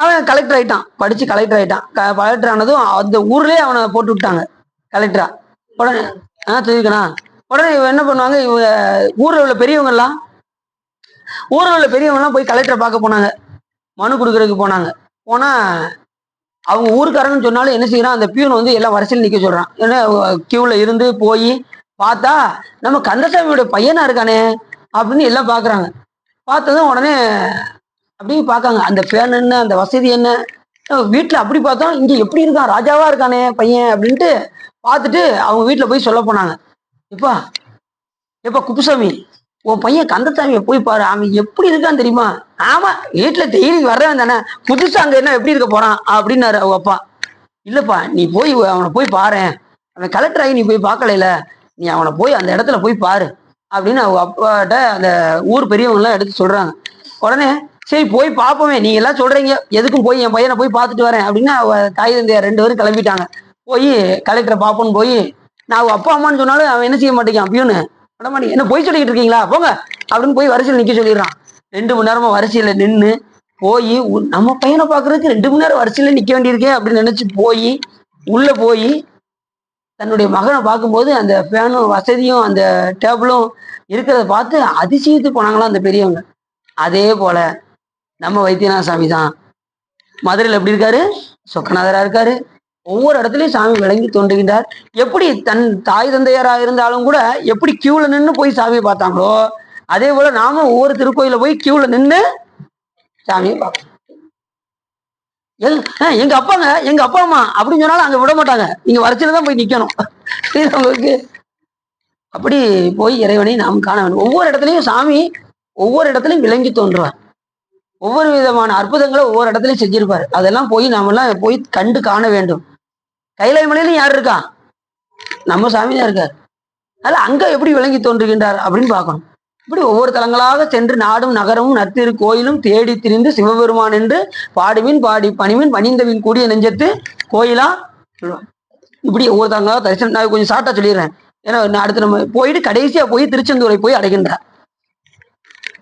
அவன் கலெக்டர் ஆயிட்டான், படிச்சு கலெக்டர் ஆயிட்டான். கலெக்டர் ஆனதும் அந்த ஊர்லயே அவனை போட்டு விட்டாங்க கலெக்டரா. உடனே தெரியுக்கணா, உடனே இவன் என்ன பண்ணுவாங்க, இவங்க ஊர்ல உள்ள பெரியவங்கெல்லாம் போய் கலெக்டரை பார்க்க போனாங்க, மனு கொடுக்கறதுக்கு போனாங்க. போனா அவங்க ஊருக்காரன்னு சொன்னாலும் என்ன செய்யறான், அந்த பியூன் எல்லாம் வரிசையில் நிக்க சொல்றான். ஏன்னா கியூல இருந்து போய் பார்த்தா நம்ம கந்தசாமியோட பையனா இருக்கானே அப்படின்னு எல்லாம் பாக்குறாங்க. பார்த்ததும் உடனே அப்படியே பார்க்காங்க, அந்த பேன் என்ன, அந்த வசதி என்ன, வீட்டுல அப்படி பார்த்தோம், இங்க எப்படி இருக்கான், ராஜாவா இருக்கானே பையன் அப்படின்ட்டு பார்த்துட்டு அவங்க வீட்டுல போய் சொல்ல போனாங்க. எப்பா குப்புசாமி, உன் பையன் கந்தசாமியை போய் பாரு, அவன் எப்படி இருக்கான்னு தெரியுமா? ஆமா, வீட்டுல டெய்லி வர்றவன் தானே, புதுசா அங்க என்ன எப்படி இருக்க போறான் அப்படின்னாரு அவங்க அப்பா. இல்லப்பா, நீ போய் அவனை போய் பாரு, அவன் கலெக்டர் ஆகி நீ போய் பார்க்கல, நீ அவனை போய் அந்த இடத்துல போய் பாரு அப்படின்னு அவங்க அப்பாட்ட அந்த ஊர் பெரியவங்க எல்லாம் எடுத்து சொல்றாங்க. உடனே சரி போய் பார்ப்போமே, நீங்க எல்லாம் சொல்றீங்க, எதுக்கும் போய் என் பையனை போய் பார்த்துட்டு வரேன் அப்படின்னு தாய் தந்தையார் 2 பேரும் கிளம்பிட்டாங்க. போய் கலெக்டரை பார்ப்போன்னு போய், நான் அப்பா அம்மான்னு சொன்னாலும் அவன் என்ன செய்ய மாட்டேங்கான், பியூனு என்ன போய் சொல்லிக்கிட்டு இருக்கீங்களா போங்க அப்படின்னு போய் வரிசையில் நிக்க சொல்லிடுறான். 2 மணி நேரமா வரிசையில நின்று போய், நம்ம பையனை பார்க்கறதுக்கு 2 மணி நேரம் வரிசையில நிக்க வேண்டியிருக்கே அப்படின்னு நினைச்சு போய் உள்ள போய் தன்னுடைய மகனை பார்க்கும்போது அந்த ஃபேனும் வசதியும் அந்த டேபிளும் இருக்கிறத பார்த்து அதிசயித்து போனாங்களாம் அந்த பெரியவங்க. அதே போல நம்ம வைத்தியநாத சாமி தான் மதுரையில் எப்படி இருக்காரு, சொக்கநாதரா இருக்காரு. ஒவ்வொரு இடத்துலயும் சாமி விளங்கி தோன்றுகின்றார். எப்படி தன் தாய் தந்தையரா இருந்தாலும் கூட எப்படி கியூல நின்று போய் சாமியை பார்த்தாங்களோ, அதே போல நாம ஒவ்வொரு திருக்கோயில போய் கியூல நின்று சாமியை பார்ப்போம். எங்க அப்பாங்க, எங்க அப்பா அம்மா அப்படின்னு சொன்னாலும் அங்க விட மாட்டாங்க, நீங்க வரிசையில தான் போய் நிக்கணும் உங்களுக்கு. அப்படி போய் இறைவனை நாம் காண வேண்டும். ஒவ்வொரு இடத்துலயும் சாமி ஒவ்வொரு இடத்துலயும் விளங்கி தோன்றுவார். ஒவ்வொரு விதமான அற்புதங்களை ஒவ்வொரு இடத்துலயும் செஞ்சிருப்பாரு. அதெல்லாம் போய் நாமெல்லாம் போய் கண்டு காண வேண்டும். கைலாய மலையிலும் யார் இருக்கா, நம்ம சாமி தான் இருக்கார். அதனால அங்க எப்படி விளங்கி தோன்றுகின்றார் அப்படின்னு பார்க்கணும். இப்படி ஒவ்வொரு தலங்களாக சென்று நாடும் நகரமும் நத்திரு கோயிலும் தேடி திரிந்து சிவபெருமான் என்று பாடுவின் பாடி பணிவின் பணிந்தவின் கூடிய நெஞ்சத்து கோயிலா சொல்லுவாங்க. இப்படி ஒவ்வொரு தலங்களாக தரிசனம். நான் கொஞ்சம் ஷார்ட்டா சொல்லிடுறேன், ஏன்னா அடுத்து நம்ம போயிட்டு கடைசியா போய் திருச்செந்தூரை போய் அடைகின்றார்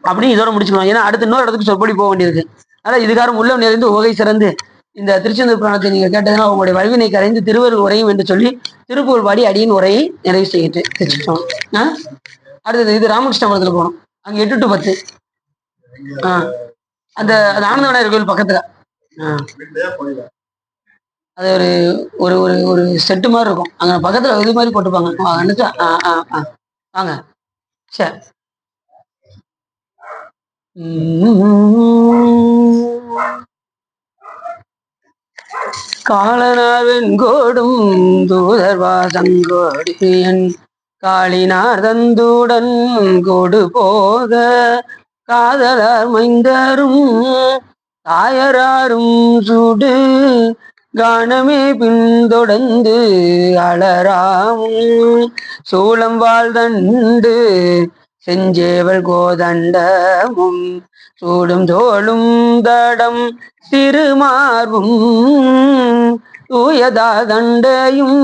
அப்படின்னு இதோட முடிச்சுக்கலாம். ஏன்னா அடுத்த இன்னொரு இடத்துக்கு சொற்படி போக வேண்டியிருக்கு. அதனால இதுகாரம் உள்ள நிறைந்து உகை சிறந்து இந்த திருச்செந்தூர் புராணத்தை நீங்க கேட்டதுன்னா உங்களுடைய வல்வினை கரைந்து திருவருள் உரையும் என்று சொல்லி திருப்புகழ் பாடி அடியின் உரையை நிறைவு செய்யிட்டு தெரிஞ்சுட்டோம். அடுத்தது இது ராமகிருஷ்ணபுரத்துல போனோம், அங்க 8 to 10. அந்த ஆனந்த விநாயகர் கோயில் பக்கத்துல அது ஒரு ஒரு ஒரு செட்டு மாதிரி இருக்கும், அங்க பக்கத்துல இது மாதிரி போட்டுப்பாங்க. வாங்க சரி. காலனார் வெண்கோடும் தூதர்வா சங்கோடியன் காளினார் தந்துடன் கொடு போக காதலார் மைந்தரும் தாயராரும் சுடு கானமே பின்தொடர்ந்து அலராமும் சூளம் வாழ்தண்டு செஞ்சேவல் கோதண்டமும் சூடும் தோளும் தடம் திருமார்பும் தூயதா தண்டையும்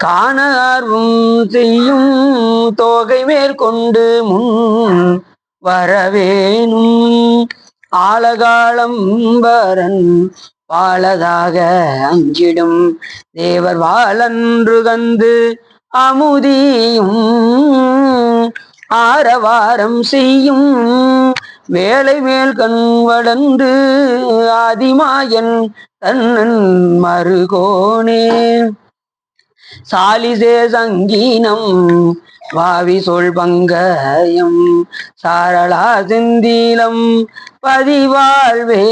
காணார்வும் செய்யும் தோகை மேற்கொண்டு முன் வரவேணும் ஆலகாலம் வரன் வாழதாக அஞ்சிடும் தேவர் வாழன்று கந்து அமுதியும் ஆரவாரம் செய்யும் வேலை மேல் கண் வளர்ந்து ஆதிமாயன் தன்னன் மருகோனே சாலிசே சங்கீனம் வாவி சொல் பங்கயம் சாரளா செந்தீலம் பதிவாழ்வே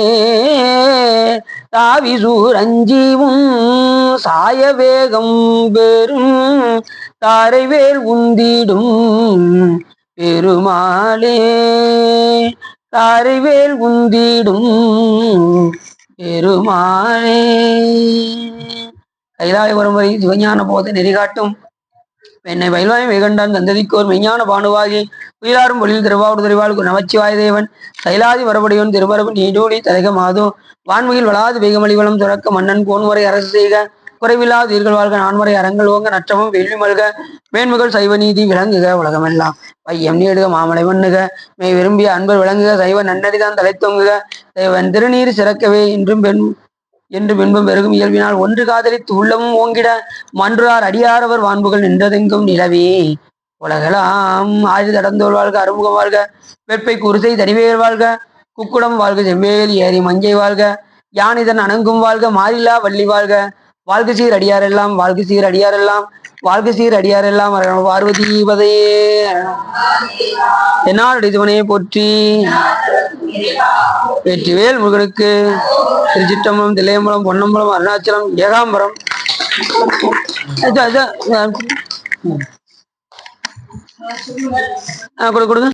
தாவி சூரஞ்சீவும் சாய வேகம் பெரும் தாரைவேல் உந்திடும் பெருமாளே தாரைவேல் உந்திடும் பெருமாளே கைலாய வருமுறை சிவஞான போத நெறிகாட்டும் என்னை வயல்வாய் வேகண்டான் தந்ததிக்கோர் மெய்ஞான பானுவாகி உயிராரும் பொழில் திருவாவூர் திருவாள் நமச்சிவாய தேவன் கைலாதி மறுபடியோன் திருமரபு நீடூழி தலைக மாதோ வான்முகில் வளாது வேகமளிவளம் துறக்க மன்னன் கோன்முறை அரசு செய்க குறைவில்லாத உயிர்கள் வாழ்க நான்முறை அரங்கள் ஓங்க நற்றமும் வேள்வி மல்க மேன்முகள் சைவ நீதி விளங்குக உலகமெல்லாம் வையம் நீடுக மாமலை மண்ணுக மெய் விரும்பிய அன்பர் விளங்குக சைவ நன்னடிதான் தலை தொங்குக தேவன் திருநீர் சிறக்கவே இன்றும் என்று பின்பும் பெருகும் இயல்பினால் ஒன்று காதலித்து உள்ளமும் ஓங்கிட மன்றார் அடியாரவர் வான்புகள் நின்றதெங்கும் நிலவே உலகலாம் ஆயுத தடந்தோல் வாழ்க அறுமுகம் வாழ்க வெப்பை குருசை தனிவேல் வாழ்க குக்குடம் வாழ்க செவ்வேல் ஏறி மஞ்சை வாழ்க யானிதன் அணங்கும் வாழ்க மாறிலா வள்ளி வாழ்க வாழ்க சீர் அடியாரெல்லாம் வாழ்க சீர் அடியாரெல்லாம் வாழ்க சீர் அடியாரெல்லாம் பார்வதி பதையே என்னால் இதுவனையை போற்றி வெற்றிவேல் முருகனுக்கு திருச்சிற்றம்பலம் தில்லையம்பலம் பொன்னம்பலம் அருணாச்சலம் ஏகாம்பரம் கொடுங்க